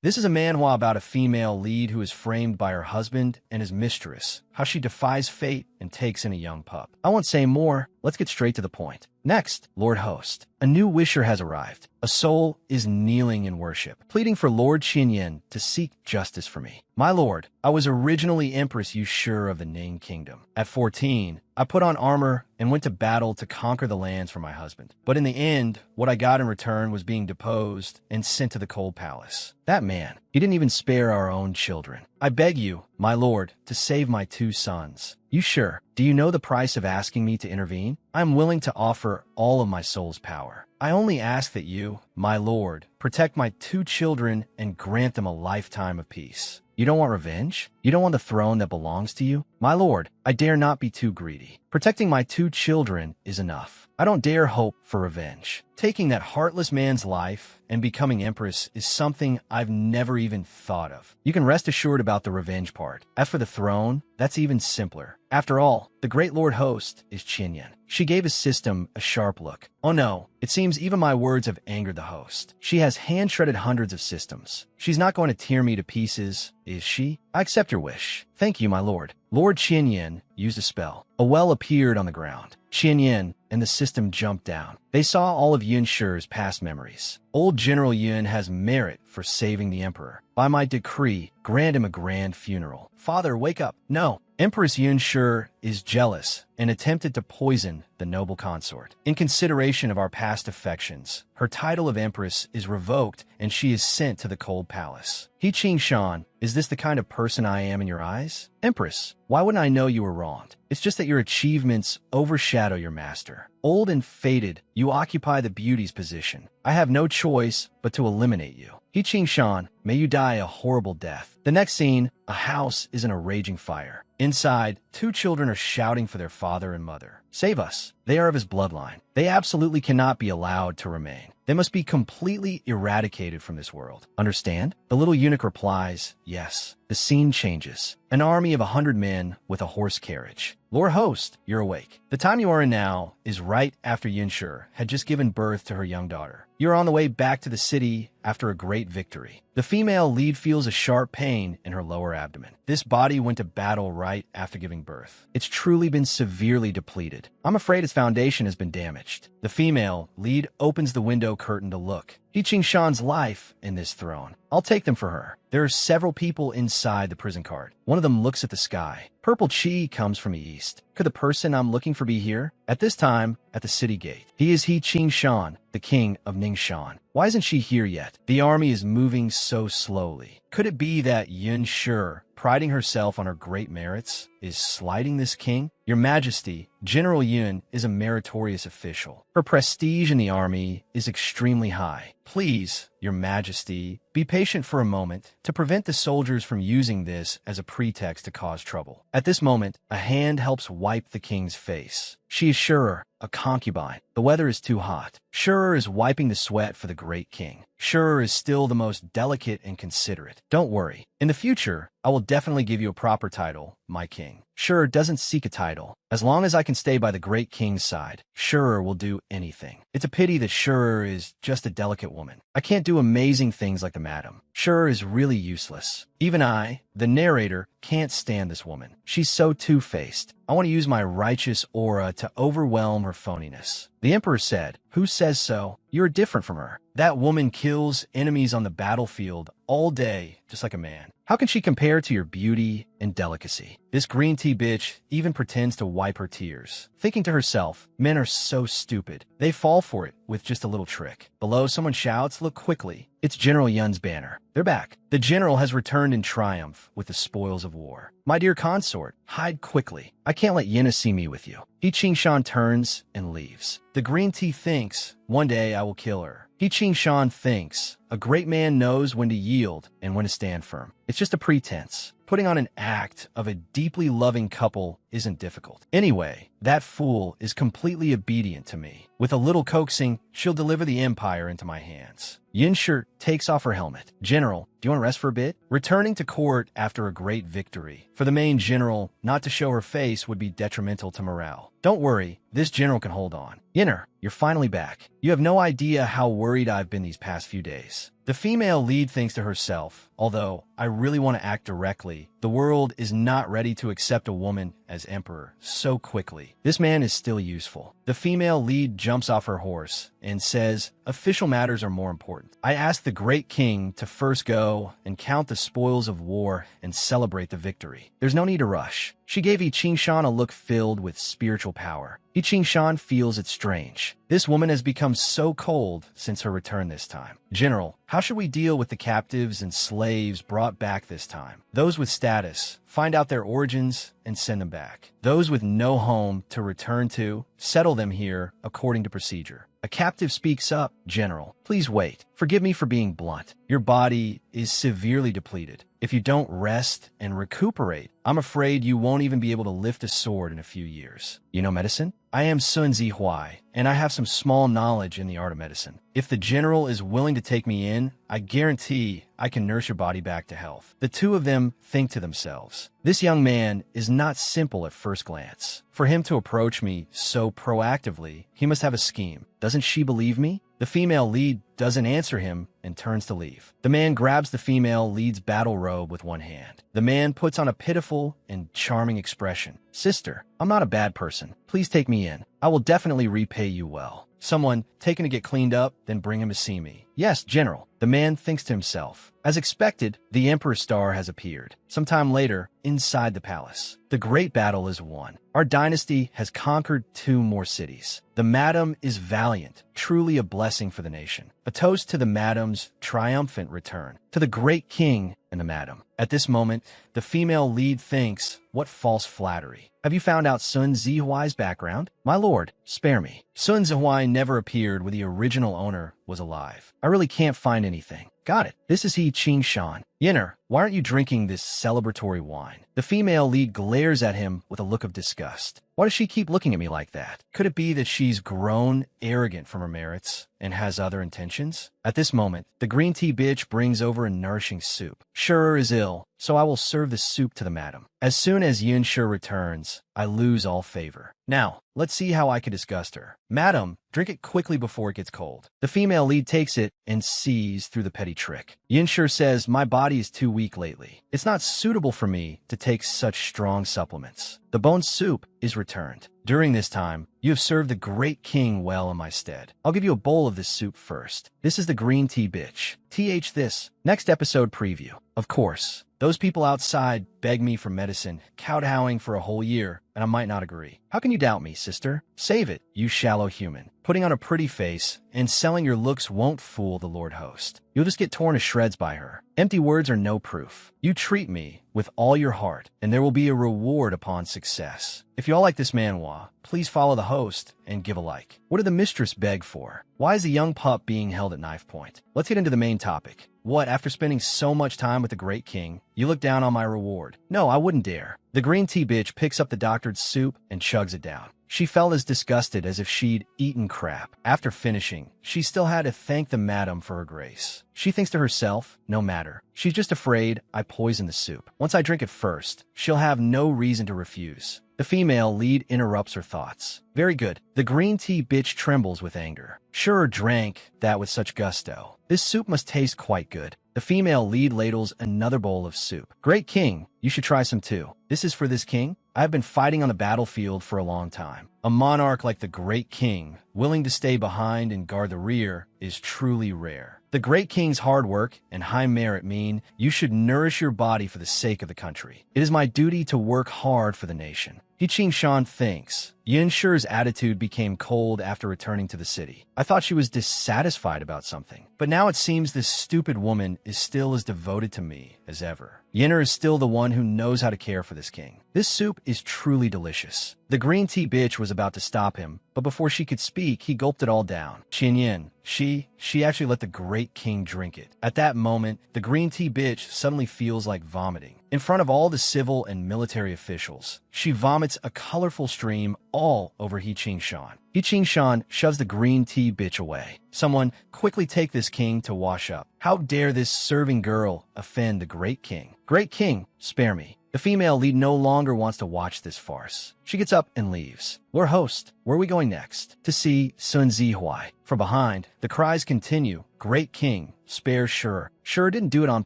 This is a manhwa about a female lead who is framed by her husband and his mistress, how she defies fate and takes in a young pup. I won't say more, let's get straight to the point. Next, Lord Host. A new wisher has arrived. A soul is kneeling in worship, pleading for Lord Qinyan to seek justice for me. My lord, I was originally Empress Yushur of the Ning Kingdom. At 14, I put on armor and went to battle to conquer the lands for my husband. But in the end, what I got in return was being deposed and sent to the cold palace. That man, he didn't even spare our own children. I beg you, my lord, to save my 2 sons. You sure? Do you know the price of asking me to intervene? I am willing to offer all of my soul's power. I only ask that you, my lord, protect my 2 children and grant them a lifetime of peace. You don't want revenge? You don't want the throne that belongs to you? My lord, I dare not be too greedy. Protecting my 2 children is enough. I don't dare hope for revenge. Taking that heartless man's life and becoming empress is something I've never even thought of. You can rest assured about the revenge part. As for the throne, that's even simpler. After all, the great Lord Host is Qinyan. She gave his system a sharp look. Oh no, it seems even my words have angered the host. She has hand-shredded hundreds of systems. She's not going to tear me to pieces, is she? I accept your wish. Thank you, my lord. Lord Qinyan used a spell. A well appeared on the ground. Qinyan and the system jumped down. They saw all of Yunshur's past memories. Old General Yun has merit for saving the emperor. By my decree, grant him a grand funeral. Father, wake up. No. Empress Yunshur is jealous and attempted to poison the noble consort. In consideration of our past affections, her title of empress is revoked and she is sent to the cold palace. He Shan, is this the kind of person I am in your eyes? Empress, why wouldn't I know you were wronged? It's just that your achievements overshadow your master. Old and faded, you occupy the beauty's position. I have no choice but to eliminate you. He Shan, may you die a horrible death. The next scene, a house is in a raging fire. Inside, 2 children are shouting for their father and mother. Save us. They are of his bloodline. They absolutely cannot be allowed to remain. They must be completely eradicated from this world. Understand? The little eunuch replies, yes. The scene changes. An army of 100 men with a horse carriage. Lord Host, you're awake. The time you are in now is right after Yunshur had just given birth to her young daughter. You're on the way back to the city after a great victory. The female lead feels a sharp pain in her lower abdomen. This body went to battle right after giving birth. It's truly been severely depleted. I'm afraid its foundation has been damaged. The female lead opens the window curtain to look. He Shan's life in this throne. I'll take them for her. There are several people inside the prison cart. One of them looks at the sky. Purple chi comes from the east. Could the person I'm looking for be here? At this time, at the city gate. He is He Shan, the king of Ningxian. Why isn't she here yet? The army is moving so slowly. Could it be that Yunshur, priding herself on her great merits, is slighting this king? Your Majesty, General Yun is a meritorious official. Her prestige in the army is extremely high. Please, Your Majesty, be patient for a moment to prevent the soldiers from using this as a pretext to cause trouble. At this moment, a hand helps wipe the king's face. She is Shur, a concubine. The weather is too hot. Shur is wiping the sweat for the great king. Shur is still the most delicate and considerate. Don't worry. In the future, I will definitely give you a proper title, my king. Shur doesn't seek a title. As long as I can stay by the great king's side, Shur will do anything. It's a pity that Shur is just a delicate woman. I can't do amazing things like the madam. Shur is really useless. Even I, the narrator, can't stand this woman. She's so two-faced. I want to use my righteous aura to overwhelm her phoniness. The emperor said, "Who says so? You're different from her. That woman kills enemies on the battlefield all day, just like a man. How can she compare to your beauty and delicacy?" This green tea bitch even pretends to wipe her tears, thinking to herself, men are so stupid. They fall for it with just a little trick. Below, someone shouts, "Look quickly. It's General Yun's banner. They're back. The general has returned in triumph with the spoils of war. My dear consort, hide quickly. I can't let Yenna see me with you." He Shan turns and leaves. The green tea thinks, one day I will kill her. He Shan thinks, a great man knows when to yield and when to stand firm. It's just a pretense. Putting on an act of a deeply loving couple isn't difficult. Anyway, that fool is completely obedient to me. With a little coaxing, she'll deliver the empire into my hands. Yinshir takes off her helmet. "General, do you want to rest for a bit?" Returning to court after a great victory. For the main general, not to show her face would be detrimental to morale. Don't worry, this general can hold on. Yinner, you're finally back. You have no idea how worried I've been these past few days. eyes. The female lead thinks to herself, although I really want to act directly, the world is not ready to accept a woman as emperor so quickly. This man is still useful. The female lead jumps off her horse and says, official matters are more important. I asked the great king to first go and count the spoils of war and celebrate the victory. There's no need to rush. She gave Yi Qingshan a look filled with spiritual power. Yi Qingshan feels it strange. This woman has become so cold since her return this time. General, how should we deal with the captives and slaves brought back this time? Those with status, find out their origins and send them back. Those with no home to return to, settle them here according to procedure. A captive speaks up, General. Please wait. Forgive me for being blunt. Your body is severely depleted. If you don't rest and recuperate, I'm afraid you won't even be able to lift a sword in a few years. You know medicine? I am Sun Zihuai, and I have some small knowledge in the art of medicine. If the general is willing to take me in, I guarantee I can nurse your body back to health. The two of them think to themselves, this young man is not simple at first glance. For him to approach me so proactively, he must have a scheme. Doesn't she believe me? The female lead doesn't answer him and turns to leave. The man grabs the female lead's battle robe with one hand. The man puts on a pitiful and charming expression. Sister, I'm not a bad person. Please take me in. I will definitely repay you well. Someone, take him to get cleaned up, then bring him to see me. Yes, General. The man thinks to himself. As expected, the Emperor's star has appeared. Sometime later, inside the palace. The great battle is won. Our dynasty has conquered 2 more cities. The madam is valiant, truly a blessing for the nation. A toast to the madam's triumphant return, to the great king and the madam. At this moment, the female lead thinks, what false flattery. Have you found out Sun Zihuai's background? My lord, spare me. Sun Zihuai never appeared when the original owner was alive. I really can't find anything. Got it. This is Yi Qingshan. Yinner, why aren't you drinking this celebratory wine? The female lead glares at him with a look of disgust. Why does she keep looking at me like that? Could it be that she's grown arrogant from her merits and has other intentions? At this moment, the green tea bitch brings over a nourishing soup. Sure is ill, so I will serve the soup to the madam. As soon as Yin Shi returns, I lose all favor. Now, let's see how I can disgust her. Madam, drink it quickly before it gets cold. The female lead takes it and sees through the petty trick. Yin Shi says, my body is too weak lately. It's not suitable for me to take such strong supplements. The bone soup is returned. During this time, you have served the great king well in my stead. I'll give you a bowl of this soup first. This is the green tea bitch. TH this. Next episode preview. Of course, those people outside beg me for medicine, kowtowing for a whole year, and I might not agree. How can you doubt me, sister? Save it, you shallow human. Putting on a pretty face and selling your looks won't fool the Lord Host. You'll just get torn to shreds by her. Empty words are no proof. You treat me with all your heart, and there will be a reward upon success. If you all like this manhwa, please follow the host and give a like. What did the mistress beg for? Why is the young pup being held at knife point? Let's get into the main topic. What, after spending so much time with the great king, you look down on my reward? No, I wouldn't dare. The green tea bitch picks up the doctored soup and chugs it down. She felt as disgusted as if she'd eaten crap. After finishing, she still had to thank the madam for her grace. She thinks to herself, no matter. She's just afraid I poison the soup. Once I drink it first, she'll have no reason to refuse. The female lead interrupts her thoughts. Very good. The green tea bitch trembles with anger. Sure drank that with such gusto. This soup must taste quite good. The female lead ladles another bowl of soup. Great king, you should try some too. This is for this king? I've been fighting on the battlefield for a long time. A monarch like the great king, willing to stay behind and guard the rear, is truly rare. The great king's hard work and high merit mean you should nourish your body for the sake of the country. It is my duty to work hard for the nation. Yi Qingshan thinks. Yin Shi's attitude became cold after returning to the city. I thought she was dissatisfied about something, but now it seems this stupid woman is still as devoted to me as ever. Yinner is still the one who knows how to care for this king. This soup is truly delicious. The green tea bitch was about to stop him, but before she could speak, he gulped it all down. Qin Yin, she actually let the great king drink it. At that moment, the green tea bitch suddenly feels like vomiting. In front of all the civil and military officials, she vomits a colorful stream all over Yi Qingshan. Yi Qingshan shoves the green tea bitch away. Someone, quickly take this king to wash up. How dare this serving girl offend the great king? Great king, spare me. The female lead no longer wants to watch this farce. She gets up and leaves. Lord host, where are we going next? To see Sun Zihuai. From behind, the cries continue. Great king, spare Sure. Sure didn't do it on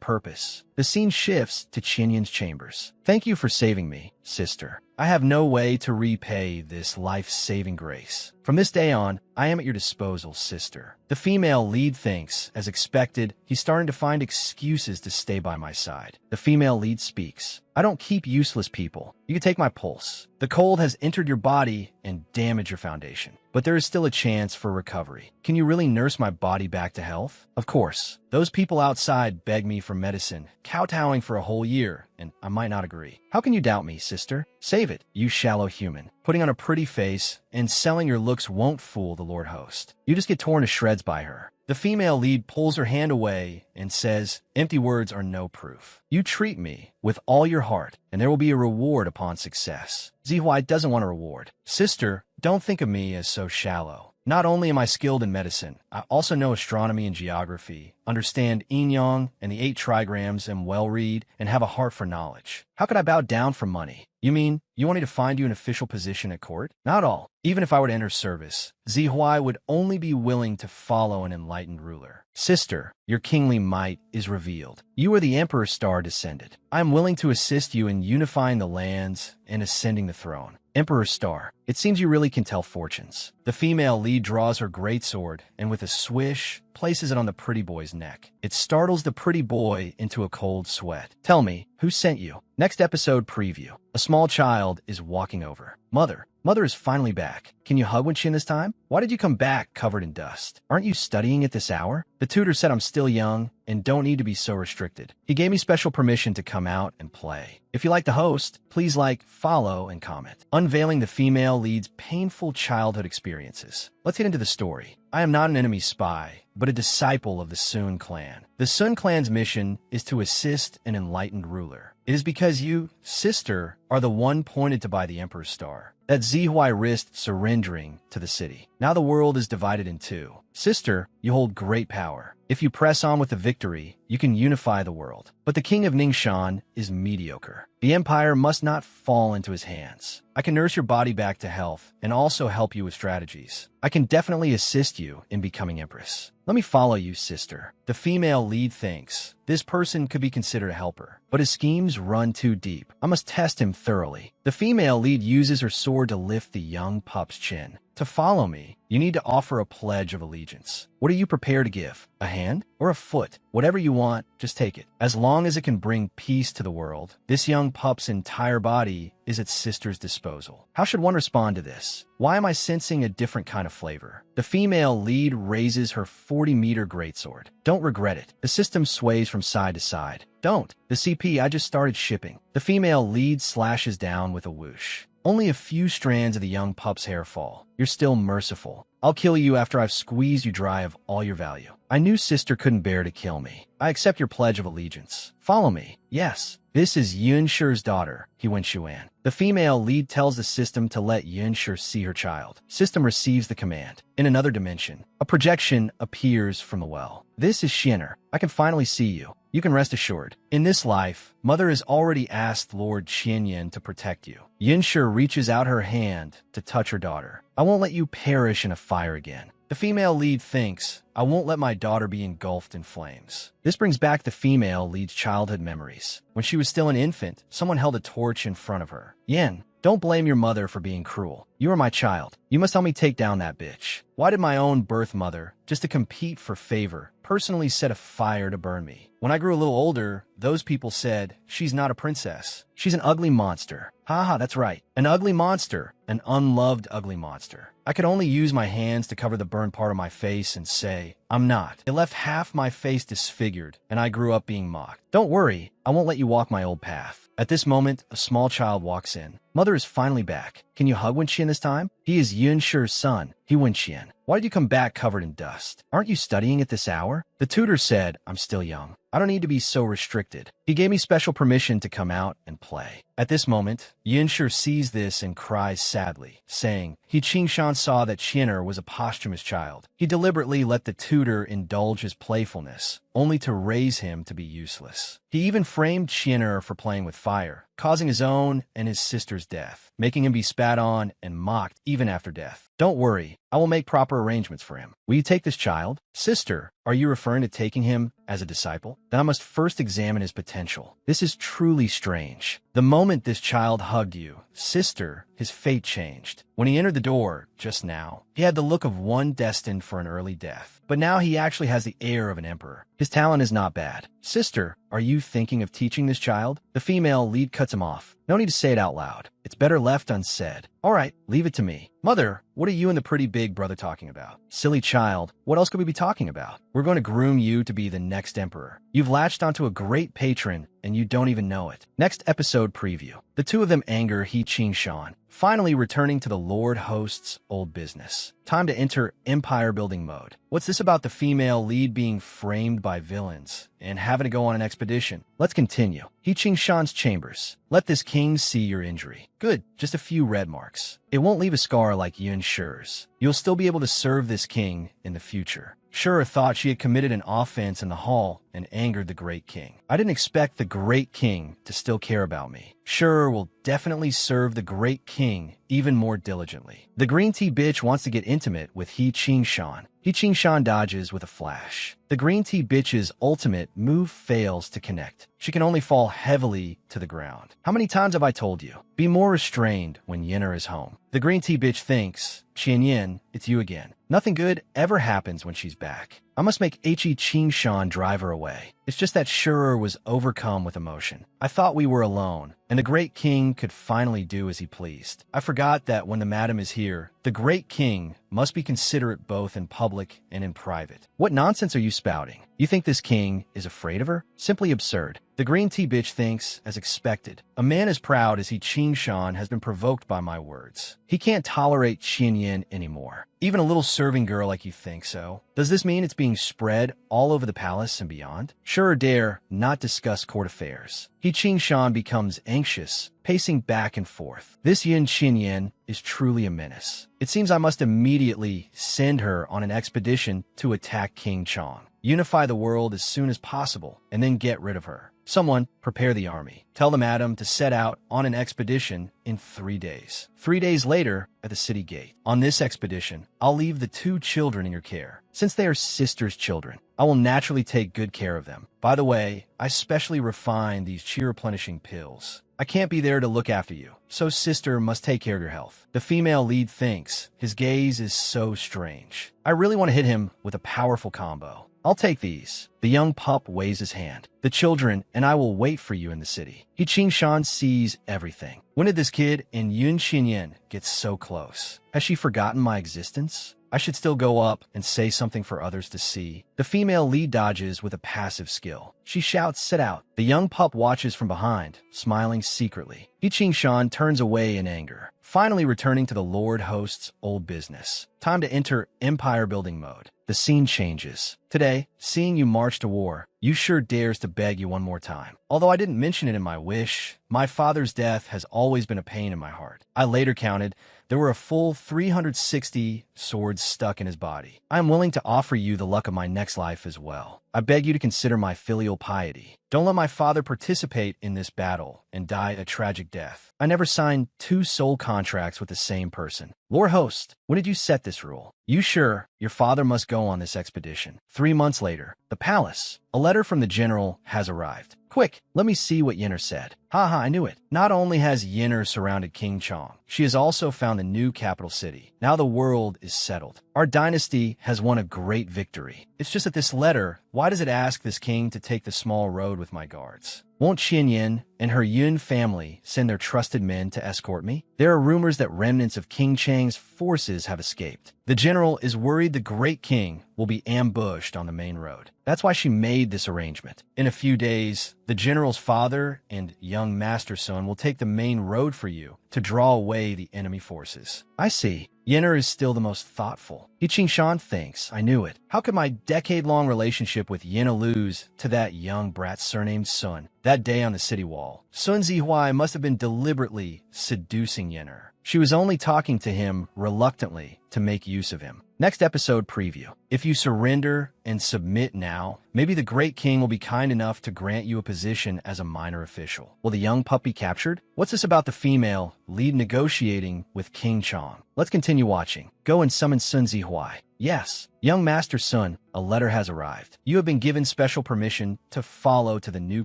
purpose. The scene shifts to Qinyan's chambers. Thank you for saving me, sister. I have no way to repay this life-saving grace. From this day on, I am at your disposal, sister. The female lead thinks, as expected, he's starting to find excuses to stay by my side. The female lead speaks. I don't keep useless people. You can take my pulse. The cold has entered your body and damaged your foundation, but there is still a chance for recovery. Can you really nurse my body back to health? Of course. Those people outside beg me for medicine, kowtowing for a whole year, and I might not agree. How can you doubt me, sister? Save it, you shallow human. Putting on a pretty face and selling your looks won't fool the Lord host. You just get torn to shreds by her. The female lead pulls her hand away and says, empty words are no proof. You treat me with all your heart, and there will be a reward upon success. Zihuai doesn't want a reward. Sister, don't think of me as so shallow. Not only am I skilled in medicine, I also know astronomy and geography, understand yin yang and the 8 trigrams, and well read, and have a heart for knowledge. How could I bow down for money? You mean, you want me to find you an official position at court? Not all. Even if I were to enter service, Zihuai would only be willing to follow an enlightened ruler. Sister, your kingly might is revealed. You are the Emperor's star descended. I am willing to assist you in unifying the lands and ascending the throne. Emperor's star, it seems you really can tell fortunes. The female lead draws her greatsword and with a swish, places it on the pretty boy's neck. It startles the pretty boy into a cold sweat. Tell me, who sent you? Next episode preview. A small child is walking over. Mother is finally back. Can you hug Wenqian this time? Why did you come back covered in dust? Aren't you studying at this hour? The tutor said I'm still young and don't need to be so restricted. He gave me special permission to come out and play. If you like the host, please like, follow, and comment. Unveiling the female lead's painful childhood experiences. Let's get into the story. I am not an enemy spy, but a disciple of the Sun clan. The Sun clan's mission is to assist an enlightened ruler. It is because you, sister, are the one pointed to by the Emperor's star that Zihuai risked surrendering to the city. Now the world is divided in two. Sister, you hold great power. If you press on with the victory, you can unify the world. But the king of Ningxuan is mediocre. The empire must not fall into his hands. I can nurse your body back to health and also help you with strategies. I can definitely assist you in becoming empress. Let me follow you, sister. The female lead thinks this person could be considered a helper, but his schemes run too deep. I must test him thoroughly. The female lead uses her sword to lift the young pup's chin. To follow me, you need to offer a pledge of allegiance. What are you prepared to give? A hand or a foot? Whatever you want, just take it. As long as it can bring peace to the world, this young pup's entire body is at sister's disposal. How should one respond to this? Why am I sensing a different kind of flavor? The female lead raises her 40-meter greatsword. Don't regret it. The system sways from side to side. Don't. The CP I just started shipping. The female lead slashes down with a whoosh. Only a few strands of the young pup's hair fall. You're still merciful. I'll kill you after I've squeezed you dry of all your value. I knew sister couldn't bear to kill me. I accept your pledge of allegiance. Follow me. Yes. This is Yunshi's daughter, Yuan. The female lead tells the system to let Yunshi see her child. System receives the command. In another dimension, a projection appears from the well. This is Shinner. I can finally see you. You can rest assured. In this life, Mother has already asked Lord Qinyan to protect you. Yunshi reaches out her hand to touch her daughter. I won't let you perish in a fire again. The female lead thinks, I won't let my daughter be engulfed in flames. This brings back the female lead's childhood memories. When she was still an infant, someone held a torch in front of her. Yen, don't blame your mother for being cruel. You are my child. You must help me take down that bitch. Why did my own birth mother, just to compete for favor, personally set a fire to burn me? When I grew a little older, those people said, she's not a princess. She's an ugly monster. Haha, that's right. An ugly monster. An unloved ugly monster. I could only use my hands to cover the burned part of my face and say, I'm not. It left half my face disfigured, and I grew up being mocked. Don't worry, I won't let you walk my old path. At this moment, a small child walks in. Mother is finally back. Can you hug Wenqian this time? He is Yunshi's son, Wenqian. Why did you come back covered in dust? Aren't you studying at this hour? The tutor said, I'm still young. I don't need to be so restricted. He gave me special permission to come out and play. At this moment, Yinshi sees this and cries sadly, saying, He Qingshan saw that Qian'er was a posthumous child. He deliberately let the tutor indulge his playfulness, only to raise him to be useless. He even framed Qian'er for playing with fire, causing his own and his sister's death, making him be spat on and mocked even after death. Don't worry, I will make proper arrangements for him. Will you take this child? Sister, are you referring to taking him as a disciple? Then I must first examine his potential. This is truly strange. The moment this child hugged you, sister, his fate changed. When he entered the door, just now, he had the look of one destined for an early death. But now he actually has the air of an emperor. His talent is not bad. Sister, are you thinking of teaching this child? The female lead cuts him off. No need to say it out loud. It's better left unsaid. All right, leave it to me. Mother, what are you and the pretty big brother talking about? Silly child, what else could we be talking about? We're going to groom you to be the next emperor. You've latched onto a great patron, and you don't even know it. Next episode preview. The two of them anger He Qingshan, finally returning to the Lord Host's old business. Time to enter empire-building mode. What's this about the female lead being framed by villains and having to go on an expedition? Let's continue. He Qingshan's chambers. Let this king see your injury. Good, just a few red marks. It won't leave a scar like Yunshi's. You'll still be able to serve this king in the future. Shura thought she had committed an offense in the hall and angered the great king. I didn't expect the great king to still care about me. Shura will definitely serve the great king even more diligently. The green tea bitch wants to get intimate with He Qingshan. He Qingshan dodges with a flash. The green tea bitch's ultimate move fails to connect. She can only fall heavily to the ground. How many times have I told you? Be more restrained when Yin'er is home. The green tea bitch thinks, Qianyin, it's you again. Nothing good ever happens when she's back. I must make He Qingshan drive her away. It's just that Shura was overcome with emotion. I thought we were alone, and the great king could finally do as he pleased. I forgot that when the madam is here, the great king must be considerate both in public and in private. What nonsense are you spouting? You think this king is afraid of her? Simply absurd. The green tea bitch thinks, as expected, a man as proud as He Qingshan has been provoked by my words. He can't tolerate Qianyin anymore. Even a little serving girl like you think so. Does this mean it's being spread all over the palace and beyond? Sure dare not discuss court affairs. He Qingshan becomes anxious, pacing back and forth. This Yin Qianyin is truly a menace. It seems I must immediately send her on an expedition to attack King Chong. Unify the world as soon as possible, and then get rid of her. Someone, prepare the army. Tell the madam to set out on an expedition in 3 days. 3 days later, at the city gate. On this expedition, I'll leave the 2 children in your care. Since they are sisters' children, I will naturally take good care of them. By the way, I specially refined these chi-replenishing pills. I can't be there to look after you, so sister must take care of your health. The female lead thinks, his gaze is so strange. I really want to hit him with a powerful combo. I'll take these. The young pup waves his hand. The children and I will wait for you in the city. He Qingshan sees everything. When did this kid in Yun Xinyan get so close? Has she forgotten my existence? I should still go up and say something for others to see. The female lead dodges with a passive skill. She shouts, sit out. The young pup watches from behind, smiling secretly. He Qingshan turns away in anger, finally returning to the Lord Host's old business. Time to enter empire-building mode. The scene changes. Today, seeing you march to war, you sure dares to beg you one more time. Although I didn't mention it in my wish, my father's death has always been a pain in my heart. I later counted, there were a full 360 swords stuck in his body. I am willing to offer you the luck of my next life as well. I beg you to consider my filial piety. Don't let my father participate in this battle and die a tragic death. I never signed 2 soul contracts with the same person. Lord Host, when did you set this rule? You sure your father must go on this expedition? 3 months later, the palace. A letter from the general has arrived. Quick, let me see what Yin'er said. Haha, I knew it. Not only has Yin'er surrounded King Chong, she has also found the new capital city. Now the world is settled. Our dynasty has won a great victory. It's just that this letter, why does it ask this king to take the small road with my guards? Won't Qianyin and her Yun family send their trusted men to escort me? There are rumors that remnants of King Chang's forces have escaped. The general is worried the great king will be ambushed on the main road. That's why she made this arrangement. In a few days, the general's father and young master son will take the main road for you to draw away the enemy forces. I see. Yenner is still the most thoughtful. He Qingshan thinks, I knew it. How could my decade-long relationship with Yenna lose to that young brat surnamed Sun? That day on the city wall, Sun Zihuai must have been deliberately seducing Yenner. She was only talking to him reluctantly to make use of him. Next episode preview. If you surrender and submit now, maybe the Great King will be kind enough to grant you a position as a minor official. Will the young pup be captured? What's this about the female lead negotiating with King Chong? Let's continue watching. Go and summon Sun Zihuai. Yes, young Master Sun, a letter has arrived. You have been given special permission to follow to the new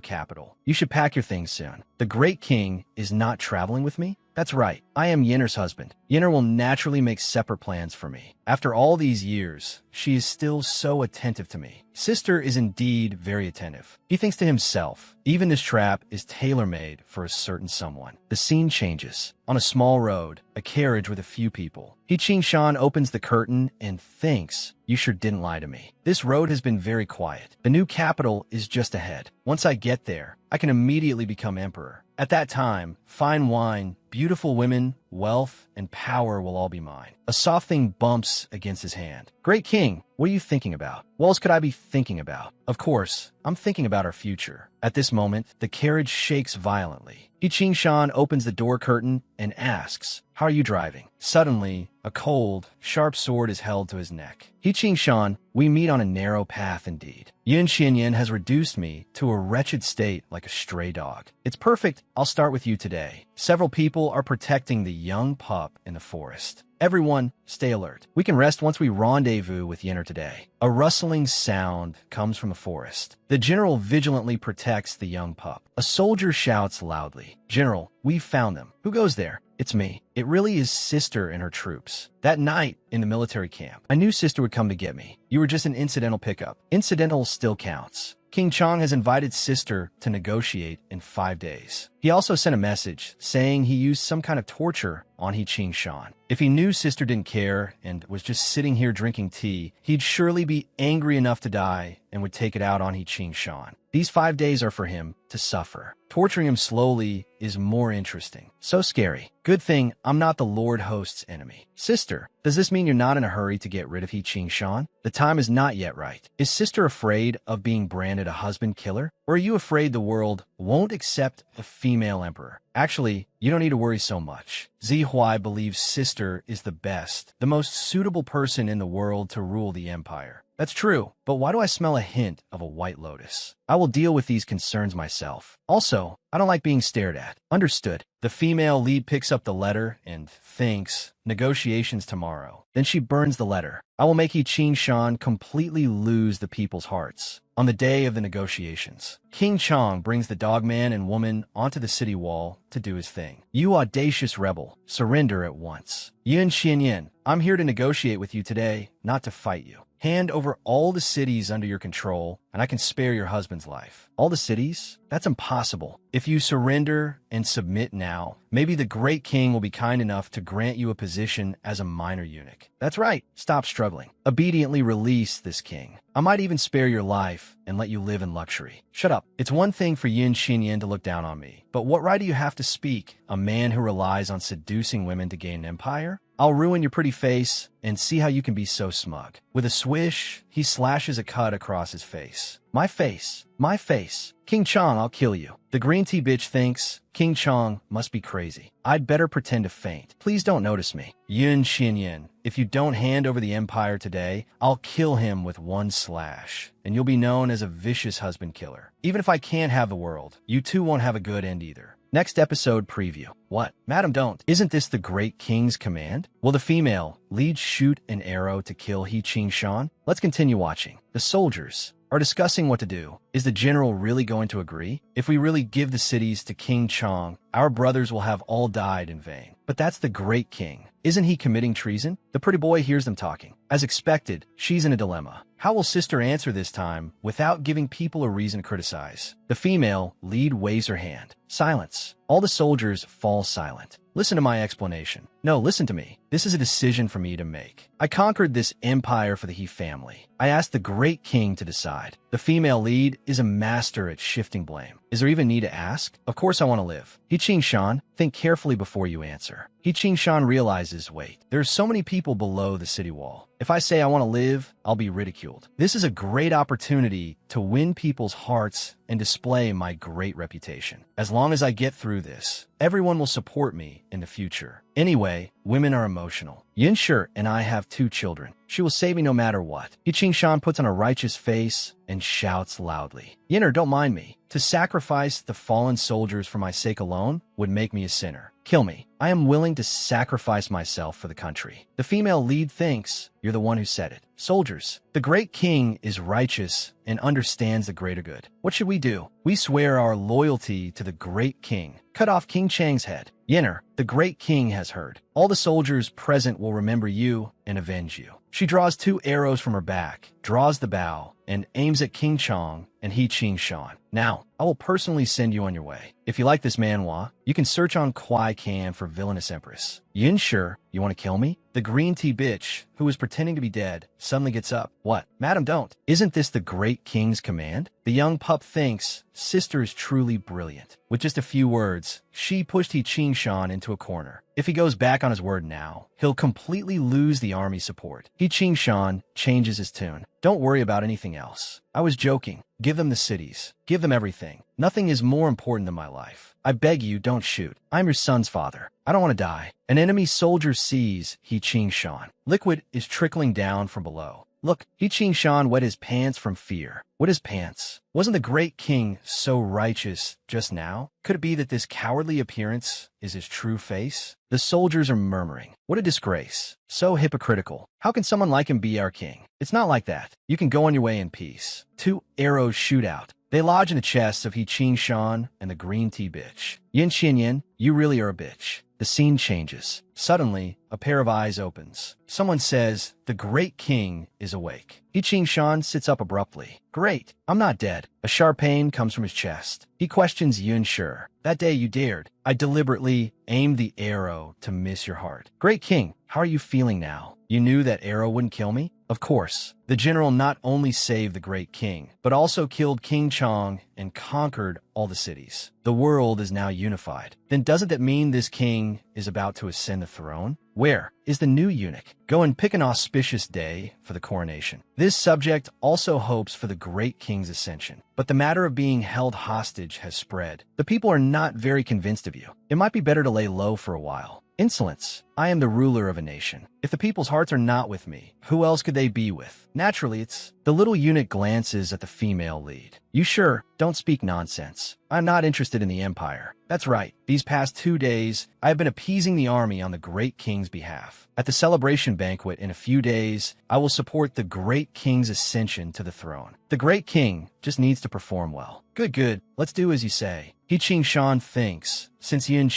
capital. You should pack your things soon. The Great King is not traveling with me? That's right. I am Yenner's husband. Yenner will naturally make separate plans for me. After all these years, she is still so attentive to me. Sister is indeed very attentive. He thinks to himself, even this trap is tailor-made for a certain someone. The scene changes. On a small road, a carriage with a few people. He Qingshan opens the curtain and thinks, you sure didn't lie to me. This road has been very quiet. The new capital is just ahead. Once I get there, I can immediately become emperor. At that time, fine wine, beautiful women, wealth, and power will all be mine. A soft thing bumps against his hand. Great King, what are you thinking about? What else could I be thinking about? Of course, I'm thinking about our future. At this moment, the carriage shakes violently. He Qingshan opens the door curtain and asks, how are you driving? Suddenly, a cold, sharp sword is held to his neck. He Qingshan, we meet on a narrow path indeed. Yun Xianyan has reduced me to a wretched state like a stray dog. It's perfect. I'll start with you today. Several people are protecting the young pup in the forest. Everyone, stay alert. We can rest once we rendezvous with Yenner today. A rustling sound comes from the forest. The general vigilantly protects the young pup. A soldier shouts loudly, General, we've found them. Who goes there? It's me. It really is Sister and her troops. That night in the military camp, I knew Sister would come to get me. You were just an incidental pickup. Incidental still counts. King Chong has invited Sister to negotiate in 5 days. He also sent a message saying he used some kind of torture on He Qingshan. If he knew Sister didn't care and was just sitting here drinking tea, he'd surely be angry enough to die and would take it out on He Qingshan. These 5 days are for him to suffer. Torturing him slowly is more interesting. So scary. Good thing I'm not the Lord Host's enemy. Sister, does this mean you're not in a hurry to get rid of He Qingshan? The time is not yet right. Is Sister afraid of being branded a husband killer? Or are you afraid the world won't accept a female emperor? Actually, you don't need to worry so much. Zihuai believes Sister is the best, the most suitable person in the world to rule the empire. That's true, but why do I smell a hint of a white lotus? I will deal with these concerns myself. Also, I don't like being stared at. Understood. The female lead picks up the letter and thinks, negotiations tomorrow. Then she burns the letter. I will make He Qingshan completely lose the people's hearts. On the day of the negotiations, King Chong brings the dogman and woman onto the city wall to do his thing. You audacious rebel, surrender at once. Yun Xianyan, I'm here to negotiate with you today, not to fight you. Hand over all the cities under your control, and I can spare your husband's life. All the cities? That's impossible. If you surrender and submit now, maybe the Great King will be kind enough to grant you a position as a minor eunuch. That's right. Stop struggling. Obediently release this king. I might even spare your life and let you live in luxury. Shut up. It's one thing for Yin Xinyan to look down on me, but what right do you have to speak? A man who relies on seducing women to gain an empire? I'll ruin your pretty face and see how you can be so smug. With a swish, he slashes a cut across his face. My face. My face. King Chong, I'll kill you. The green tea bitch thinks King Chong must be crazy. I'd better pretend to faint. Please don't notice me. Yun Xinyan, if you don't hand over the empire today, I'll kill him with one slash, and you'll be known as a vicious husband killer. Even if I can't have the world, you two won't have a good end either. Next episode preview. What? Madam, don't. Isn't this the Great King's command? Will the female lead shoot an arrow to kill He Qingshan? Let's continue watching. The soldiers are discussing what to do. Is the general really going to agree? If we really give the cities to King Chong, our brothers will have all died in vain. But that's the Great King. Isn't he committing treason? The pretty boy hears them talking. As expected, she's in a dilemma. How will Sister answer this time without giving people a reason to criticize? The female lead waves her hand. Silence. All the soldiers fall silent. Listen to my explanation. No, listen to me. This is a decision for me to make. I conquered this empire for the He family. I asked the great king to decide. The female lead is a master at shifting blame. Is there even need to ask? Of course I want to live. He Shan, think carefully before you answer. He Shan realizes, wait, there's so many people below the city wall. If I say I want to live, I'll be ridiculed. This is a great opportunity to win people's hearts and display my great reputation. As long as I get through this, everyone will support me in the future. Anyway, women are emotional. Yinshi and I have 2 children. She will save me no matter what. He Shan puts on a righteous face and shouts loudly. Yinner, don't mind me. To sacrifice the fallen soldiers for my sake alone would make me a sinner. Kill me. I am willing to sacrifice myself for the country. The female lead thinks, you're the one who said it. Soldiers, the great king is righteous and understands the greater good. What should we do? We swear our loyalty to the great king. Cut off King Chang's head. Yinner, the great king has heard. All the soldiers present will remember you and avenge you. She draws 2 arrows from her back, draws the bow, and aims at King Chong and He Shan. Now, I will personally send you on your way. If you like this manhwa, you can search on Kwai Can for Villainous Empress. Yinshi, you want to kill me? The green tea bitch, who was pretending to be dead, suddenly gets up. What? Madam, don't. Isn't this the great king's command? The young pup thinks, sister is truly brilliant. With just a few words, she pushed He Shan into a corner. If he goes back on his word now, he'll completely lose the army support. He Shan changes his tune. Don't worry about anything else. I was joking. Give them the cities. Give them everything. Nothing is more important than my life. I beg you, don't shoot. I'm your son's father. I don't want to die. An enemy soldier sees He Shan. Liquid is trickling down from below. Look, He Shan wet his pants from fear. What is pants? Wasn't the great king so righteous just now? Could it be that this cowardly appearance is his true face? The soldiers are murmuring. What a disgrace. So hypocritical. How can someone like him be our king? It's not like that. You can go on your way in peace. 2 arrows shoot out. They lodge in the chests of He Shan and the green tea bitch. Yin, you really are a bitch. The scene changes. Suddenly, a pair of eyes opens. Someone says, the great king is awake. He Shan sits up abruptly. Great, I'm not dead. A sharp pain comes from his chest. He questions Yinshi. That day you dared. I deliberately aimed the arrow to miss your heart. Great king, how are you feeling now? You knew that arrow wouldn't kill me? Of course. The general not only saved the great king, but also killed King Chong and conquered all the cities. The world is now unified. Then doesn't that mean this king is about to ascend the throne? Where is the new eunuch? Go and pick an auspicious day for the coronation. This subject also hopes for the great king's ascension. But the matter of being held hostage has spread. The people are not very convinced of you. It might be better to lay low for a while. Insolence. I am the ruler of a nation. If the people's hearts are not with me, who else could they be with? Naturally, it's... The little eunuch glances at the female lead. You sure? Don't speak nonsense. I'm not interested in the empire. That's right. These past 2 days, I have been appeasing the army on the great king's behalf. At the celebration banquet in a few days, I will support the great king's ascension to the throne. The great king just needs to perform well. Good. Let's do as you say. He Shan thinks, since Yin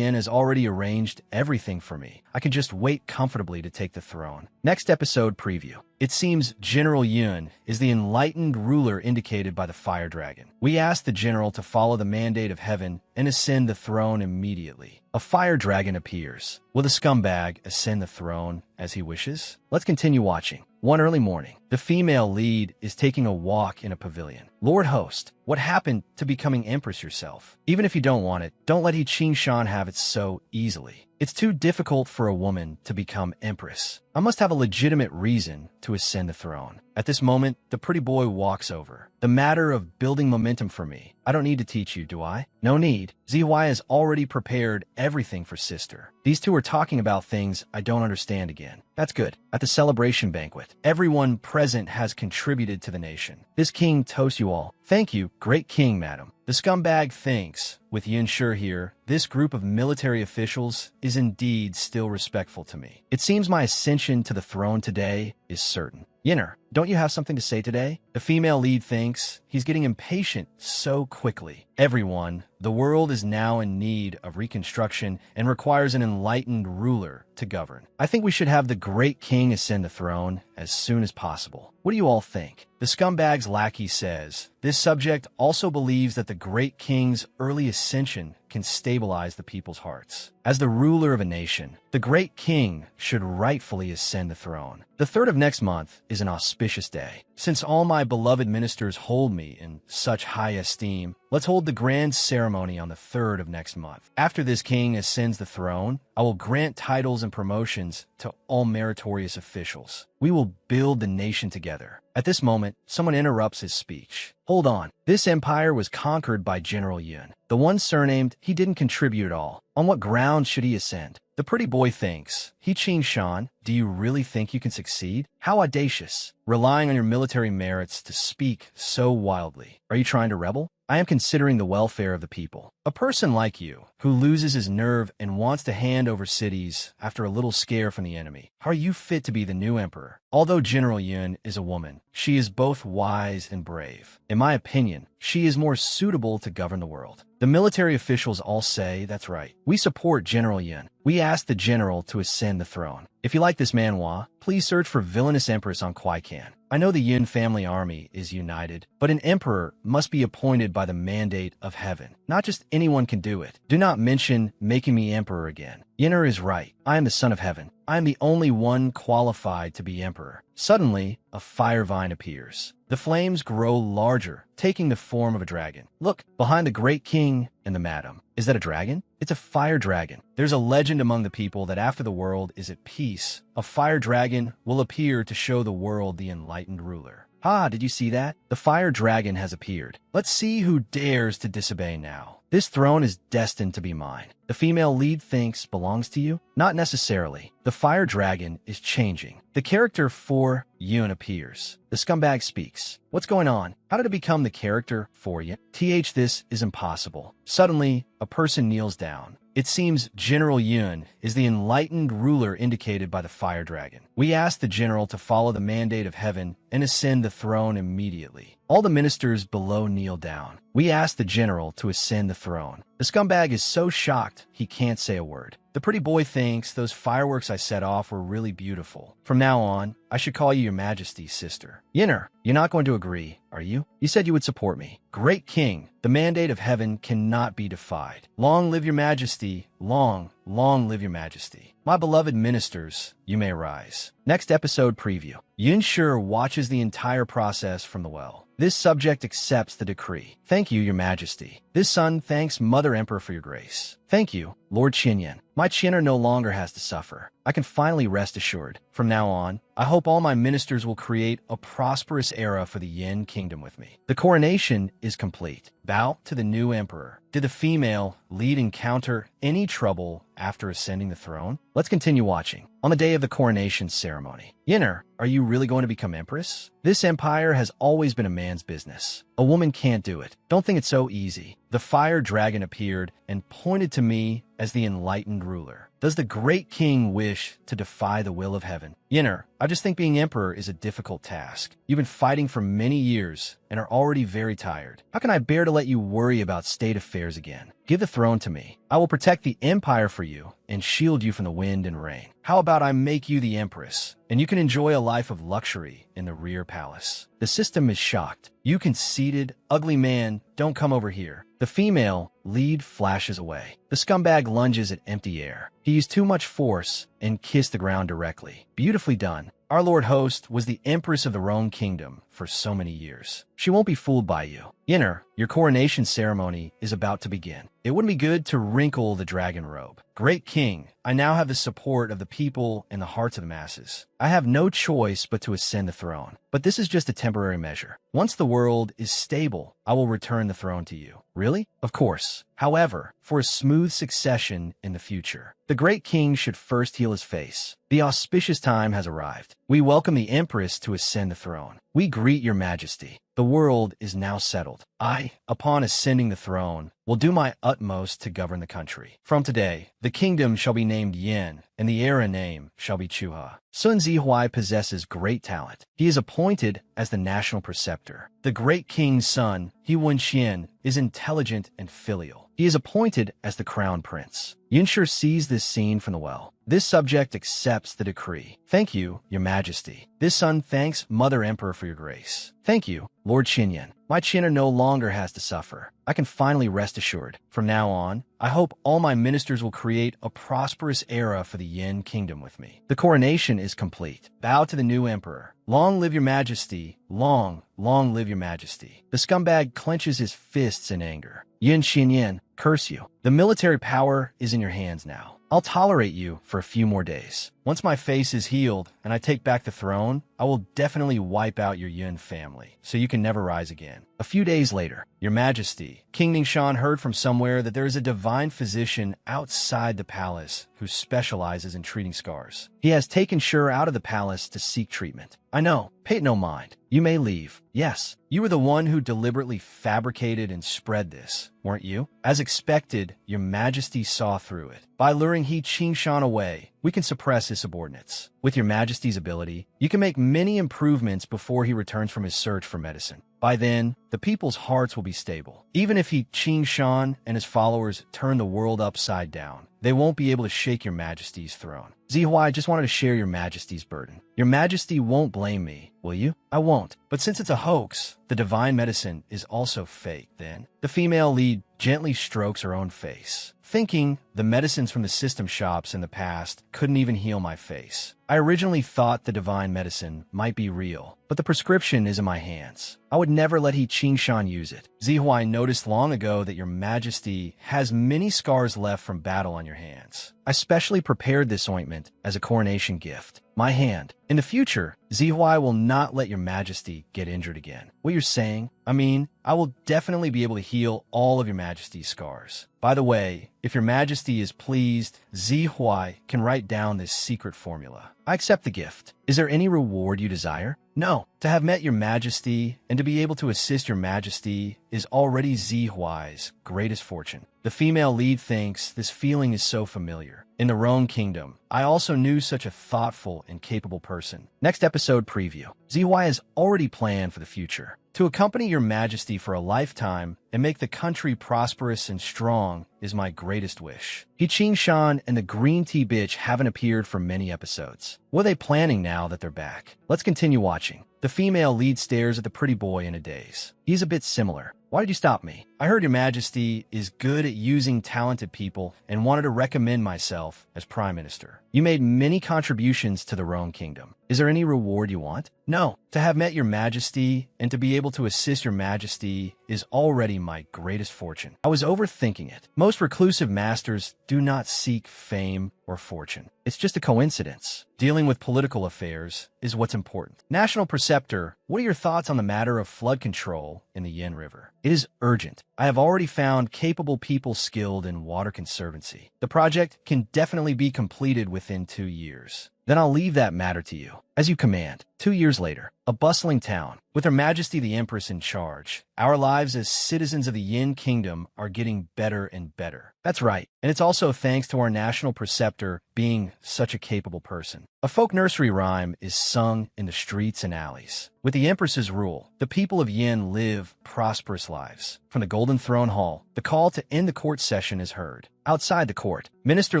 has already arranged everything for me, I can just wait comfortably to take the throne. Next episode preview. It seems General Yun is the enlightened ruler indicated by the fire dragon. We ask the general to follow the mandate of heaven and ascend the throne immediately. A fire dragon appears. Will the scumbag ascend the throne as he wishes? Let's continue watching. One early morning, the female lead is taking a walk in a pavilion. Lord host, what happened to becoming empress yourself? Even if you don't want it, don't let He Shan have it so easily. It's too difficult for a woman to become empress. I must have a legitimate reason to ascend the throne. At this moment, the pretty boy walks over. The matter of building momentum for me. I don't need to teach you, do I? No need. ZY has already prepared everything for sister. These 2 are talking about things I don't understand again. That's good. At the celebration banquet, everyone present has contributed to the nation. This king toasts you all. Thank you, great king, madam. The scumbag thinks, with Yinshi here, this group of military officials is indeed still respectful to me. It seems my ascension to the throne today is certain. Yinner, don't you have something to say today? The female lead thinks he's getting impatient so quickly. Everyone, the world is now in need of reconstruction and requires an enlightened ruler to govern. I think we should have the great king ascend the throne as soon as possible. What do you all think? The scumbag's lackey says, this subject also believes that the great king's early ascension can stabilize the people's hearts. As the ruler of a nation, the great king should rightfully ascend the throne. The 3rd of next month is an auspicious day. Since all my beloved ministers hold me in such high esteem, let's hold the grand ceremony on the 3rd of next month. After this king ascends the throne, I will grant titles and promotions to all meritorious officials. We will build the nation together. At this moment, someone interrupts his speech. Hold on. This empire was conquered by General Yun. The one surnamed, he didn't contribute at all. On what grounds should he ascend? The pretty boy thinks, He Qing Shan, do you really think you can succeed? How audacious, relying on your military merits to speak so wildly. Are you trying to rebel? I am considering the welfare of the people. A person like you, who loses his nerve and wants to hand over cities after a little scare from the enemy, are you fit to be the new emperor? Although General Yun is a woman, she is both wise and brave. In my opinion, she is more suitable to govern the world. The military officials all say that's right. We support General Yun. We ask the general to ascend the throne. If you like this manhwa, please search for Villainous Empress on Kwaikan. I know the Yun family army is united, but an emperor must be appointed by the mandate of heaven. Not just anyone can do it. Do not mention making me emperor again. Yinner is right. I am the son of heaven. I am the only one qualified to be emperor. Suddenly, a fire vine appears. The flames grow larger, taking the form of a dragon. Look, behind the great king and the madam. Is that a dragon? It's a fire dragon. There's a legend among the people that after the world is at peace, a fire dragon will appear to show the world the enlightened ruler. Ah, did you see that? The fire dragon has appeared. Let's see who dares to disobey now. This throne is destined to be mine. The female lead thinks belongs to you? Not necessarily. The fire dragon is changing. The character for Yun appears. The scumbag speaks. What's going on? How did it become the character for Yun? This is impossible. Suddenly, a person kneels down. It seems General Yun is the enlightened ruler indicated by the fire dragon. We ask the general to follow the mandate of heaven and ascend the throne immediately. All the ministers below kneel down. We ask the general to ascend the throne. The scumbag is so shocked he can't say a word. The pretty boy thinks those fireworks I set off were really beautiful. From now on, I should call you Your Majesty's sister. Yinner, you're not going to agree, are you? You said you would support me. Great king, the mandate of heaven cannot be defied. Long live your majesty. Long live your majesty. My beloved ministers, you may rise. Next episode preview. Yun Shi watches the entire process from the well. This subject accepts the decree. Thank you, Your Majesty. This son thanks Mother Emperor for your grace. Thank you, Lord Qinyan. My Qinner no longer has to suffer. I can finally rest assured. From now on, I hope all my ministers will create a prosperous era for the Yin kingdom with me. The coronation is complete. Bow to the new emperor. Did the female lead encounter any trouble after ascending the throne? Let's continue watching. On the day of the coronation ceremony, Yinner, are you really going to become empress? This empire has always been a man's business. A woman can't do it. Don't think it's so easy. The fire dragon appeared and pointed to me as the enlightened ruler. Does the great king wish to defy the will of heaven? Yinner, I just think being emperor is a difficult task. You've been fighting for many years and are already very tired. How can I bear to let you worry about state affairs again? Give the throne to me. I will protect the empire for you and shield you from the wind and rain. How about I make you the empress, and you can enjoy a life of luxury in the rear palace? The system is shocked. You conceited, ugly man, don't come over here. The female lead flashes away. The scumbag lunges at empty air. He used too much force and kissed the ground directly. Beautifully done. Our Lord Host was the Empress of the Rhone Kingdom for so many years. She won't be fooled by you. Yinner, your coronation ceremony is about to begin. It wouldn't be good to wrinkle the dragon robe. Great king, I now have the support of the people and the hearts of the masses. I have no choice but to ascend the throne. But this is just a temporary measure. Once the world is stable, I will return the throne to you. Really? Of course. However, for a smooth succession in the future, the great king should first heal his face. The auspicious time has arrived. We welcome the empress to ascend the throne. We greet your majesty. The world is now settled. I, upon ascending the throne, will do my utmost to govern the country. From today, the kingdom shall be named Yin, and the era name shall be Chuha. Sun Zihuai possesses great talent. He is appointed as the national preceptor. The great king's son, He Wenxian, is intelligent and filial. He is appointed as the crown prince. Yinshi sees this scene from the well. This subject accepts the decree. Thank you, your majesty. This son thanks Mother Emperor for your grace. Thank you, Lord Qinyan. My Qin'er no longer has to suffer. I can finally rest assured. From now on, I hope all my ministers will create a prosperous era for the Yin kingdom with me. The coronation is complete. Bow to the new emperor. Long live your majesty. Long live your majesty. The scumbag clenches his fists in anger. Yin Xinyan, curse you. The military power is in your hands now. I'll tolerate you for a few more days. Once my face is healed and I take back the throne, I will definitely wipe out your Yun family, so you can never rise again. A few days later, your majesty, King Ningxuan heard from somewhere that there is a divine physician outside the palace who specializes in treating scars. He has taken Shur out of the palace to seek treatment. I know, pay it no mind. You may leave. Yes, you were the one who deliberately fabricated and spread this, weren't you? As expected, your majesty saw through it. By luring He Qingshan away, we can suppress his subordinates. With your majesty's ability, you can make many improvements before he returns from his search for medicine. By then, the people's hearts will be stable. Even if He Qingshan and his followers turn the world upside down, they won't be able to shake your majesty's throne. Zihuai just wanted to share your majesty's burden. Your majesty won't blame me, will you? I won't. But since it's a hoax, the divine medicine is also fake, then. The female lead gently strokes her own face, thinking the medicines from the system shops in the past couldn't even heal my face. I originally thought the divine medicine might be real, but the prescription is in my hands. I would never let He Qingshan use it. Zihuai noticed long ago that your majesty has many scars left from battle on your hands. I specially prepared this ointment as a coronation gift. My hand. In the future, Zihuai will not let your majesty get injured again. What you're saying? I mean, I will definitely be able to heal all of your majesty's scars. By the way, if your majesty is pleased, Zihuai can write down this secret formula. I accept the gift. Is there any reward you desire? No. To have met your majesty and to be able to assist your majesty is already Zihuai's greatest fortune. The female lead thinks this feeling is so familiar. In the Rome Kingdom, I also knew such a thoughtful and capable person. Next episode preview. Zihuai has already planned for the future. To accompany your majesty for a lifetime and make the country prosperous and strong is my greatest wish. He Qingshan and the green tea bitch haven't appeared for many episodes. What are they planning now that they're back? Let's continue watching. The female lead stares at the pretty boy in a daze. He's a bit similar. Why did you stop me? I heard your majesty is good at using talented people and wanted to recommend myself as prime minister. You made many contributions to the Rome Kingdom. Is there any reward you want? No. To have met your majesty and to be able to assist your majesty is already my greatest fortune. I was overthinking it. Most reclusive masters do not seek fame or fortune. It's just a coincidence. Dealing with political affairs is what's important. National Preceptor, what are your thoughts on the matter of flood control in the Yin River? It is urgent. I have already found capable people skilled in water conservancy. The project can definitely be completed within 2 years. Then I'll leave that matter to you. As you command. 2 years later, a bustling town, with Her Majesty the Empress in charge. Our lives as citizens of the Yin Kingdom are getting better and better. That's right, and it's also thanks to our national preceptor being such a capable person. A folk nursery rhyme is sung in the streets and alleys. With the Empress's rule, the people of Yin live prosperous lives. From the Golden Throne Hall, the call to end the court session is heard. Outside the court, Minister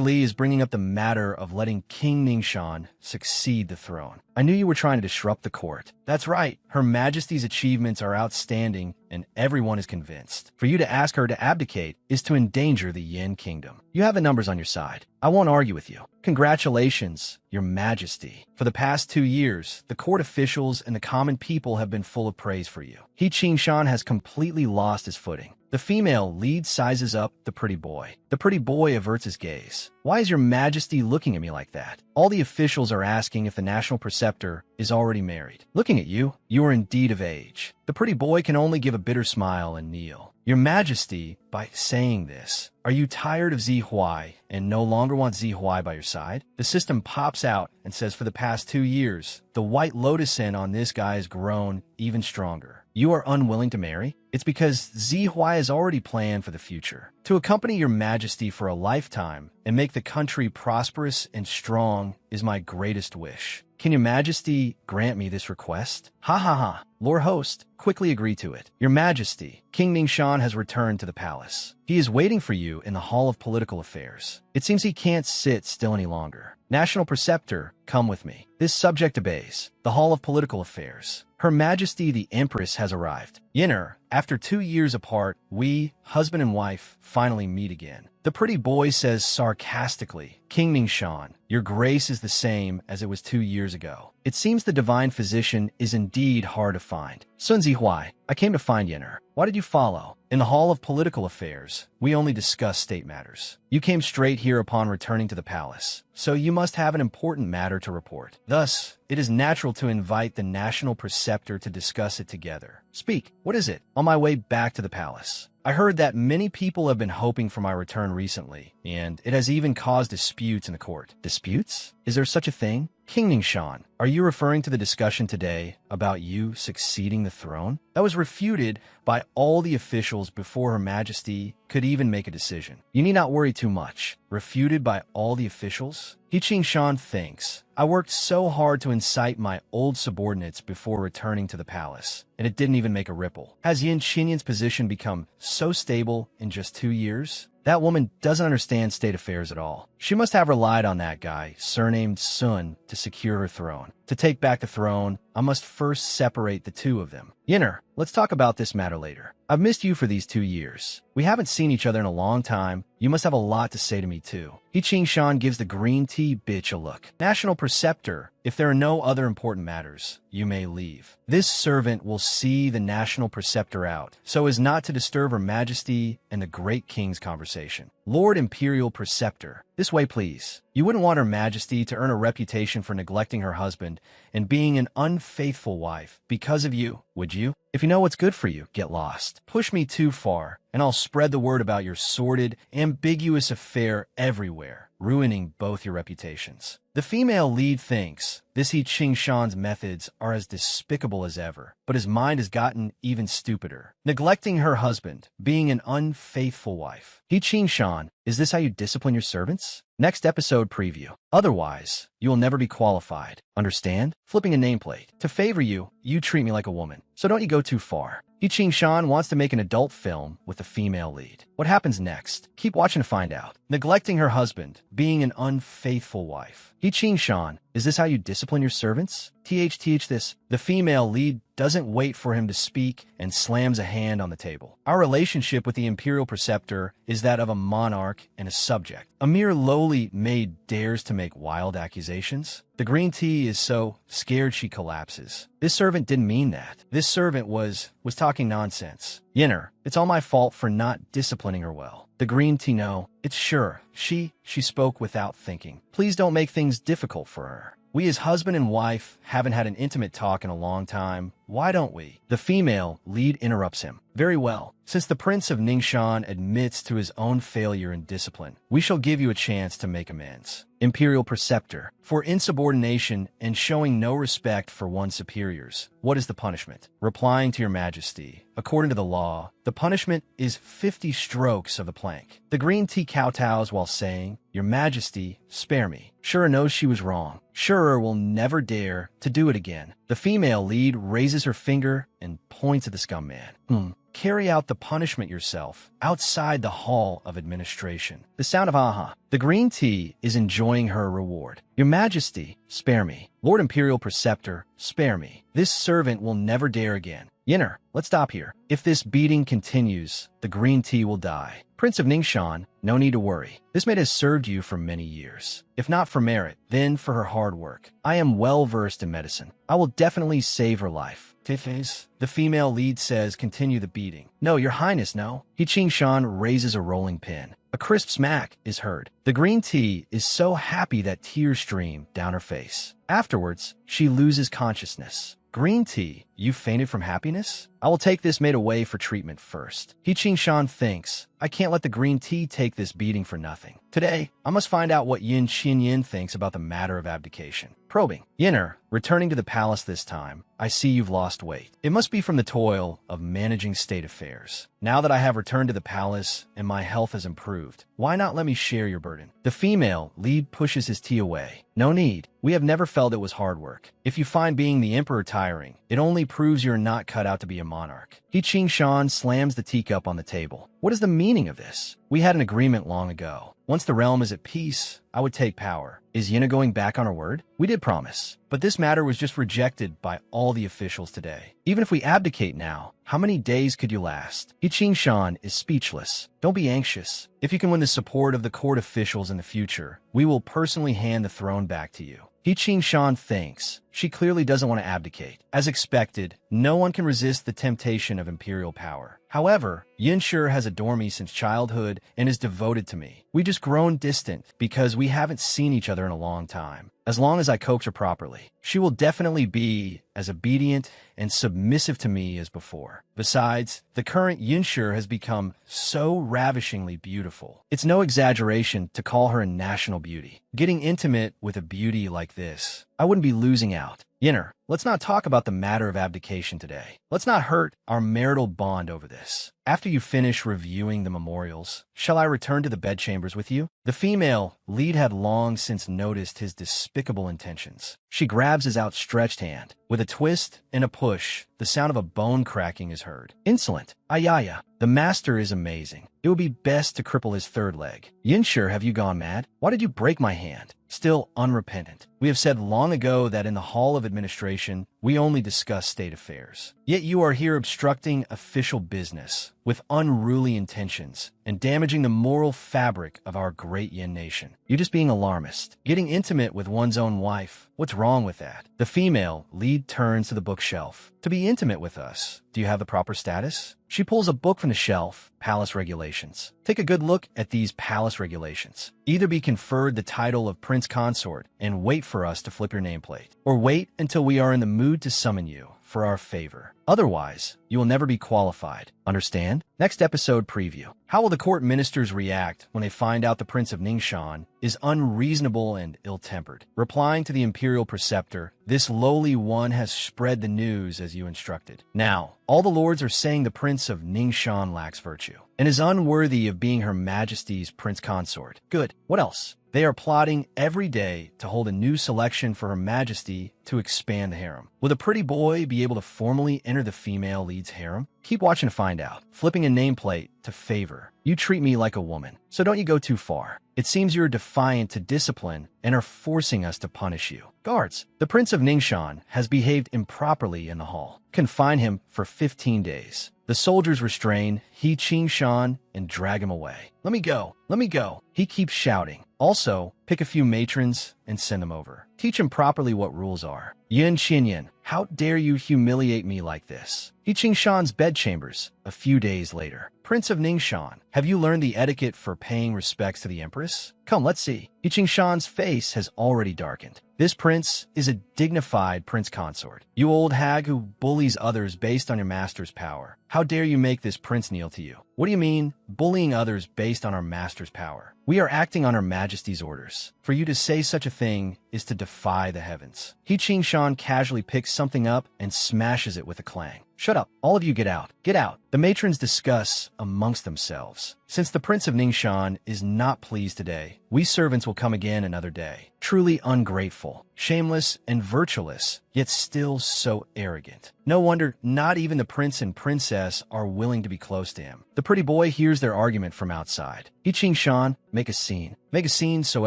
Li is bringing up the matter of letting King Ningxuan succeed the throne. I knew you were trying to disrupt the court. That's right. Her Majesty's achievements are outstanding, and everyone is convinced. For you to ask her to abdicate is to endanger the Yin Kingdom. You have the numbers on your side. I won't argue with you. Congratulations, Your Majesty. For the past 2 years, the court officials and the common people have been full of praise for you. He Qingshan has completely lost his footing. The female lead sizes up the pretty boy. The pretty boy averts his gaze. Why is Your Majesty looking at me like that? All the officials are asking if the national preceptor is already married. Looking at you, you are indeed of age. The pretty boy can only give a bitter smile and kneel. Your Majesty, by saying this, are you tired of Zi Huai and no longer want Zi Huai by your side? The system pops out and says for the past 2 years, the White Lotus Inn on this guy has grown even stronger. You are unwilling to marry? It's because Zi Huai has already planned for the future. To accompany your Majesty for a lifetime and make the country prosperous and strong is my greatest wish. Can your Majesty grant me this request? Ha ha ha. Lord Host, quickly agree to it. Your Majesty, King Ningxuan has returned to the palace. He is waiting for you in the Hall of Political Affairs. It seems he can't sit still any longer. National Preceptor, come with me. This subject obeys. The Hall of Political Affairs. Her Majesty the Empress has arrived. Yinner, after 2 years apart, we, husband and wife, finally meet again. The pretty boy says sarcastically, King Ningxuan, your grace is the same as it was 2 years ago. It seems the divine physician is indeed hard to find. Sun Zihuai, I came to find Yinner. Why did you follow? In the Hall of Political Affairs, we only discuss state matters. You came straight here upon returning to the palace, so you must have an important matter to report. Thus, it is natural to invite the National Preceptor to discuss it together. Speak, what is it? On my way back to the palace, I heard that many people have been hoping for my return recently, and it has even caused disputes in the court. Disputes? Is there such a thing? King Ningxuan, are you referring to the discussion today about you succeeding the throne? That was refuted by all the officials before Her Majesty could even make a decision. You need not worry too much. Refuted by all the officials? He Qingshan thinks, I worked so hard to incite my old subordinates before returning to the palace, and it didn't even make a ripple. Has Yin Qinyan's position become so stable in just 2 years? That woman doesn't understand state affairs at all. She must have relied on that guy, surnamed Sun, to secure her throne. To take back the throne, I must first separate the two of them. Yinner, let's talk about this matter later. I've missed you for these 2 years. We haven't seen each other in a long time. You must have a lot to say to me, too. He Qingshan gives the green tea bitch a look. National Preceptor, if there are no other important matters, you may leave. This servant will see the National Preceptor out, so as not to disturb Her Majesty and the great king's conversation. Lord Imperial Preceptor, this way please. You wouldn't want Her Majesty to earn a reputation for neglecting her husband and being an unfaithful wife because of you, would you? If you know what's good for you, get lost. Push me too far, and I'll spread the word about your sordid, ambiguous affair everywhere, ruining both your reputations. The female lead thinks this He Qingshan's methods are as despicable as ever, but his mind has gotten even stupider. Neglecting her husband, being an unfaithful wife. He Qingshan, is this how you discipline your servants? Next episode preview. Otherwise, you will never be qualified. Understand? Flipping a nameplate. To favor you, you treat me like a woman. So don't you go too far. He Qingshan wants to make an adult film with a female lead. What happens next? Keep watching to find out. Neglecting her husband, being an unfaithful wife. He Qingshan, is this how you discipline your servants? TH this. The female lead doesn't wait for him to speak and slams a hand on the table. Our relationship with the Imperial Preceptor is that of a monarch and a subject. A mere lowly maid dares to make wild accusations. The green tea is so scared she collapses. This servant didn't mean that. This servant was talking nonsense. Yinner, it's all my fault for not disciplining her well. The green tea, no, it's sure. She spoke without thinking. Please don't make things difficult for her. We as husband and wife haven't had an intimate talk in a long time. Why don't we? The female lead interrupts him. Very well. Since the Prince of Ningxuan admits to his own failure in discipline, we shall give you a chance to make amends. Imperial Preceptor, for insubordination and showing no respect for one's superiors, what is the punishment? Replying to your Majesty, according to the law, the punishment is 50 strokes of the plank. The green tea kowtows while saying, Your Majesty, spare me. Shura knows she was wrong. Shura will never dare to do it again. The female lead raises her finger and points at the scum man. Carry out the punishment yourself, outside the Hall of Administration. The sound of aha. The green tea is enjoying her reward. Your Majesty, spare me. Lord Imperial Preceptor, spare me. This servant will never dare again. Yinner, let's stop here. If this beating continues, the green tea will die. Prince of Ningxuan, no need to worry. This maid has served you for many years. If not for merit, then for her hard work. I am well versed in medicine. I will definitely save her life. Tifes, the female lead says, continue the beating. No, your highness, no. He Qingshan raises a rolling pin. A crisp smack is heard. The green tea is so happy that tears stream down her face. Afterwards, she loses consciousness. Green tea, you fainted from happiness? I will take this maid away for treatment first. He Qingshan thinks, I can't let the green tea take this beating for nothing. Today, I must find out what Yin Qinyin thinks about the matter of abdication. Probing. Yinner, returning to the palace this time, I see you've lost weight. It must be from the toil of managing state affairs. Now that I have returned to the palace and my health has improved, why not let me share your burden? The female lead pushes his tea away. No need. We have never felt it was hard work. If you find being the emperor tiring, it only proves you're not cut out to be a monarch. He Qingshan slams the teacup on the table. What is the meaning of this? We had an agreement long ago. Once the realm is at peace, I would take power. Is Yina going back on her word? We did promise. But this matter was just rejected by all the officials today. Even if we abdicate now, how many days could you last? He Qingshan is speechless. Don't be anxious. If you can win the support of the court officials in the future, we will personally hand the throne back to you. He Qingshan thinks. She clearly doesn't want to abdicate. As expected, no one can resist the temptation of imperial power. However, Yinshur has adored me since childhood and is devoted to me. We just grown distant because we haven't seen each other in a long time. As long as I coax her properly, she will definitely be as obedient and submissive to me as before. Besides, the current Yinshur has become so ravishingly beautiful. It's no exaggeration to call her a national beauty. Getting intimate with a beauty like this, I wouldn't be losing out. Yinner, let's not talk about the matter of abdication today. Let's not hurt our marital bond over this. After you finish reviewing the memorials, shall I return to the bedchambers with you? The female lead had long since noticed his despicable intentions. She grabs his outstretched hand. With a twist and a push, the sound of a bone cracking is heard. Insolent. Ayaya. The master is amazing. It would be best to cripple his third leg. Yinshur, have you gone mad? Why did you break my hand? Still unrepentant. We have said long ago that in the Hall of Administration, we only discuss state affairs. Yet you are here obstructing official business with unruly intentions and damaging the moral fabric of our great Yin nation. You're just being alarmist. Getting intimate with one's own wife. What's wrong with that? The female lead turns to the bookshelf. To be intimate with us, do you have the proper status? She pulls a book from the shelf, Palace Regulations. Take a good look at these palace regulations. Either be conferred the title of Prince Consort and wait for us to flip your nameplate, or wait until we are in the mood to summon you for our favor. Otherwise, you will never be qualified. Understand? Next episode preview. How will the court ministers react when they find out the Prince of Ningxuan is unreasonable and ill-tempered? Replying to the imperial preceptor, this lowly one has spread the news as you instructed. Now, all the lords are saying the Prince of Ningxuan lacks virtue and is unworthy of being Her Majesty's Prince Consort. Good. What else? They are plotting every day to hold a new selection for Her Majesty to expand the harem. Will the pretty boy be able to formally enter the female lead's harem? Keep watching to find out. Flipping a nameplate to favor. You treat me like a woman, so don't you go too far. It seems you're defiant to discipline and are forcing us to punish you. Guards, the Prince of Ningxuan has behaved improperly in the hall. Confine him for 15 days. The soldiers restrain He Qingshan and drag him away. Let me go. Let me go. He keeps shouting. Also, pick a few matrons and send them over. Teach him properly what rules are. Yin Qinyin, how dare you humiliate me like this? He Qingshan's bedchambers, a few days later. Prince of Ningxuan, have you learned the etiquette for paying respects to the Empress? Come, let's see. He Qingshan's face has already darkened. This prince is a dignified prince consort. You old hag who bullies others based on your master's power. How dare you make this prince kneel to you? What do you mean, bullying others based on our master's power? We are acting on Her Majesty's orders. For you to say such a thing is to defy the heavens. He Qingshan casually picks something up and smashes it with a clang. Shut up. All of you get out. Get out. The matrons discuss amongst themselves. Since the Prince of Ningxuan is not pleased today, we servants will come again another day. Truly ungrateful, shameless, and virtueless, yet still so arrogant. No wonder not even the prince and princess are willing to be close to him. The pretty boy hears their argument from outside. He Qingshan, make a scene. Make a scene so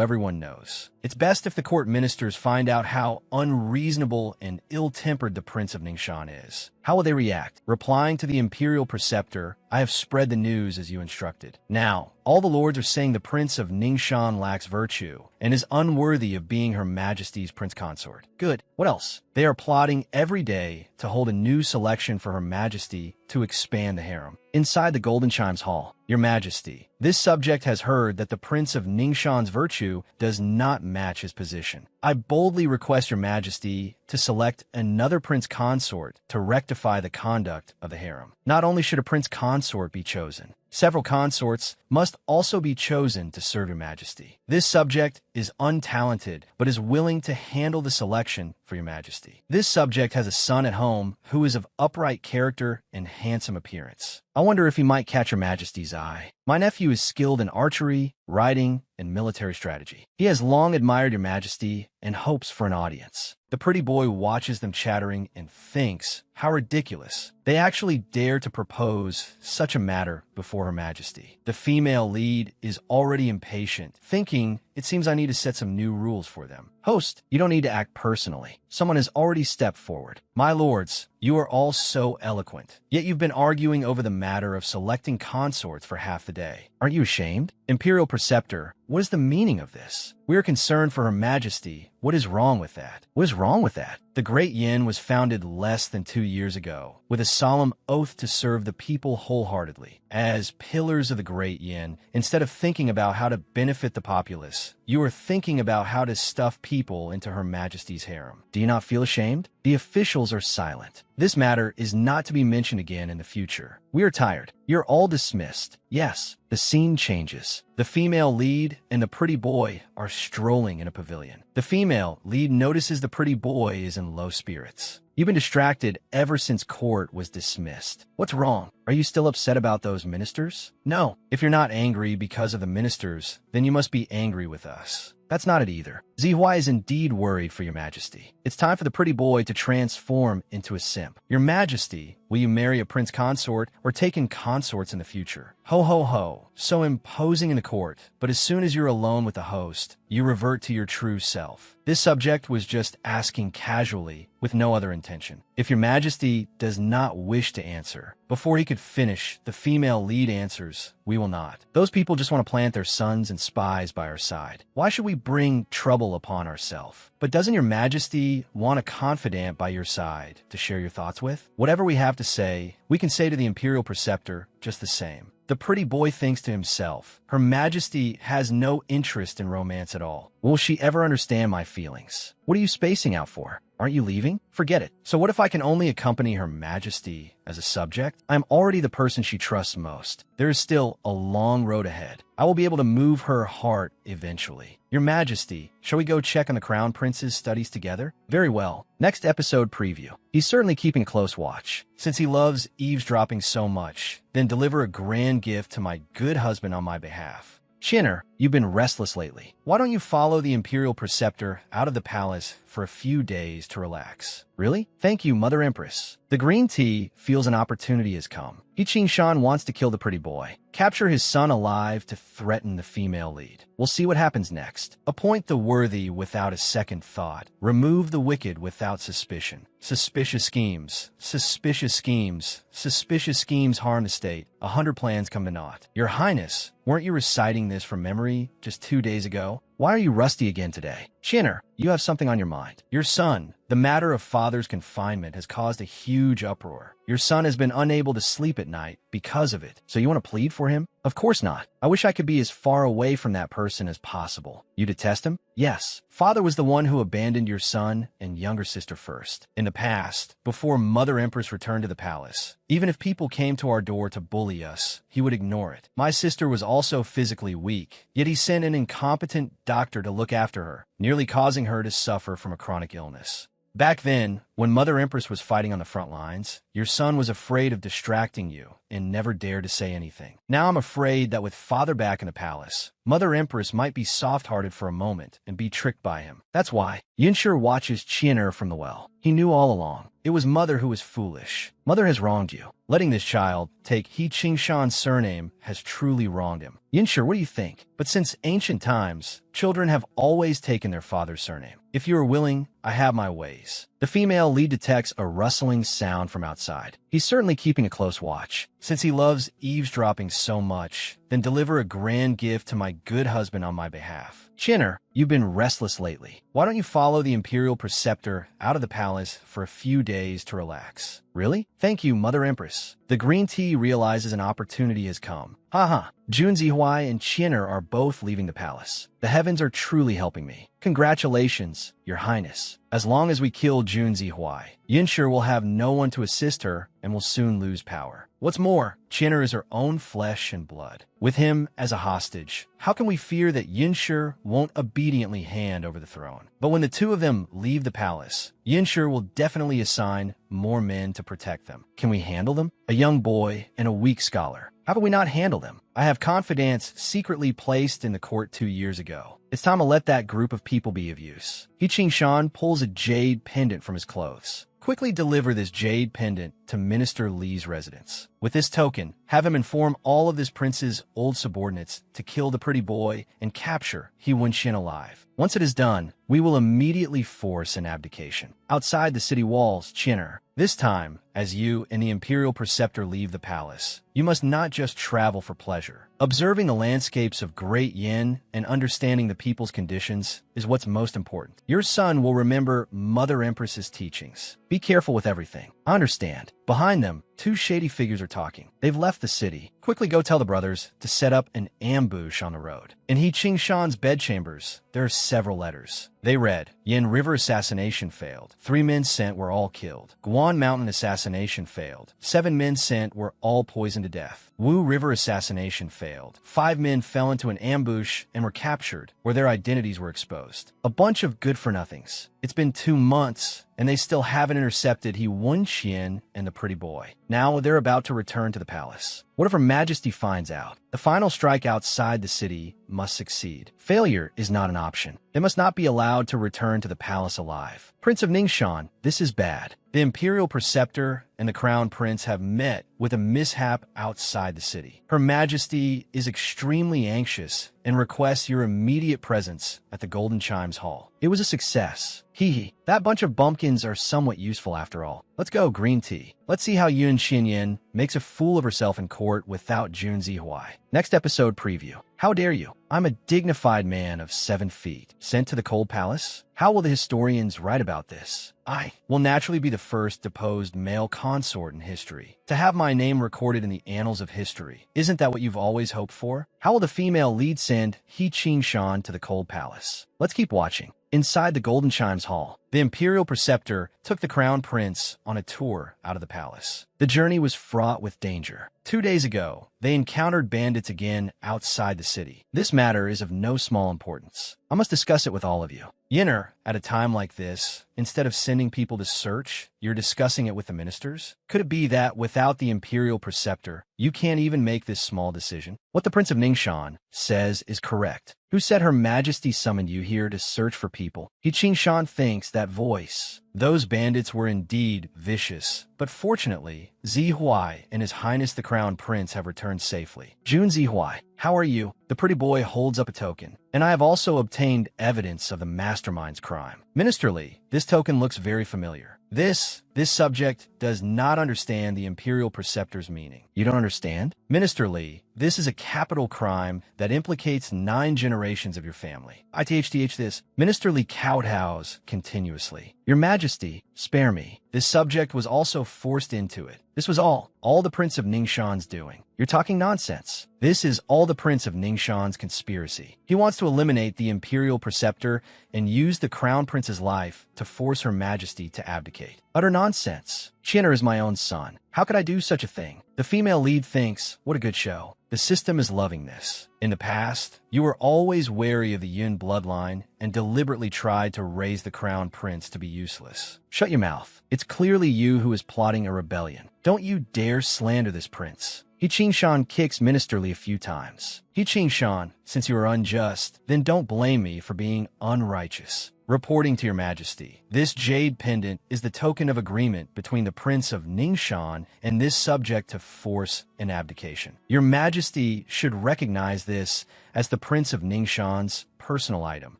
everyone knows. It's best if the court ministers find out how unreasonable and ill-tempered the Prince of Ningxuan is. How will they react? Replying to the imperial preceptor, I have spread the news as you instructed. Now, all the lords are saying the Prince of Ningxuan lacks virtue and is unworthy of being Her Majesty's Prince Consort. Good. What else? They are plotting every day to hold a new selection for Her Majesty to expand the harem. Inside the Golden Chimes Hall, Your Majesty, this subject has heard that the Prince of Ningxuan's virtue does not match his position. I boldly request Your Majesty to select another prince consort to rectify the conduct of the harem. Not only should a prince consort be chosen, several consorts must also be chosen to serve Your Majesty. This subject is untalented, but is willing to handle the selection for Your Majesty. This subject has a son at home who is of upright character and handsome appearance. I wonder if he might catch Your Majesty's eye. My nephew is skilled in archery, riding, and military strategy. He has long admired Your Majesty and hopes for an audience. The pretty boy watches them chattering and thinks, how ridiculous. They actually dare to propose such a matter before Her Majesty. The female lead is already impatient, thinking, it seems I need to set some new rules for them. Host, you don't need to act personally. Someone has already stepped forward. My lords, you are all so eloquent, yet you've been arguing over the matter of selecting consorts for half the day. Aren't you ashamed? Imperial Preceptor, what is the meaning of this? We are concerned for Her Majesty. What is wrong with that? What is wrong with that? The Great Yin was founded less than 2 years ago, with a solemn oath to serve the people wholeheartedly. As pillars of the Great Yin, instead of thinking about how to benefit the populace, you are thinking about how to stuff people into Her Majesty's harem. Do you not feel ashamed? The officials are silent. This matter is not to be mentioned again in the future. We are tired. You're all dismissed. Yes, the scene changes. The female lead and the pretty boy are strolling in a pavilion. The female lead notices the pretty boy is in low spirits. You've been distracted ever since court was dismissed. What's wrong? Are you still upset about those ministers? No. If you're not angry because of the ministers, then you must be angry with us. That's not it either. Zihui is indeed worried for Your Majesty. It's time for the pretty boy to transform into a simp. Your Majesty, will you marry a prince consort or take in consorts in the future? Ho ho ho, so imposing in the court, but as soon as you're alone with the host, you revert to your true self. This subject was just asking casually with no other intention. If Your Majesty does not wish to answer, before he could finish, the female lead answers, we will not. Those people just want to plant their sons and spies by our side. Why should we bring trouble upon ourselves? But doesn't Your Majesty want a confidant by your side to share your thoughts with? Whatever we have to say, we can say to the Imperial Preceptor just the same. The pretty boy thinks to himself, Her Majesty has no interest in romance at all. Will she ever understand my feelings? What are you spacing out for? Aren't you leaving? Forget it. So what if I can only accompany Her Majesty as a subject? I'm already the person she trusts most. There is still a long road ahead. I will be able to move her heart eventually. Your Majesty, shall we go check on the Crown Prince's studies together? Very well. Next episode preview. He's certainly keeping close watch. Since he loves eavesdropping so much, then deliver a grand gift to my good husband on my behalf. Chinner, you've been restless lately. Why don't you follow the Imperial Preceptor out of the palace for a few days to relax? Really? Thank you, Mother Empress. The green tea feels an opportunity has come. Yi Qingshan wants to kill the pretty boy, capture his son alive to threaten the female lead. We'll see what happens next. Appoint the worthy without a second thought. Remove the wicked without suspicion. Suspicious schemes. Suspicious schemes. Suspicious schemes harm the state. 100 plans come to naught. Your Highness, weren't you reciting this from memory just 2 days ago? Why are you rusty again today? Chinner, you have something on your mind. Your son, the matter of father's confinement has caused a huge uproar. Your son has been unable to sleep at night because of it. So you want to plead for him? Of course not. I wish I could be as far away from that person as possible. You detest him? Yes. Father was the one who abandoned your son and younger sister first. In the past, before Mother Empress returned to the palace, even if people came to our door to bully us, he would ignore it. My sister was also physically weak, yet he sent an incompetent doctor to look after her, nearly causing her to suffer from a chronic illness. Back then, when Mother Empress was fighting on the front lines, your son was afraid of distracting you and never dared to say anything. Now I'm afraid that with father back in the palace, Mother Empress might be soft-hearted for a moment and be tricked by him. That's why Yinshur watches Chinner from the well. He knew all along. It was Mother who was foolish. Mother has wronged you. Letting this child take He Qingshan's surname has truly wronged him. Yinshur, what do you think? But since ancient times, children have always taken their father's surname. If you are willing, I have my ways. The female lead detects a rustling sound from outside. He's certainly keeping a close watch. Since he loves eavesdropping so much, then deliver a grand gift to my good husband on my behalf. Chinner, you've been restless lately. Why don't you follow the Imperial Preceptor out of the palace for a few days to relax? Really? Thank you, Mother Empress. The green tea realizes an opportunity has come. Haha, Jun Zihuai and Chinner are both leaving the palace. The heavens are truly helping me. Congratulations, Your Highness. As long as we kill Jun Zihuai, Yinshi will have no one to assist her and will soon lose power. What's more, Chinner is her own flesh and blood. With him as a hostage, how can we fear that Yinshi won't obediently hand over the throne? But when the two of them leave the palace, Yinshi will definitely assign more men to protect them. Can we handle them? A young boy and a weak scholar. How can we not handle them? I have confidants secretly placed in the court 2 years ago. It's time to let that group of people be of use. He Qingshan pulls a jade pendant from his clothes. Quickly deliver this jade pendant to Minister Li's residence. With this token, have him inform all of this prince's old subordinates to kill the pretty boy and capture He Wenxin alive. Once it is done, we will immediately force an abdication. Outside the city walls, Chinner, this time, as you and the Imperial Preceptor leave the palace, you must not just travel for pleasure. Observing the landscapes of Great Yin and understanding the people's conditions is what's most important. Your son will remember Mother Empress's teachings. Be careful with everything. I understand. Behind them, 2 shady figures are talking. They've left the city. Quickly go tell the brothers to set up an ambush on the road. In He Qingshan's bedchambers, there are several letters. They read, Yin River assassination failed. 3 men sent were all killed. Guan Mountain assassination failed. 7 men sent were all poisoned to death. Wu River assassination failed. 5 men fell into an ambush and were captured, where their identities were exposed. A bunch of good-for-nothings. It's been 2 months, and they still haven't intercepted He Wenxin and the pretty boy. Now they're about to return to the palace. What if Her Majesty finds out? The final strike outside the city must succeed. Failure is not an option. They must not be allowed to return to the palace alive. Prince of Ningxuan, this is bad. The Imperial Preceptor and the Crown Prince have met with a mishap outside the city. Her Majesty is extremely anxious and requests your immediate presence at the Golden Chimes Hall. It was a success. Hee, that bunch of bumpkins are somewhat useful after all. Let's go, green tea. Let's see how Yun Xinyan makes a fool of herself in court without Jun Zihuai. Next episode preview. How dare you? I'm a dignified man of 7 feet, sent to the cold palace? How will the historians write about this? I will naturally be the first deposed male consort in history. To have my name recorded in the annals of history, isn't that what you've always hoped for? How will the female lead send He Qingshan to the cold palace? Let's keep watching. Inside the Golden Chimes Hall, the Imperial Preceptor took the Crown Prince on a tour out of the palace. The journey was fraught with danger. 2 days ago, they encountered bandits again outside the city. This matter is of no small importance. I must discuss it with all of you. Yinner, at a time like this, instead of sending people to search, you're discussing it with the ministers? Could it be that without the Imperial Preceptor, you can't even make this small decision? What the Prince of Ningxuan says is correct. Who said Her Majesty summoned you here to search for people? He Qingshan thinks that voice. Those bandits were indeed vicious, but fortunately, Zihuai and His Highness the Crown Prince have returned safely. Jun Zihuai, how are you? The pretty boy holds up a token, and I have also obtained evidence of the mastermind's crime. Minister Li, this token looks very familiar. This subject does not understand the Imperial Preceptor's meaning. You don't understand? Minister Li, this is a capital crime that implicates 9 generations of your family. ITHTH this. Minister Li kowtows continuously. Your Majesty, spare me. This subject was also forced into it. This was all the Prince of Ningxuan's doing. You're talking nonsense. This is all the Prince of Ningxuan's conspiracy. He wants to eliminate the Imperial Preceptor and use the Crown Prince's life to force Her Majesty to abdicate. Utter nonsense. Chinner is my own son. How could I do such a thing? The female lead thinks, what a good show. The system is loving this. In the past, you were always wary of the Yun bloodline and deliberately tried to raise the Crown Prince to be useless. Shut your mouth. It's clearly you who is plotting a rebellion. Don't you dare slander this prince. He Qingshan kicks Minister Li a few times. He Qingshan, since you are unjust, then don't blame me for being unrighteous. Reporting to Your Majesty, this jade pendant is the token of agreement between the Prince of Ningxuan and this subject to force an abdication. Your Majesty should recognize this as the Prince of Ningxuan's personal item.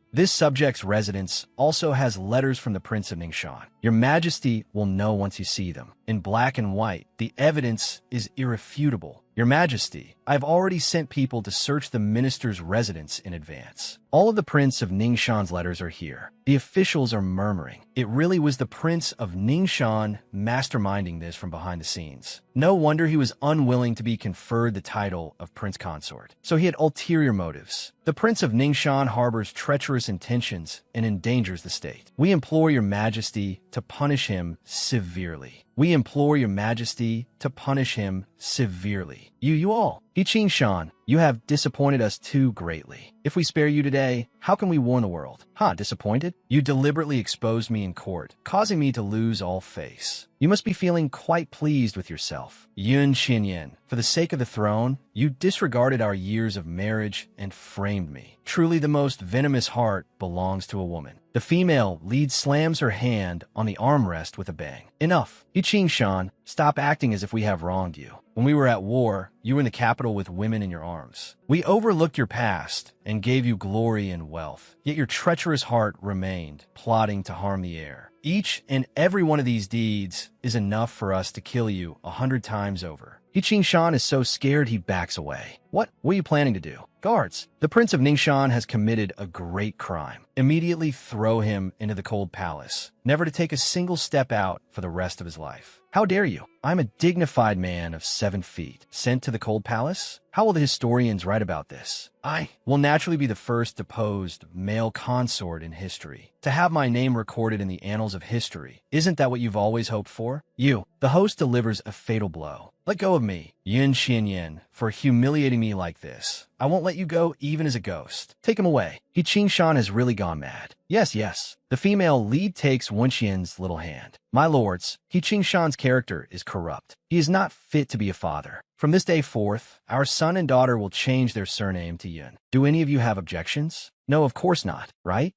This subject's residence also has letters from the Prince of Ningxuan. Your Majesty will know once you see them. In black and white, the evidence is irrefutable. Your Majesty, I've already sent people to search the minister's residence in advance. All of the Prince of Ningxuan's letters are here. The officials are murmuring. It really was the Prince of Ningxuan masterminding this from behind the scenes. No wonder he was unwilling to be conferred the title of Prince Consort. So he had ulterior motives. The Prince of Ningxuan harbors treacherous intentions and endangers the state. We implore your Majesty to punish him severely. We implore your Majesty to punish him severely. You all. Yi Qingshan, you have disappointed us too greatly. If we spare you today, how can we warn the world? Disappointed? You deliberately exposed me in court, causing me to lose all face. You must be feeling quite pleased with yourself. Yun Xinyan, for the sake of the throne, you disregarded our years of marriage and framed me. Truly the most venomous heart belongs to a woman. The female lead slams her hand on the armrest with a bang. Enough. Yi Qingshan, stop acting as if we have wronged you. When we were at war, you were in the capital with women in your arms. We overlooked your past and gave you glory and wealth, yet your treacherous heart remained, plotting to harm the heir. Each and every one of these deeds is enough for us to kill you 100 times over. Yi Qingshan is so scared he backs away. What are you planning to do? Guards, the Prince of Ningxuan has committed a great crime. Immediately throw him into the cold palace, never to take a single step out for the rest of his life. How dare you? I'm a dignified man of 7 feet. Sent to the cold palace? How will the historians write about this? I will naturally be the first deposed male consort in history. To have my name recorded in the annals of history. Isn't that what you've always hoped for? You, the host, delivers a fatal blow. Let go of me, Yun Xianyan, for humiliating me like this. I won't let you go even as a ghost. Take him away. Yi Qingshan has really gone mad. Yes. The female lead takes Wenxian's little hand. My lords, Yi Qingshan's character is corrupt. He is not fit to be a father. From this day forth, our son and daughter will change their surname to Yun. Do any of you have objections? No, of course not. Right?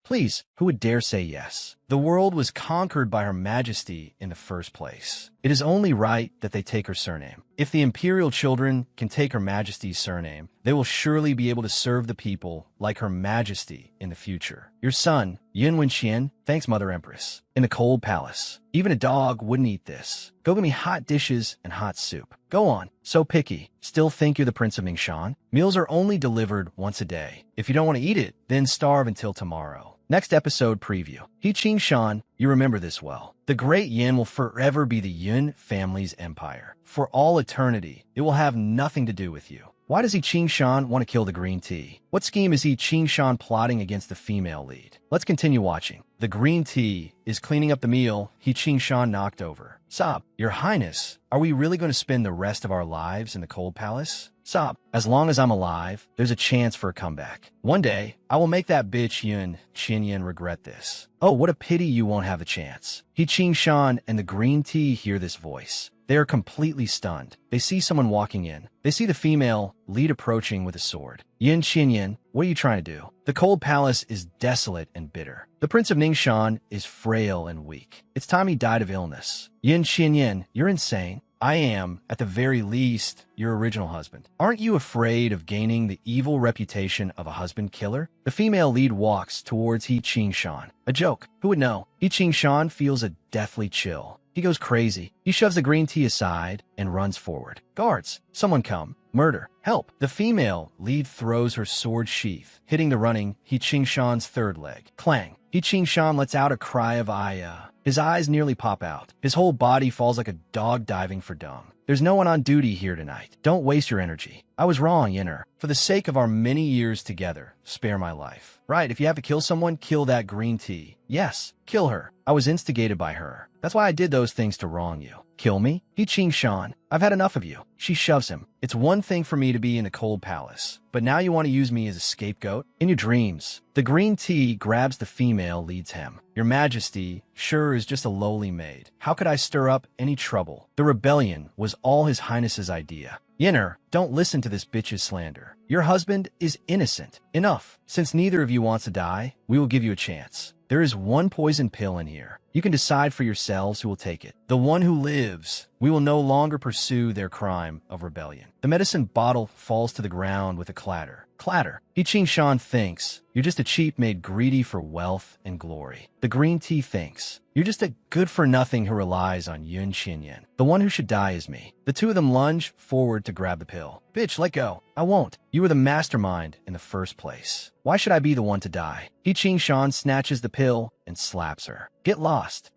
Please, who would dare say yes? The world was conquered by Her Majesty in the first place. It is only right that they take her surname. If the imperial children can take Her Majesty's surname, they will surely be able to serve the people like Her Majesty in the future. Your son, Yun Wenxian, thanks Mother Empress. In the cold palace. Even a dog wouldn't eat this. Go get me hot dishes and hot soup. Go on. So picky. Still think you're the Prince of Ningxuan? Meals are only delivered once a day. If you don't want to eat it, then starve until tomorrow. Next episode preview. Yi Qingshan, you remember this well. The great Yin will forever be the Yun family's empire. For all eternity, it will have nothing to do with you. Why does Yi Qingshan want to kill the green tea? What scheme is Yi Qingshan plotting against the female lead? Let's continue watching. The green tea is cleaning up the meal Yi Qingshan knocked over. Sob, Your Highness, are we really going to spend the rest of our lives in the cold palace? Sob, as long as I'm alive, there's a chance for a comeback. One day, I will make that bitch Yun Qinyan regret this. Oh, what a pity you won't have a chance. Yi Qingshan and the green tea hear this voice. They are completely stunned. They see someone walking in. They see the female lead approaching with a sword. Yun Qinyan, what are you trying to do? The cold palace is desolate and bitter. The Prince of Ningxuan is frail and weak. It's time he died of illness. Yun Qinyan, you're insane. I am, at the very least, your original husband. Aren't you afraid of gaining the evil reputation of a husband killer? The female lead walks towards Yi Qingshan. A joke. Who would know? Yi Qingshan feels a deathly chill. He goes crazy. He shoves the green tea aside and runs forward. Guards, someone come. Murder. Help. The female lead throws her sword sheath, hitting the running Yi Qingshan's third leg. Clang. Yi Qingshan lets out a cry of Aya. His eyes nearly pop out. His whole body falls like a dog diving for dung. There's no one on duty here tonight. Don't waste your energy. I was wrong, Yinner. For the sake of our many years together, spare my life. Right, if you have to kill someone, kill that green tea. Yes, kill her. I was instigated by her. That's why I did those things to wrong you. Kill me? Yi Qingshan, I've had enough of you. She shoves him. It's one thing for me to be in the cold palace, but now you want to use me as a scapegoat? In your dreams. The green tea grabs the female lead's hem. Your Majesty, sure, is just a lowly maid. How could I stir up any trouble? The rebellion was all His Highness's idea. Yinner, don't listen to this bitch's slander. Your husband is innocent. Enough. Since neither of you wants to die, we will give you a chance. There is one poison pill in here. You can decide for yourselves who will take it. The one who lives, we will no longer pursue their crime of rebellion. The medicine bottle falls to the ground with a clatter. Clatter. He Shan thinks, you're just a cheap maid greedy for wealth and glory. The green tea thinks, you're just a good-for-nothing who relies on Yun Yin. The one who should die is me. The two of them lunge forward to grab the pill. Bitch, let go. I won't. You were the mastermind in the first place. Why should I be the one to die? He Shan snatches the pill and slaps her. Get lost.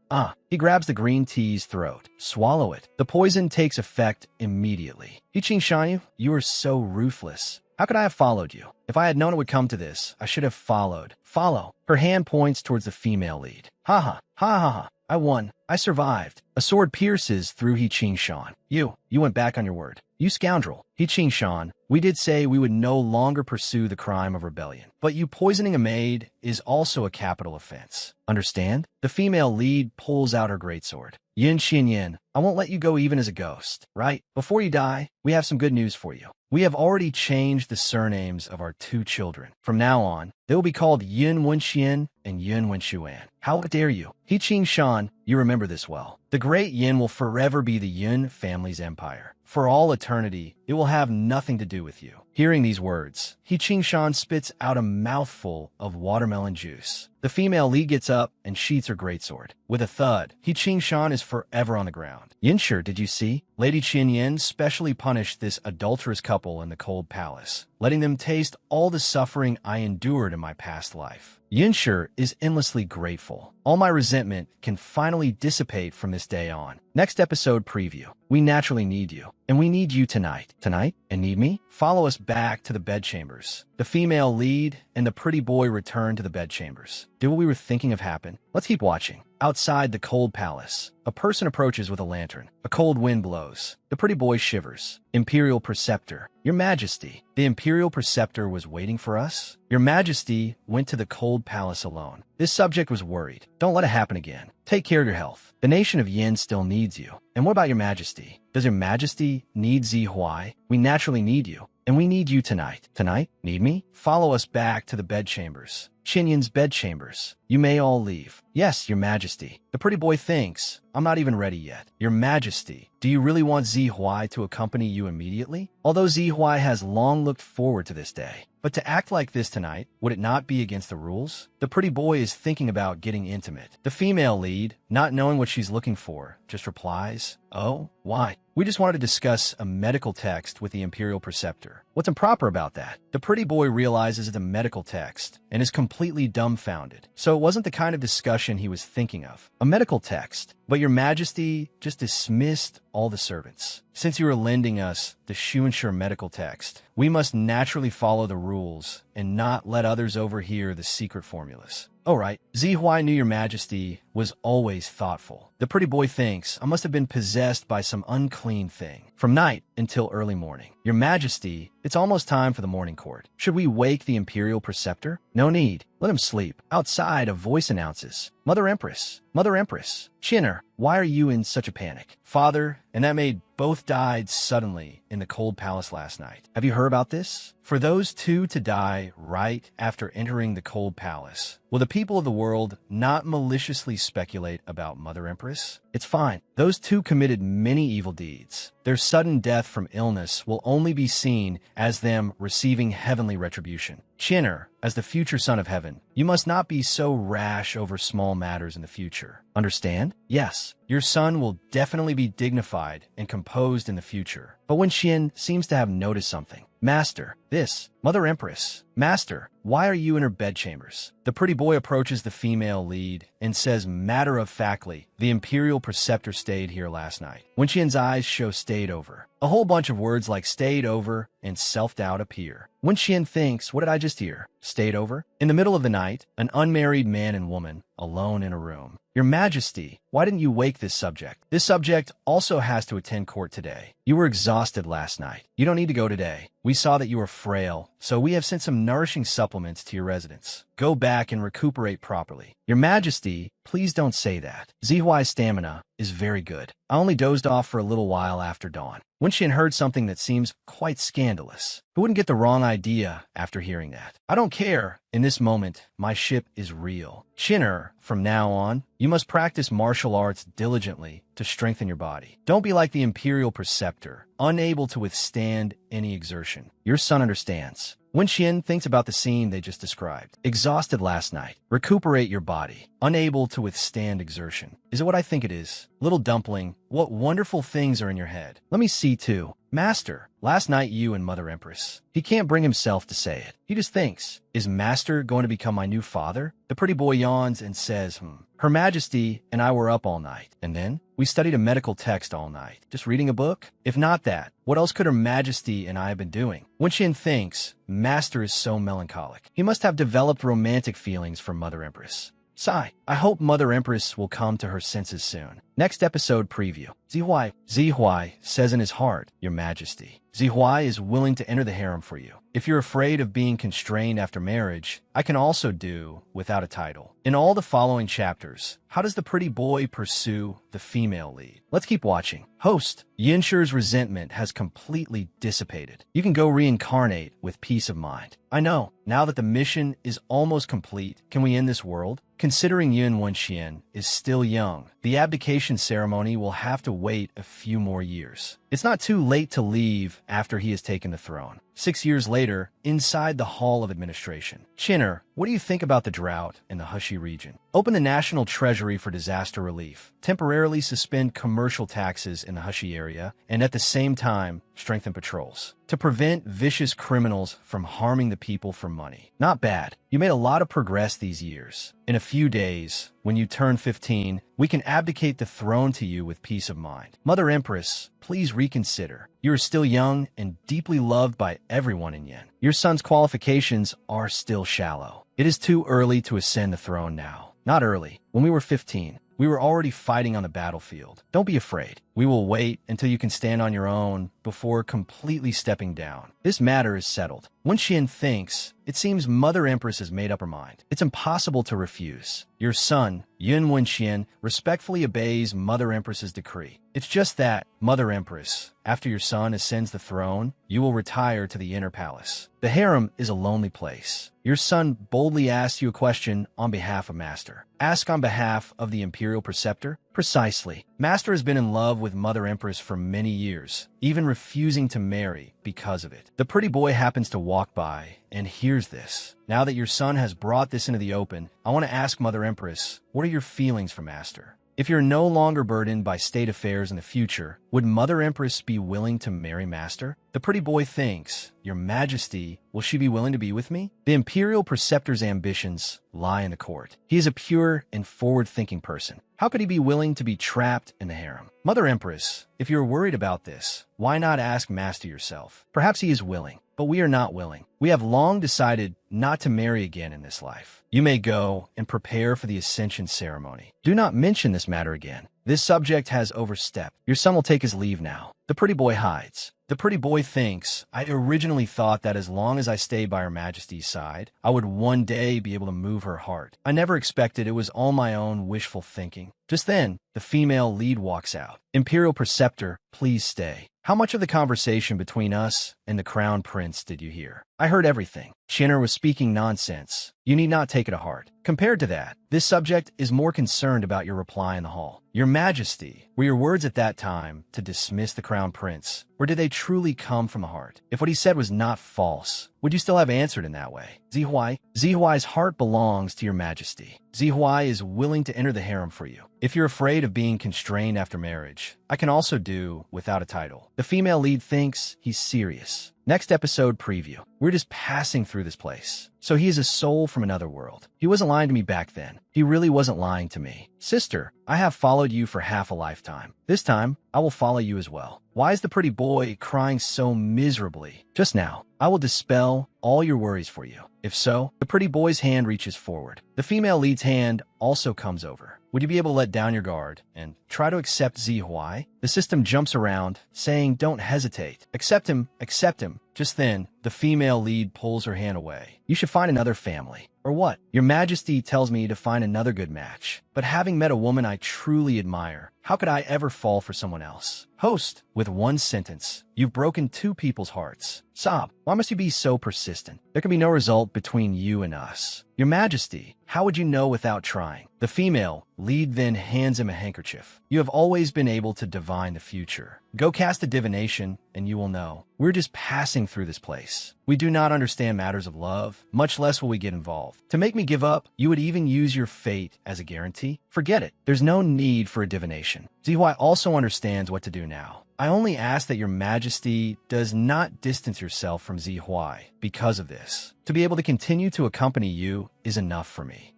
He grabs the green tea's throat. Swallow it. The poison takes effect immediately. He Shan, you are so ruthless. How could I have followed you? If I had known it would come to this, I should have followed. Follow. Her hand points towards the female lead. Ha ha. Ha ha ha. I won. I survived. A sword pierces through He Shan. You went back on your word. You scoundrel. He Shan, we did say we would no longer pursue the crime of rebellion. But you poisoning a maid is also a capital offense. Understand? The female lead pulls out her greatsword. Yin, I won't let you go even as a ghost, right? Before you die, we have some good news for you. We have already changed the surnames of our two children. From now on, they will be called Yun Wenxian and Yun Wenshuan. How dare you? He Shan, you remember this well. The great Yin will forever be the Yun family's empire. For all eternity, it will have nothing to do with you. Hearing these words, He Shan spits out a mouthful of watermelon juice. The female lead gets up and sheaths her greatsword. With a thud, He Shan is forever on the ground. Yinsher, did you see? Lady Qin Yin specially punished this adulterous couple in the cold palace, letting them taste all the suffering I endured in my past life. Yinsher is endlessly grateful. All my resentment can finally dissipate from this day on. Next episode preview. We naturally need you. And we need you tonight. Tonight? And need me? Follow us back to the bedchambers. The female lead and the pretty boy return to the bedchambers. Did what we were thinking of happen? Let's keep watching. Outside the cold palace, a person approaches with a lantern. A cold wind blows. The pretty boy shivers. Imperial Preceptor. Your Majesty, the Imperial Preceptor was waiting for us? Your Majesty went to the cold palace alone. This subject was worried. Don't let it happen again. Take care of your health. The nation of Yin still needs you. And what about your Majesty? Does your Majesty need Zi Huai? We naturally need you. And we need you tonight. Tonight? Need me? Follow us back to the bedchambers. Qinyin's bedchambers. You may all leave. Yes, Your Majesty. The pretty boy thinks, I'm not even ready yet. Your Majesty, do you really want Zi Huai to accompany you immediately? Although Zi Huai has long looked forward to this day. But to act like this tonight, would it not be against the rules? The pretty boy is thinking about getting intimate. The female lead, not knowing what she's looking for, just replies, oh, why? We just wanted to discuss a medical text with the Imperial Preceptor. What's improper about that? The pretty boy realizes it's a medical text and is completely dumbfounded. So it wasn't the kind of discussion he was thinking of. A medical text. But Your Majesty just dismissed all the servants. Since you are lending us the Shuensure medical text, we must naturally follow the rules and not let others overhear the secret formulas. Oh, right. Zi Huai knew Your Majesty was always thoughtful. The pretty boy thinks, I must have been possessed by some unclean thing. From night until early morning. Your Majesty, it's almost time for the morning court. Should we wake the Imperial Preceptor? No need. Let him sleep. Outside, a voice announces, Mother Empress, Mother Empress. Chinner, why are you in such a panic? Father and that maid both died suddenly in the cold palace last night. Have you heard about this? For those two to die right after entering the cold palace, will the people of the world not maliciously speculate about Mother Empress? It's fine. Those two committed many evil deeds. Their sudden death from illness will only be seen as them receiving heavenly retribution. Chinner, as the future son of heaven, you must not be so rash over small matters in the future. Understand? Yes, your son will definitely be dignified and composed in the future. But when Xian seems to have noticed something, Master, this, Mother Empress, Master, why are you in her bedchambers? The pretty boy approaches the female lead and says matter-of-factly, the Imperial Preceptor stayed here last night. When Xian's eyes show stayed over, a whole bunch of words like stayed over and self-doubt appear. When Xian thinks, what did I just hear? Stayed over? In the middle of the night, an unmarried man and woman, alone in a room. Your Majesty, why didn't you wake this subject? This subject also has to attend court today. You were exhausted last night. You don't need to go today. We saw that you were frail, so we have sent some nourishing supplements to your residence. Go back and recuperate properly. Your Majesty, please don't say that. Zi Huai's stamina is very good. I only dozed off for a little while after dawn. When Xian heard something that seems quite scandalous, Who wouldn't get the wrong idea after hearing that? I don't care. In this moment, my ship is real. Chinner, from now on, you must practice martial arts diligently to strengthen your body. Don't be like the Imperial Preceptor, unable to withstand any exertion. Your son understands. Wen Xian thinks about the scene they just described. Exhausted last night. Recuperate your body. Unable to withstand exertion. Is it what I think it is? Little dumpling, what wonderful things are in your head. Let me see too. Master, last night you and Mother Empress. He can't bring himself to say it. He just thinks, is Master going to become my new father? The pretty boy yawns and says, Her Majesty and I were up all night. And then we studied a medical text all night. Just reading a book? If not that, what else could Her Majesty and I have been doing? Wen Xian thinks, Master is so melancholic. He must have developed romantic feelings for Mother Empress. Sigh. I hope Mother Empress will come to her senses soon. Next episode preview. Zihuai says in his heart, Your Majesty. Zihuai is willing to enter the harem for you. If you're afraid of being constrained after marriage, I can also do without a title. In all the following chapters, how does the pretty boy pursue the female lead? Let's keep watching. Host, Yinshi's resentment has completely dissipated. You can go reincarnate with peace of mind. I know, now that the mission is almost complete, can we end this world? Considering Yun Wenxian is still young, the abdication ceremony will have to wait a few more years. It's not too late to leave after he has taken the throne. 6 years later, inside the Hall of Administration. Chinner, what do you think about the drought in the Hushi region? Open the National Treasury for disaster relief, temporarily suspend commercial taxes in the Hushi area, and at the same time, strengthen patrols to prevent vicious criminals from harming the people for money. Not bad. You made a lot of progress these years. In a few days, when you turn 15, we can abdicate the throne to you with peace of mind. Mother Empress, please reconsider. You are still young and deeply loved by everyone in Yin. Your son's qualifications are still shallow. It is too early to ascend the throne now. Not early. When we were 15, we were already fighting on the battlefield. Don't be afraid. We will wait until you can stand on your own before completely stepping down. This matter is settled. Wen Xian thinks, it seems Mother Empress has made up her mind. It's impossible to refuse. Your son, Yun Wenxian, respectfully obeys Mother Empress's decree. It's just that, Mother Empress, after your son ascends the throne, you will retire to the inner palace. The harem is a lonely place. Your son boldly asks you a question on behalf of Master. Ask on behalf of the Imperial Preceptor? Precisely. Master has been in love with Mother Empress for many years, even refusing to marry because of it. The pretty boy happens to walk by and hears this. Now that your son has brought this into the open, I want to ask Mother Empress, what are your feelings for Master? If you're no longer burdened by state affairs in the future, would Mother Empress be willing to marry Master? The pretty boy thinks, Your Majesty, will she be willing to be with me? The Imperial Preceptor's ambitions lie in the court. He is a pure and forward-thinking person. How could he be willing to be trapped in the harem? Mother Empress, if you're worried about this, why not ask Master yourself? Perhaps he is willing, but we are not willing. We have long decided not to marry again in this life. You may go and prepare for the ascension ceremony. Do not mention this matter again. This subject has overstepped. Your son will take his leave now. The pretty boy hides. The pretty boy thinks, I originally thought that as long as I stay by Her Majesty's side, I would one day be able to move her heart. I never expected it was all my own wishful thinking. Just then, the female lead walks out. Imperial Preceptor, please stay. How much of the conversation between us and the Crown Prince did you hear? I heard everything. Chinner was speaking nonsense. You need not take it to heart. Compared to that, this subject is more concerned about your reply in the hall. Your Majesty, were your words at that time to dismiss the Crown Prince, or did they truly come from the heart? If what he said was not false, would you still have answered in that way? Zihuai's heart belongs to Your Majesty. Zihuai is willing to enter the harem for you. If you're afraid of being constrained after marriage, I can also do without a title. The female lead thinks he's serious. Next episode preview. We're just passing through this place. So he is a soul from another world. He wasn't lying to me back then. He really wasn't lying to me. Sister, I have followed you for half a lifetime. This time, I will follow you as well. Why is the pretty boy crying so miserably? Just now, I will dispel all your worries for you? If so, the pretty boy's hand reaches forward. The female lead's hand also comes over. Would you be able to let down your guard and try to accept Zihuai? The system jumps around, saying, don't hesitate. Accept him, accept him. Just then, the female lead pulls her hand away. You should find another family. Or what? Your Majesty tells me to find another good match. But having met a woman I truly admire, how could I ever fall for someone else? Host, with one sentence, you've broken two people's hearts. Sob, why must you be so persistent? There can be no result between you and us. Your Majesty, how would you know without trying? The female lead then hands him a handkerchief. You have always been able to divine the future. Go cast a divination, and you will know. We're just passing through this place. We do not understand matters of love, much less will we get involved. To make me give up, you would even use your fate as a guarantee? Forget it. There's no need for a divination. Zihuai also understands what to do now. I only ask that your Majesty does not distance yourself from Zihuai because of this. To be able to continue to accompany you is enough for me.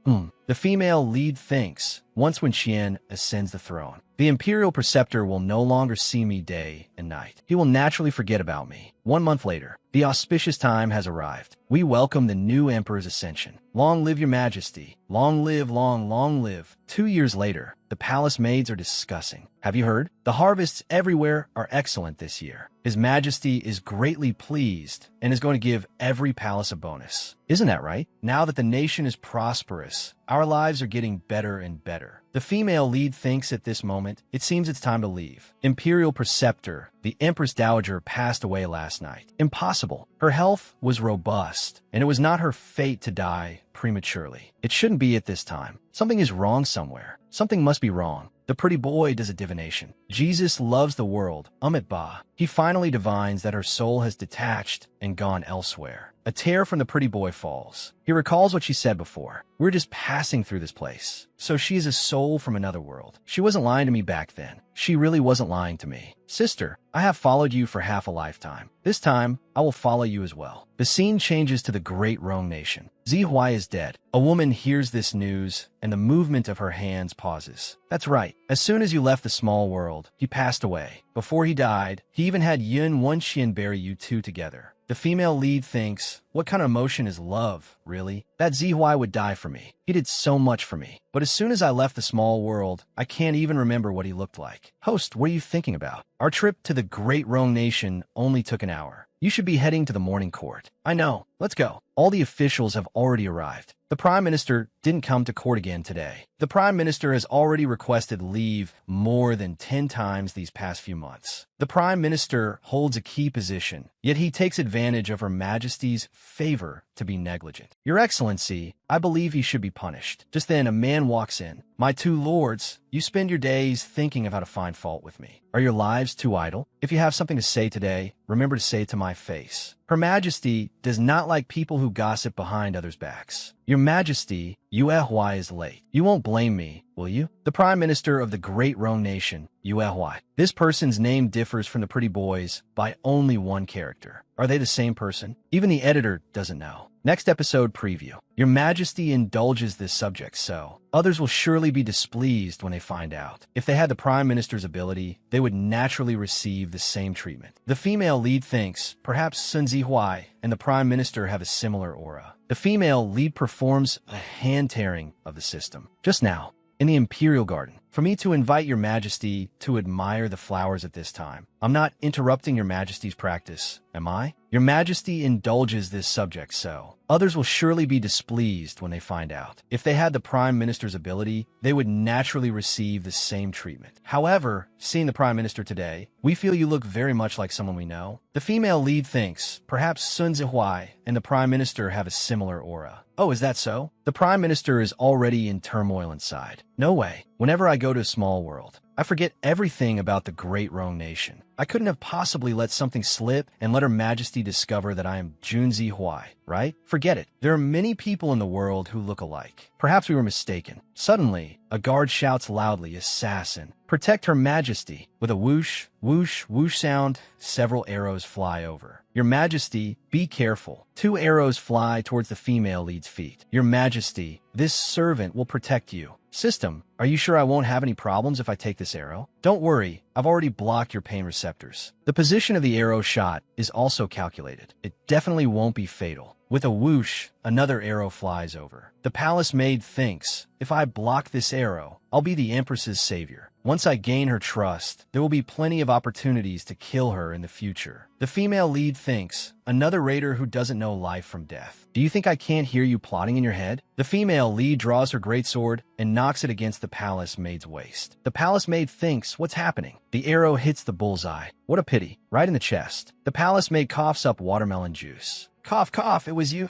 The female lead thinks, once when Qian ascends the throne, the Imperial Preceptor will no longer see me day and night. He will naturally forget about me. 1 month later, the auspicious time has arrived. We welcome the new Emperor's ascension. Long live your Majesty. Long live, long live. 2 years later, the palace maids are discussing. Have you heard? The harvests everywhere are excellent this year. His Majesty is greatly pleased and is going to give every palace a bonus. Isn't that right? Now that the nation is prosperous, our lives are getting better and better. The female lead thinks at this moment, it seems it's time to leave. Imperial Preceptor, the Empress Dowager, passed away last night. Impossible. Her health was robust, and it was not her fate to die prematurely. It shouldn't be at this time. Something is wrong somewhere. Something must be wrong. The pretty boy does a divination. Jesus loves the world. Amit Ba. He finally divines that her soul has detached and gone elsewhere. A tear from the pretty boy falls. He recalls what she said before. We're just passing through this place. So she is a soul from another world. She wasn't lying to me back then. She really wasn't lying to me. Sister, I have followed you for half a lifetime. This time, I will follow you as well. The scene changes to the great Rome nation. Zihuai is dead. A woman hears this news, and the movement of her hands pauses. That's right. As soon as you left the small world, he passed away. Before he died, he even had Yun Wenxian bury you two together. The female lead thinks, what kind of emotion is love, really? That Zihuai would die for me. He did so much for me. But as soon as I left the small world, I can't even remember what he looked like. Host, what are you thinking about? Our trip to the great Rome nation only took an hour. You should be heading to the morning court. I know. Let's go. All the officials have already arrived. The Prime Minister didn't come to court again today. The Prime Minister has already requested leave more than 10 times these past few months. The Prime Minister holds a key position, yet he takes advantage of Her Majesty's favor to be negligent. Your Excellency, I believe he should be punished. Just then, a man walks in. My two lords, you spend your days thinking of how to find fault with me. Are your lives too idle? If you have something to say today, remember to say it to my face. Her Majesty does not like people who gossip behind others' backs. Your Majesty, Yuehua is late. You won't blame me, will you? The Prime Minister of the great Rome nation, Yuehua. This person's name differs from the pretty boy's by only one character. Are they the same person? Even the editor doesn't know. Next episode preview. Your Majesty indulges this subject, so others will surely be displeased when they find out. If they had the Prime Minister's ability, they would naturally receive the same treatment. The female lead thinks perhaps Sun Zihuai and the Prime Minister have a similar aura. The female lead performs a hand-tearing of the system. Just now, in the Imperial Garden, for me to invite your Majesty to admire the flowers at this time. I'm not interrupting your Majesty's practice, am I? Your Majesty indulges this subject, so others will surely be displeased when they find out. If they had the Prime Minister's ability, they would naturally receive the same treatment. However, seeing the Prime Minister today, we feel you look very much like someone we know. The female lead thinks perhaps Sun Zihuai and the Prime Minister have a similar aura. Oh, is that so? The Prime Minister is already in turmoil inside. No way. Whenever I go to a small world, I forget everything about the great Rome nation. I couldn't have possibly let something slip and let Her Majesty discover that I am Jun Zihuai, right? Forget it. There are many people in the world who look alike. Perhaps we were mistaken. Suddenly, a guard shouts loudly, "Assassin! Protect Her Majesty!" With a whoosh, whoosh, whoosh sound, several arrows fly over. Your Majesty, be careful. 2 arrows fly towards the female lead's feet. Your Majesty, this servant will protect you. System, are you sure I won't have any problems if I take this arrow? Don't worry, I've already blocked your pain receptors. The position of the arrow shot is also calculated. It definitely won't be fatal. With a whoosh, another arrow flies over. The palace maid thinks, if I block this arrow, I'll be the Empress's savior. Once I gain her trust, there will be plenty of opportunities to kill her in the future. The female lead thinks, another raider who doesn't know life from death. Do you think I can't hear you plotting in your head? The female lead draws her greatsword and knocks it against the palace maid's waist. The palace maid thinks, what's happening? The arrow hits the bullseye. What a pity. Right in the chest. The palace maid coughs up watermelon juice. Cough, cough, it was you.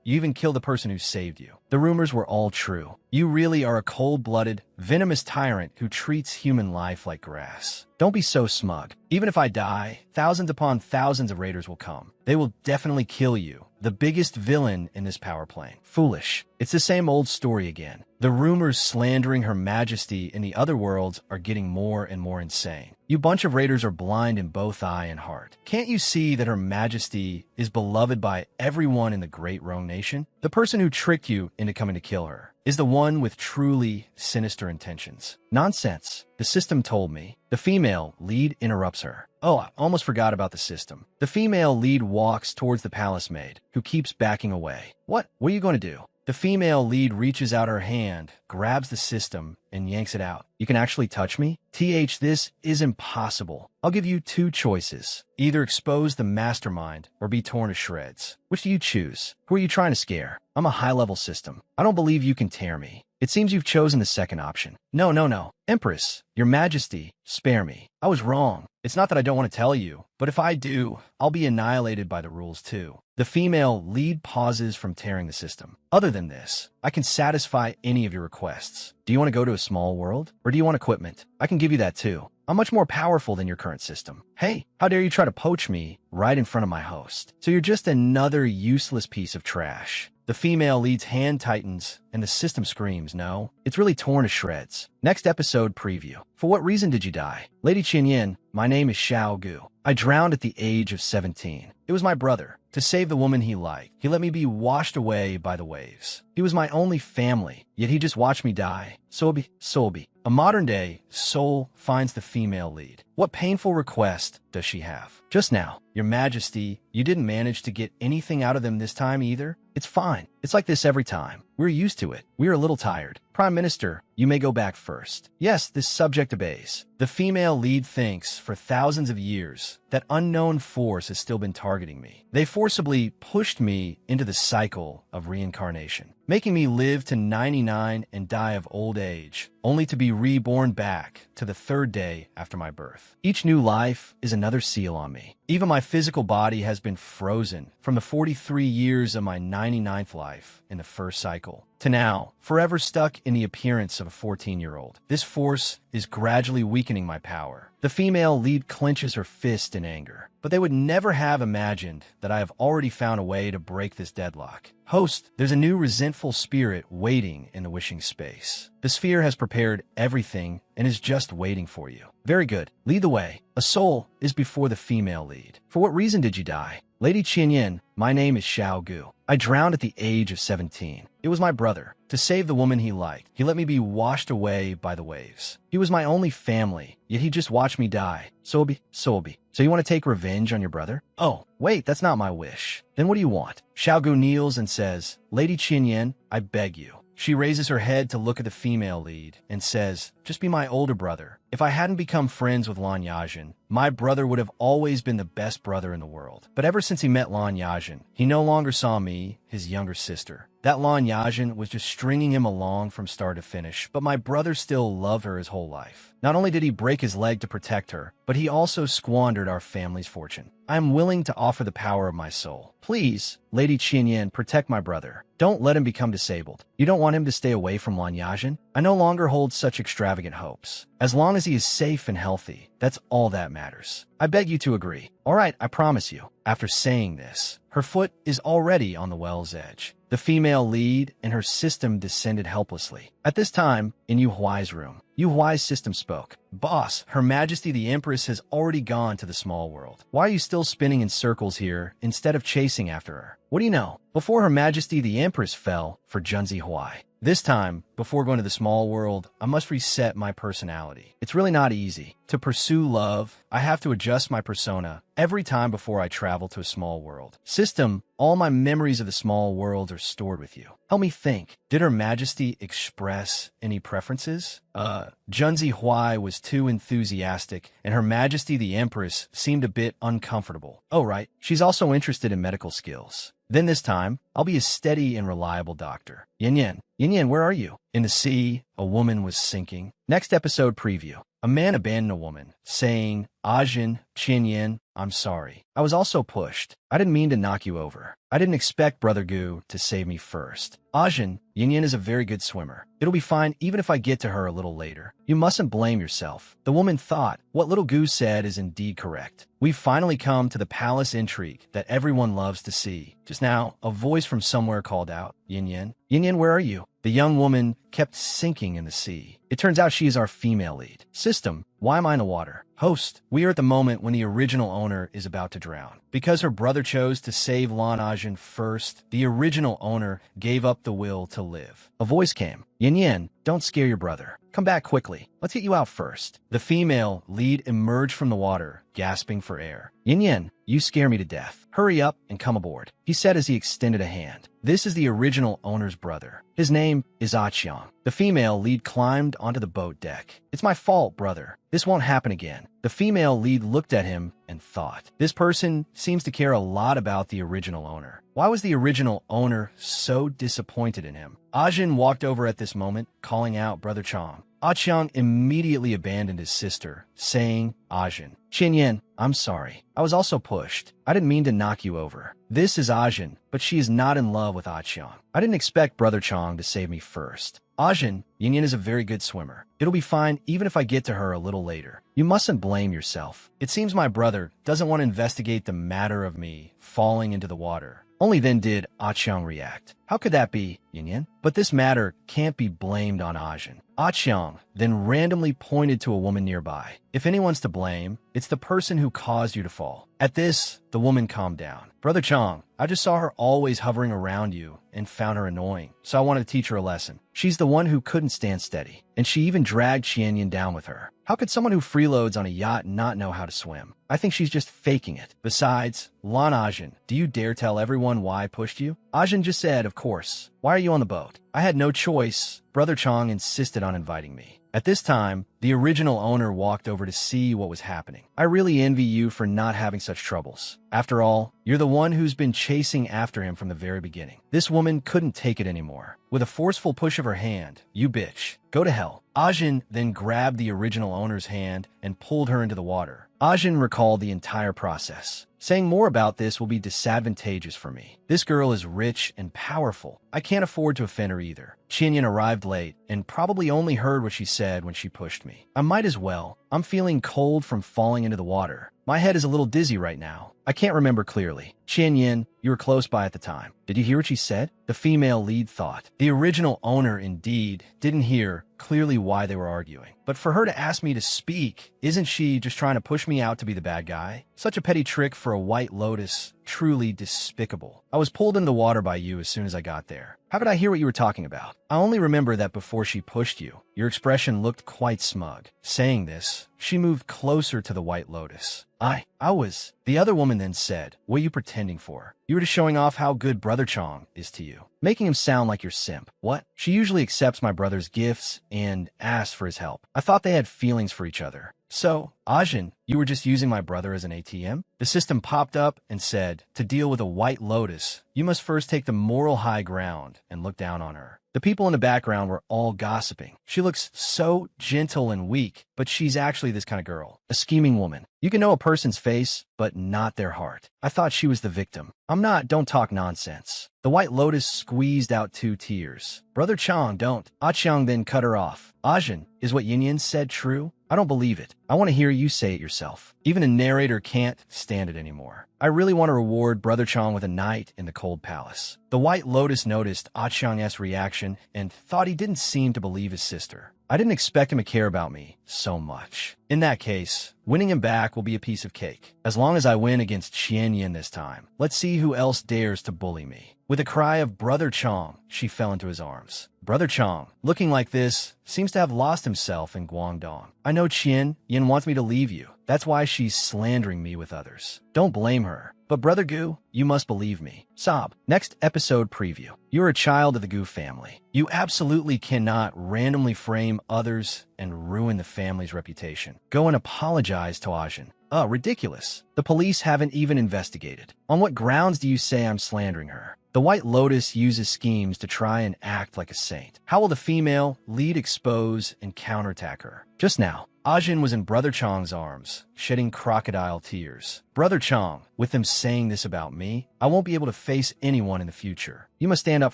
You even killed the person who saved you. The rumors were all true. You really are a cold-blooded, venomous tyrant who treats human life like grass. Don't be so smug. Even if I die, thousands upon thousands of raiders will come. They will definitely kill you, the biggest villain in this power plane. Foolish. It's the same old story again. The rumors slandering Her Majesty in the other worlds are getting more and more insane. You bunch of raiders are blind in both eye and heart. Can't you see that Her Majesty is beloved by everyone in the Great Rome Nation? The person who tricked you into coming to kill her is the one with truly sinister intentions. Nonsense. The system told me. The female lead interrupts her. Oh, I almost forgot about the system. The female lead walks towards the palace maid, who keeps backing away. What are you going to do? The female lead reaches out her hand, grabs the system, and yanks it out. You can actually touch me? This is impossible. I'll give you two choices. Either expose the mastermind or be torn to shreds. Which do you choose? Who are you trying to scare? I'm a high-level system. I don't believe you can tear me. It seems you've chosen the second option. No. Empress, Your Majesty, spare me. I was wrong. It's not that I don't want to tell you, but if I do, I'll be annihilated by the rules too. The female lead pauses from tearing the system. Other than this, I can satisfy any of your requests. Do you want to go to a small world? Or do you want equipment? I can give you that too. I'm much more powerful than your current system. Hey, how dare you try to poach me right in front of my host? So you're just another useless piece of trash. The female lead's hand tightens, and the system screams, no. It's really torn to shreds. Next episode preview. For what reason did you die? Lady Qinyin, my name is Xiao Gu. I drowned at the age of 17. It was my brother. To save the woman he liked, he let me be washed away by the waves. He was my only family, yet he just watched me die. Sobi. A modern-day soul finds the female lead. What painful request does she have? Just now, Your Majesty, you didn't manage to get anything out of them this time either? It's fine. It's like this every time. We're used to it. We're a little tired. Prime Minister, you may go back first. Yes, this subject obeys. The female lead thinks, for thousands of years, that unknown force has still been targeting me. They forcibly pushed me into the cycle of reincarnation, making me live to 99 and die of old age, only to be reborn back to the third day after my birth. Each new life is another seal on me. Even my physical body has been frozen from the 43 years of my 99th life in the first cycle to now, forever stuck in the appearance of a 14-year-old. This force is gradually weakening my power. The female lead clenches her fist in anger, but they would never have imagined that I have already found a way to break this deadlock. Host, there's a new resentful spirit waiting in the wishing space. The sphere has prepared everything and is just waiting for you. Very good. Lead the way. A soul is before the female lead. For what reason did you die? Lady Qinyin, my name is Xiao Gu. I drowned at the age of 17. It was my brother. To save the woman he liked, he let me be washed away by the waves. He was my only family, yet he just watched me die. Sobi. So you want to take revenge on your brother? Oh, wait, that's not my wish. Then what do you want? Xiao Gu kneels and says, Lady Qinyin, I beg you. She raises her head to look at the female lead and says, just be my older brother. If I hadn't become friends with Lan Yajin, my brother would have always been the best brother in the world. But ever since he met Lan Yajin, he no longer saw me, his younger sister. That Lan Yajin was just stringing him along from start to finish, but my brother still loved her his whole life. Not only did he break his leg to protect her, but he also squandered our family's fortune. I am willing to offer the power of my soul. Please, Lady Qinyin, protect my brother. Don't let him become disabled. You don't want him to stay away from Lan Yajin? I no longer hold such extravagant hopes. As long as he is safe and healthy, that's all that matters. I beg you to agree. All right, I promise you. After saying this, her foot is already on the well's edge. The female lead and her system descended helplessly. At this time, in Yu Huai's room, Yu Huai's system spoke. Boss, Her Majesty the Empress has already gone to the small world. Why are you still spinning in circles here instead of chasing after her? What do you know? Before Her Majesty the Empress fell for Junzi Huai, This time, before going to the small world, I must reset my personality. It's really not easy. To pursue love, I have to adjust my persona every time before I travel to a small world. System, all my memories of the small world are stored with you. Help me think. Did Her Majesty express any preferences? Junzi Huai was too enthusiastic, and Her Majesty the Empress seemed a bit uncomfortable. Oh, right. She's also interested in medical skills. Then this time, I'll be a steady and reliable doctor. Yin Yin. Yin Yin, where are you? In the sea, a woman was sinking. Next episode preview. A man abandoned a woman, saying, Ajin, Chin Yin, I'm sorry. I was also pushed. I didn't mean to knock you over. I didn't expect Brother Gu to save me first. Ajin, Yin Yin is a very good swimmer. It'll be fine even if I get to her a little later. You mustn't blame yourself. The woman thought, what little Gu said is indeed correct. We've finally come to the palace intrigue that everyone loves to see. Just now, a voice from somewhere called out, Yin Yin. Yin Yin, where are you? The young woman kept sinking in the sea. It turns out she is our female lead. System, why am I in the water? Host, we are at the moment when the original owner is about to drown. Because her brother chose to save Lan Ajin first, the original owner gave up the will to live. A voice came. Yin Yin, don't scare your brother. Come back quickly. Let's get you out first. The female lead emerged from the water, gasping for air. Yin Yin, you scare me to death. Hurry up and come aboard, he said as he extended a hand. This is the original owner's brother. His name is Ah-Chiang. The female lead climbed onto the boat deck. It's my fault, brother. This won't happen again. The female lead looked at him and thought, this person seems to care a lot about the original owner. Why was the original owner so disappointed in him? Ajin walked over at this moment, calling out Brother Chang. Ah-Chiang immediately abandoned his sister, saying, Ajin, Chin Yin, I'm sorry. I was also pushed. I didn't mean to knock you over. This is Ajin, but she is not in love with Ah-Chiang. I didn't expect Brother Chang to save me first. Ajin, Yin Yin is a very good swimmer. It'll be fine even if I get to her a little later. You mustn't blame yourself. It seems my brother doesn't want to investigate the matter of me falling into the water. Only then did Ah-Chiang react. How could that be, Yin Yin? But this matter can't be blamed on Ajin. Ah-Chiang then randomly pointed to a woman nearby. If anyone's to blame, it's the person who caused you to fall. At this, the woman calmed down. Brother Chang, I just saw her always hovering around you and found her annoying, so I wanted to teach her a lesson. She's the one who couldn't stand steady, and she even dragged Xianyan down with her. How could someone who freeloads on a yacht not know how to swim? I think she's just faking it. Besides, Lan Ajin, do you dare tell everyone why I pushed you? Ajin just said, of course. Why are you on the boat? I had no choice. Brother Chang insisted on inviting me. At this time, the original owner walked over to see what was happening. I really envy you for not having such troubles. After all, you're the one who's been chasing after him from the very beginning. This woman couldn't take it anymore. With a forceful push of her hand, you bitch, go to hell. Ajin then grabbed the original owner's hand and pulled her into the water. Ajin recalled the entire process. Saying more about this will be disadvantageous for me. This girl is rich and powerful. I can't afford to offend her either. Chinyan arrived late and probably only heard what she said when she pushed me. I might as well. I'm feeling cold from falling into the water. My head is a little dizzy right now. I can't remember clearly. Chinyan, you were close by at the time. Did you hear what she said? The female lead thought. The original owner indeed didn't hear clearly why they were arguing. But for her to ask me to speak, isn't she just trying to push me out to be the bad guy? Such a petty trick for a white lotus. Truly despicable. I was pulled into the water by you as soon as I got there. How could I hear what you were talking about? I only remember that before she pushed you, your expression looked quite smug. Saying this, she moved closer to the white lotus. I was. The other woman then said, what are you pretending for? You were just showing off how good Brother Chang is to you, making him sound like your simp. What? She usually accepts my brother's gifts and asks for his help. I thought they had feelings for each other. So, Ajin, you were just using my brother as an ATM? The system popped up and said, to deal with a white lotus, you must first take the moral high ground and look down on her. The people in the background were all gossiping. She looks so gentle and weak, but she's actually this kind of girl. A scheming woman. You can know a person's face, but not their heart. I thought she was the victim. I'm not, don't talk nonsense. The white lotus squeezed out 2 tears. Brother Chang, don't. Ah-Chiang then cut her off. Ajin, is what Yin said true? I don't believe it. I want to hear you say it yourself. Even a narrator can't stand it anymore. I really want to reward Brother Chang with a night in the cold palace. The white lotus noticed Ah-Chiang's reaction and thought he didn't seem to believe his sister. I didn't expect him to care about me so much. In that case, winning him back will be a piece of cake. As long as I win against Qianyan this time. Let's see who else dares to bully me. With a cry of Brother Chong, she fell into his arms. Brother Chong, looking like this, seems to have lost himself in Guangdong. I know Yin wants me to leave you. That's why she's slandering me with others. Don't blame her. But Brother Gu, you must believe me. Sob. Next episode preview. You're a child of the Gu family. You absolutely cannot randomly frame others and ruin the family's reputation. Go and apologize to Ajin. Ridiculous. The police haven't even investigated. On what grounds do you say I'm slandering her? The White Lotus uses schemes to try and act like a saint. How will the female lead expose and counterattack her? Just now, Ajin was in Brother Chong's arms, shedding crocodile tears. Brother Chong, with them saying this about me, I won't be able to face anyone in the future. You must stand up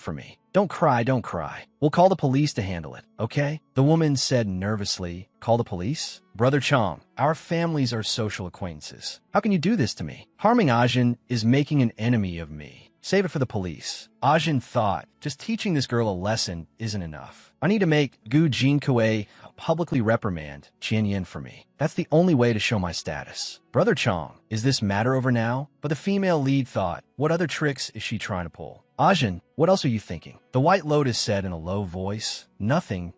for me. Don't cry, don't cry. We'll call the police to handle it, okay? The woman said nervously. Call the police? Brother Chong, our families are social acquaintances. How can you do this to me? Harming Ajin is making an enemy of me. Save it for the police. Ajin thought, just teaching this girl a lesson isn't enough. I need to make Gu Jinkui publicly reprimand Yin for me. That's the only way to show my status. Brother Chong, is this matter over now? But the female lead thought, what other tricks is she trying to pull? Ajin, what else are you thinking? The White Lotus said in a low voice, nothing.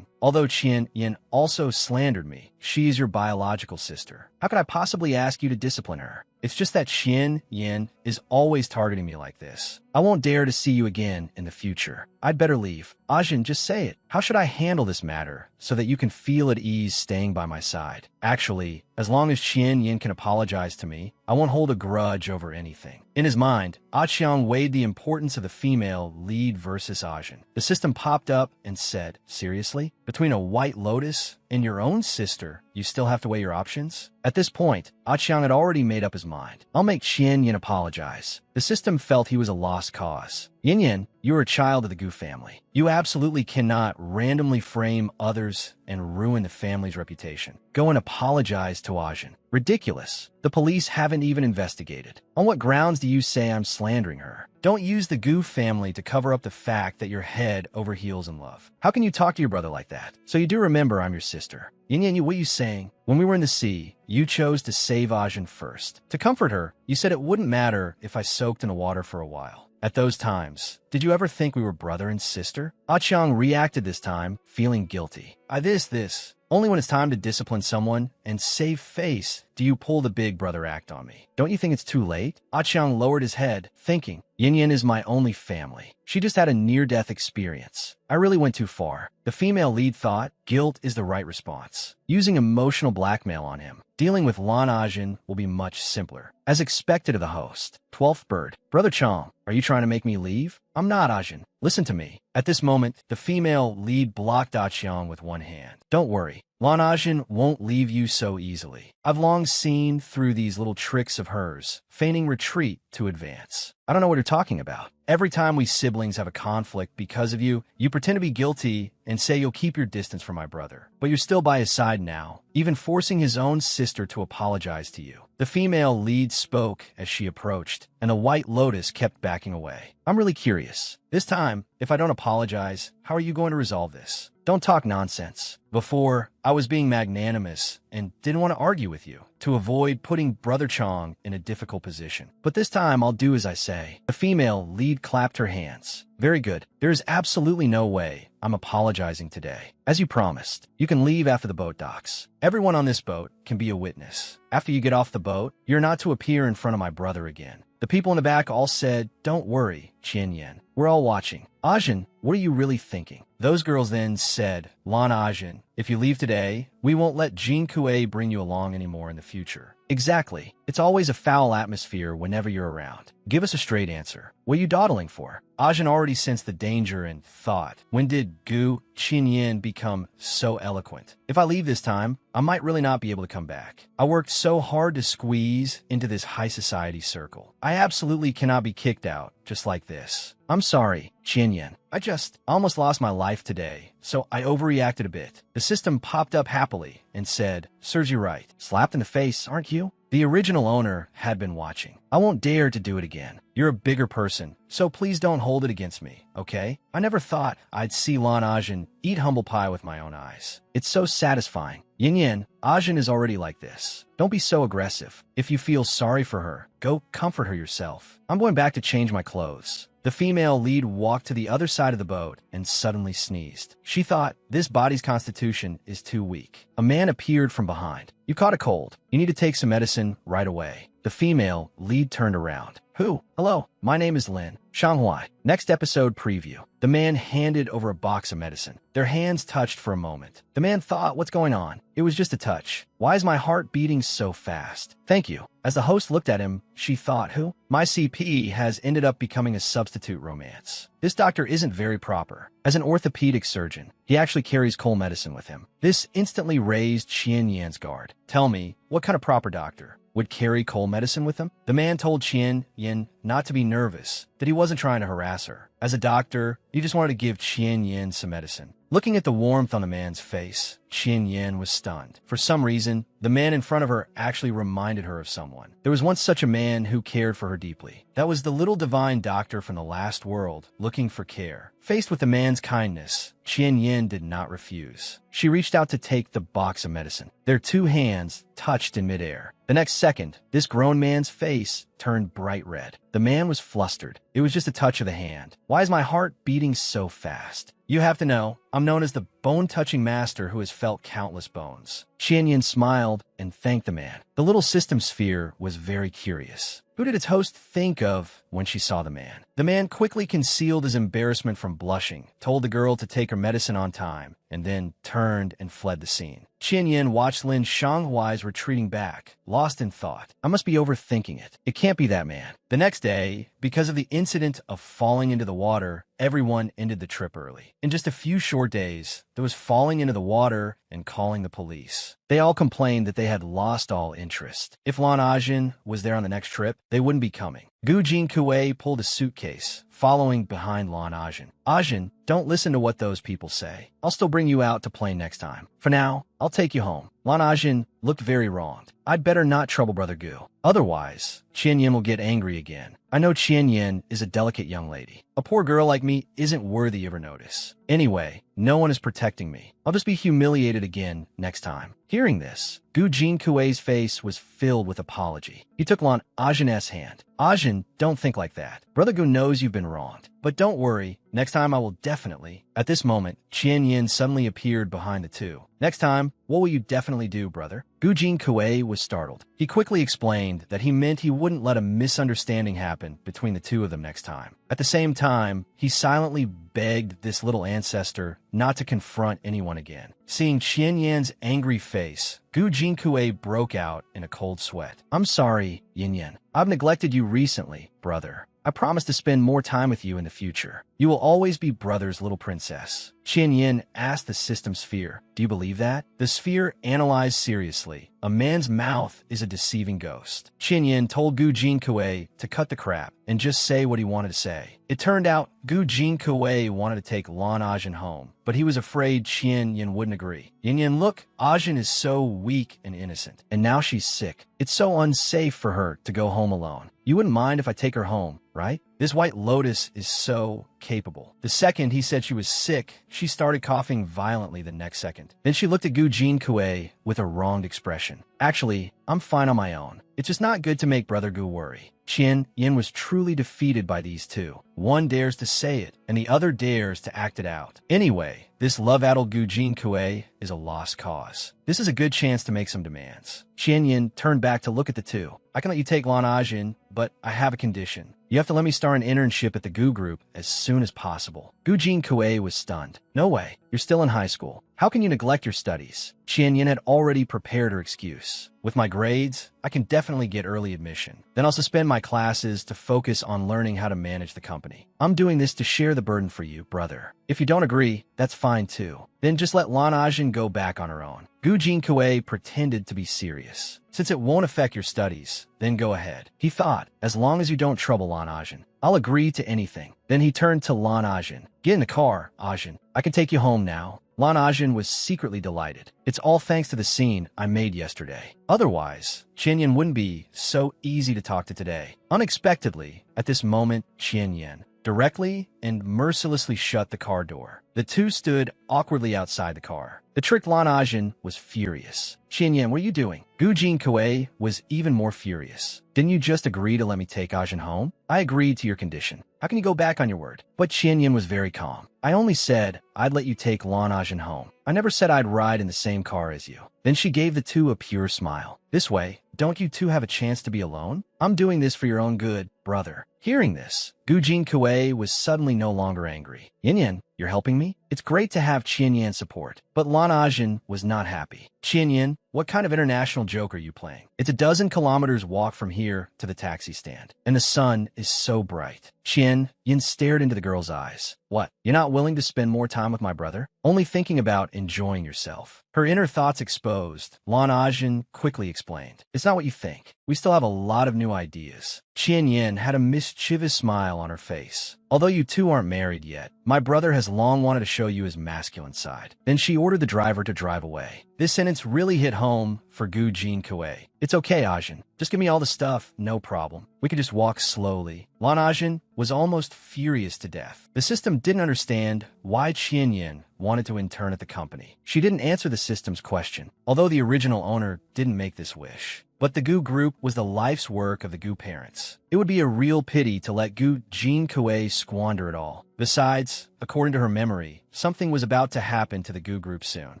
Although Yin also slandered me, she is your biological sister. How could I possibly ask you to discipline her? It's just that Yin is always targeting me like this. I won't dare to see you again in the future. I'd better leave. Ajin, just say it. How should I handle this matter so that you can feel at ease staying by my side? Actually, as long as Yin can apologize to me, I won't hold a grudge over anything. In his mind, Aqiang weighed the importance of the female lead versus Ajin. The system popped up and said, seriously? Between a White Lotus and your own sister, you still have to weigh your options? At this point, Aqiang had already made up his mind. I'll make Yin apologize. The system felt he was a lost cause. Yin, you're a child of the Gu family. You absolutely cannot randomly frame others and ruin the family's reputation. Go and apologize to Ajin. Ridiculous. The police haven't even investigated. On what grounds do you say I'm slandering her? Don't use the Gu family to cover up the fact that you're head over heels in love. How can you talk to your brother like that? So you do remember I'm your sister. Yin, what are you saying? When we were in the sea, you chose to save Ajin first. To comfort her, you said it wouldn't matter if I soaked in the water for a while. At those times, did you ever think we were brother and sister? Aqiang reacted this time, feeling guilty. This. Only when it's time to discipline someone and save face do you pull the big brother act on me. Don't you think it's too late? Aqiang lowered his head, thinking, Yin is my only family. She just had a near-death experience. I really went too far. The female lead thought guilt is the right response. Using emotional blackmail on him, dealing with Lan Ajin will be much simpler. As expected of the host. 12th bird. Brother Chong, are you trying to make me leave? I'm not, Ajin. Listen to me. At this moment, the female lead blocked Aqiang with one hand. Don't worry. Lan Ajin won't leave you so easily. I've long seen through these little tricks of hers, feigning retreat to advance. I don't know what you're talking about. Every time we siblings have a conflict because of you, you pretend to be guilty and say you'll keep your distance from my brother. But you're still by his side now, even forcing his own sister to apologize to you. The female lead spoke as she approached, and the White Lotus kept backing away. I'm really curious. This time, if I don't apologize, how are you going to resolve this? Don't talk nonsense. Before, I was being magnanimous and didn't want to argue with you to avoid putting Brother Chong in a difficult position. But this time, I'll do as I say. The female lead clapped her hands. Very good. There is absolutely no way I'm apologizing today. As you promised, you can leave after the boat docks. Everyone on this boat can be a witness. After you get off the boat, you're not to appear in front of my brother again. The people in the back all said, don't worry, Yin. We're all watching. Ajin, what are you really thinking? Those girls then said, Lan Ajin, if you leave today, we won't let Jin Kue bring you along anymore in the future. Exactly. It's always a foul atmosphere whenever you're around. Give us a straight answer. What are you dawdling for? Ajin already sensed the danger and thought, when did Gu Yin become so eloquent? If I leave this time, I might really not be able to come back. I worked so hard to squeeze into this high society circle. I absolutely cannot be kicked out just like this. I'm sorry, Yin. I almost lost my life today, so I overreacted a bit. The system popped up happily and said, serves you right. Slapped in the face, aren't you? The original owner had been watching. I won't dare to do it again. You're a bigger person, so please don't hold it against me, okay? I never thought I'd see Lan Ajin eat humble pie with my own eyes. It's so satisfying. Yin, Ajin is already like this. Don't be so aggressive. If you feel sorry for her, go comfort her yourself. I'm going back to change my clothes. The female lead walked to the other side of the boat and suddenly sneezed. She thought, this body's constitution is too weak. A man appeared from behind. You caught a cold. You need to take some medicine right away. The female lead turned around. Who? Hello, my name is Lin. Shanghai. Next episode preview. The man handed over a box of medicine. Their hands touched for a moment. The man thought, what's going on? It was just a touch. Why is my heart beating so fast? Thank you. As the host looked at him, she thought, who? My CP has ended up becoming a substitute romance. This doctor isn't very proper. As an orthopedic surgeon, he actually carries cold medicine with him. This instantly raised Qian Yan's guard. Tell me, what kind of proper doctor would carry cold medicine with him? The man told Qian Yan not to be nervous, that he wasn't trying to harass her. As a doctor, he just wanted to give Qian Yan some medicine. Looking at the warmth on the man's face, Qian Yan was stunned. For some reason, the man in front of her actually reminded her of someone. There was once such a man who cared for her deeply. That was the little divine doctor from the last world, looking for care. Faced with the man's kindness, Qian Yan did not refuse. She reached out to take the box of medicine. Their two hands touched in midair. The next second, this grown man's face turned bright red. The man was flustered. It was just a touch of the hand. Why is my heart beating so fast? You have to know, I'm known as the bone-touching master who has felt countless bones. Qian Yan smiled and thanked the man. The little system sphere was very curious. Who did its host think of when she saw the man? The man quickly concealed his embarrassment from blushing, told the girl to take her medicine on time, and then turned and fled the scene. Qian Yan watched Lin Shanghuai's retreating back, lost in thought. I must be overthinking it. It can't be that man. The next day, because of the incident of falling into the water, everyone ended the trip early. In just a few short days, there was falling into the water and calling the police. They all complained that they had lost all interest. If Lan Ajin was there on the next trip, they wouldn't be coming. Gu Jinkui pulled a suitcase, following behind Lan Ajin. Ajin, don't listen to what those people say. I'll still bring you out to play next time. For now, I'll take you home. Lan Ajin looked very wronged. I'd better not trouble Brother Gu. Otherwise, Qian Yan will get angry again. I know Qian Yan is a delicate young lady. A poor girl like me isn't worthy of her notice. Anyway, no one is protecting me. I'll just be humiliated again next time. Hearing this, Gu Jinkui's face was filled with apology. He took Lan Ajin's hand. Ajin, don't think like that. Brother Gu knows you've been wronged. But don't worry, next time I will definitely. At this moment, Qian Yan suddenly appeared behind the two. Next time, what will you definitely do, brother? Gu Jinkui was startled. He quickly explained that he meant he wouldn't let a misunderstanding happen between the two of them next time. At the same time, he silently begged this little ancestor not to confront anyone again. Seeing Qian Yan's angry face, Gu Jinkui broke out in a cold sweat. I'm sorry, Yin Yan. I've neglected you recently, brother. I promise to spend more time with you in the future. You will always be brother's little princess. Qian Yan asked the system sphere, do you believe that? The sphere analyzed seriously. A man's mouth is a deceiving ghost. Qian Yan told Gu Jinkui to cut the crap and just say what he wanted to say. It turned out Gu Jinkui wanted to take Lan Ajin home, but he was afraid Qian Yan wouldn't agree. Yin Yan, look, Ajin is so weak and innocent, and now she's sick. It's so unsafe for her to go home alone. You wouldn't mind if I take her home, right? This white lotus is so capable. The second he said she was sick, she started coughing violently the next second. Then she looked at Gu Jinkui with a wronged expression. Actually, I'm fine on my own. It's just not good to make Brother Gu worry. Qian Yan was truly defeated by these two. One dares to say it, and the other dares to act it out. Anyway, this love-addled Gu Jinkui is a lost cause. This is a good chance to make some demands. Qian Yan turned back to look at the two. I can let you take Lan Ajin, but I have a condition. You have to let me start an internship at the Gu group as soon as possible. Gu Jinkui was stunned. No way. You're still in high school. How can you neglect your studies? Qian Yan had already prepared her excuse. With my grades, I can definitely get early admission. Then I'll suspend my classes to focus on learning how to manage the company. I'm doing this to share the burden for you, brother. If you don't agree, that's fine too. Then just let Lan Ajin go back on her own. Gu Jinkui pretended to be serious. Since it won't affect your studies, then go ahead. He thought, as long as you don't trouble Lan Ajin, I'll agree to anything. Then he turned to Lan Ajin. Get in the car, Ajin. I can take you home now. Lan Ajin was secretly delighted. It's all thanks to the scene I made yesterday. Otherwise, Qian wouldn't be so easy to talk to today. Unexpectedly, at this moment, Qian directly and mercilessly shut the car door. The two stood awkwardly outside the car. The tricked Lan Ajin was furious. Qianyan, what are you doing? Gu Jin-Kuei was even more furious. Didn't you just agree to let me take Ajin home? I agreed to your condition. How can you go back on your word? But Qianyan was very calm. I only said I'd let you take Lan Ajin home. I never said I'd ride in the same car as you. Then she gave the two a pure smile. This way, don't you two have a chance to be alone? I'm doing this for your own good, brother. Hearing this, Gu Jin-Kuei was suddenly no longer angry. Yin, you're helping me? It's great to have Qianyan's support. But Lan Ajin was not happy. Qianyan, what kind of international joke are you playing? It's a dozen kilometers walk from here to the taxi stand, and the sun is so bright. Yin stared into the girl's eyes. What, you're not willing to spend more time with my brother? Only thinking about enjoying yourself. Her inner thoughts exposed, Lan Ajin quickly explained. It's not what you think. We still have a lot of new ideas. Yin had a mischievous smile on her face. Although you two aren't married yet, my brother has long wanted to show you his masculine side. Then she ordered the driver to drive away. This sentence really hit home for Gu Jin-Kuei. It's okay, Ajin. Just give me all the stuff, no problem. We could just walk slowly. Lan Ajin was almost furious to death. The system didn't understand why Qianyan wanted to intern at the company. She didn't answer the system's question, although the original owner didn't make this wish. But the Gu group was the life's work of the Gu parents. It would be a real pity to let Gu Jin-Kuei squander it all. Besides, according to her memory, something was about to happen to the Gu group soon.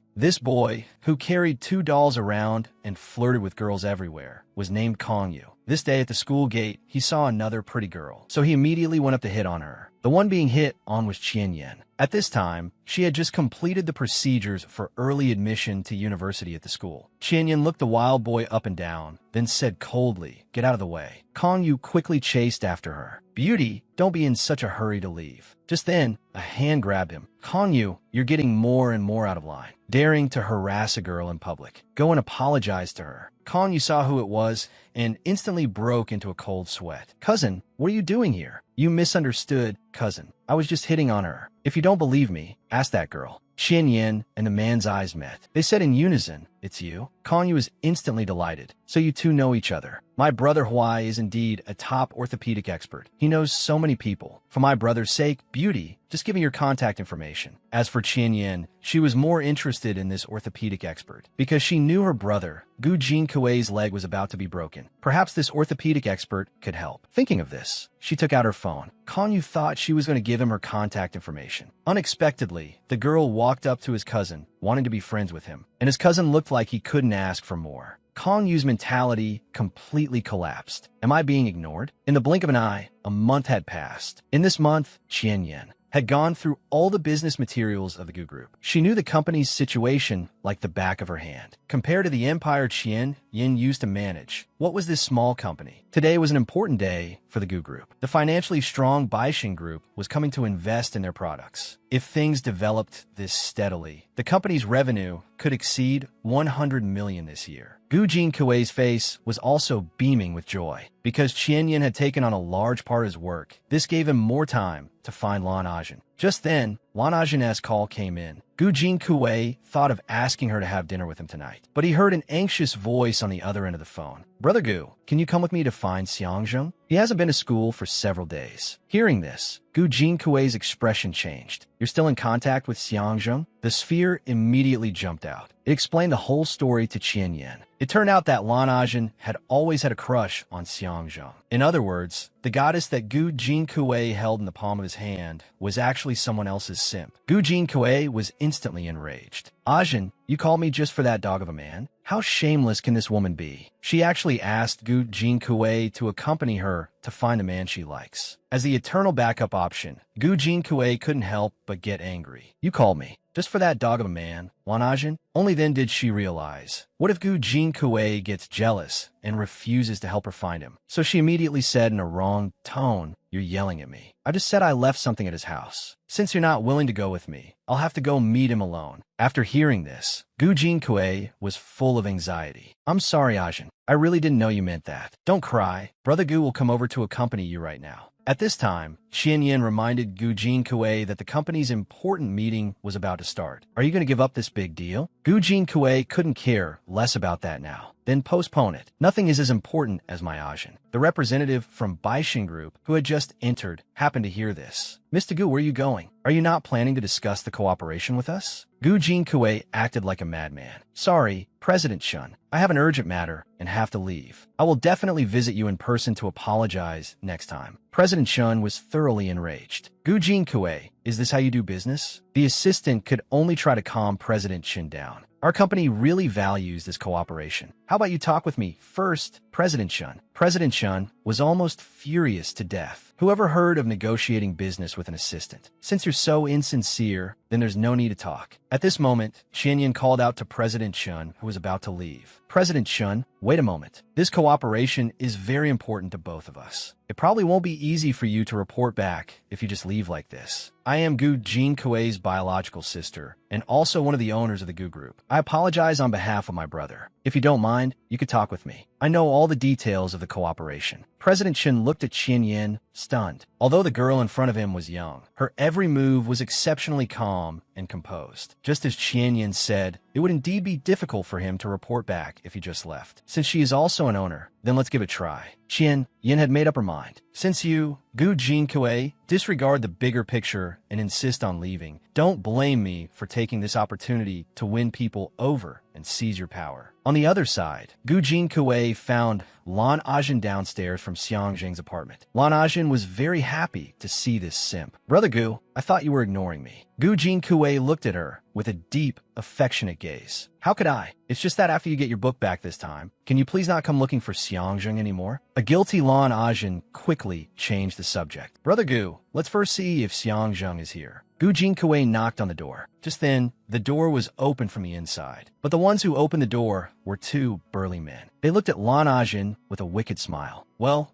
This boy, who carried 2 dolls around and flirted with girls everywhere, was named Kongyu. This day at the school gate, he saw another pretty girl, so he immediately went up to hit on her. The one being hit on was Qianyan. At this time, she had just completed the procedures for early admission to university at the school. Qianyan looked the wild boy up and down, then said coldly, "Get out of the way." Kongyu quickly chased after her. "Beauty, don't be in such a hurry to leave." Just then, a hand grabbed him. "Kongyu, you're getting more and more out of line, daring to harass a girl in public. Go and apologize to her." Kongyu saw who it was and instantly broke into a cold sweat. "Cousin, what are you doing here?" "You misunderstood, cousin. I was just hitting on her. If you don't believe me, ask that girl." Qianyan and the man's eyes met. They said in unison, "It's you?" Kongyu was instantly delighted. "So you two know each other. My brother Huai is indeed a top orthopedic expert. He knows so many people. For my brother's sake, Beauty, just give me your contact information." As for Qianyan, she was more interested in this orthopedic expert because she knew her brother, Gu Jin-Kuei's leg was about to be broken. Perhaps this orthopedic expert could help. Thinking of this, she took out her phone. Kongyu thought she was going to give him her contact information. Unexpectedly, the girl walked up to his cousin, wanting to be friends with him, and his cousin looked like he couldn't ask for more. Kongyu's mentality completely collapsed. Am I being ignored? In the blink of an eye, a month had passed. In this month, Qianyan had gone through all the business materials of the Gu Group. She knew the company's situation like the back of her hand. Compared to the empire Qianyan used to manage, what was this small company? Today was an important day for the Gu Group. The financially strong Baixin Group was coming to invest in their products. If things developed this steadily, the company's revenue could exceed 100 million this year. Gu Jin-Kuei's face was also beaming with joy. Because Qianyan had taken on a large part of his work, this gave him more time to find Lan Ajin. Just then, Lan Ajin's call came in. Gu Jin-Kuei thought of asking her to have dinner with him tonight, but he heard an anxious voice on the other end of the phone. "Brother Gu, can you come with me to find Xiangzheng? He hasn't been to school for several days." Hearing this, Gu Jin-Kuei's expression changed. "You're still in contact with Xiangzheng?" The sphere immediately jumped out. It explained the whole story to Qianyan. It turned out that Lan Ajin had always had a crush on Xiangzheng. In other words, the goddess that Gu Jin-Kuei held in the palm of his hand was actually someone else's simp. Gu Jin-Kuei was instantly enraged. "Ajin, you called me just for that dog of a man? How shameless can this woman be?" She actually asked Gu Jin-Kuei to accompany her to find a man she likes. As the eternal backup option, Gu Jin-Kuei couldn't help but get angry. "You called me just for that dog of a man, Lan Ajin?" Only then did she realize, what if Gu Jin-Kuei gets jealous and refuses to help her find him? So she immediately said in a wrong tone, "You're yelling at me. I just said I left something at his house. Since you're not willing to go with me, I'll have to go meet him alone." After hearing this, Gu Jin-Kuei was full of anxiety. "I'm sorry, Ajin. I really didn't know you meant that. Don't cry. Brother Gu will come over to accompany you right now." At this time, Qian Yin reminded Gu Jinkui that the company's important meeting was about to start. Are you going to give up this big deal? Gu Jinkui couldn't care less about that now. Then postpone it. Nothing is as important as my Ajin. The representative from Baixin Group, who had just entered, happened to hear this. Mr. Gu, where are you going? Are you not planning to discuss the cooperation with us? Gu Jinkui acted like a madman. Sorry, President Shun. I have an urgent matter and have to leave. I will definitely visit you in person to apologize next time. President Shun was thoroughly enraged. Gu Jinkui, is this how you do business? The assistant could only try to calm President Shin down. Our company really values this cooperation. How about you talk with me first, President Shun? President Shun was almost furious to death. Whoever heard of negotiating business with an assistant? Since you're so insincere, then there's no need to talk. At this moment, Qian Yin called out to President Shun, who was about to leave. President Shun, wait a moment. This cooperation is very important to both of us. It probably won't be easy for you to report back if you just leave like this. I am Gu Jinkui's biological sister, and also one of the owners of the Gu Group. I apologize on behalf of my brother. If you don't mind, you could talk with me. I know all the details of the cooperation. President Shin looked at Qian Yin, stunned. Although the girl in front of him was young, her every move was exceptionally calm and composed. Just as Qian Yin said, it would indeed be difficult for him to report back if he just left. Since she is also an owner, then let's give it a try. Qian Yin had made up her mind. Since you, Gu Jinkui, disregard the bigger picture and insist on leaving, don't blame me for taking this opportunity to win people over and seize your power. On the other side, Gu Jinkui found Lan Ajin downstairs from Xiang Jing's apartment. Lan Ajin was very happy to see this simp. Brother Gu, I thought you were ignoring me. Gu Jinkui looked at her with a deep, affectionate gaze. How could I? It's just that after you get your book back this time, can you please not come looking for Xiangjung anymore? A guilty Lan Ajin quickly changed the subject. Brother Gu, let's first see if Xiangjung is here. Gu Jinkui knocked on the door. Just then, the door was open from the inside. But the ones who opened the door were two burly men. They looked at Lan Ajin with a wicked smile. Well,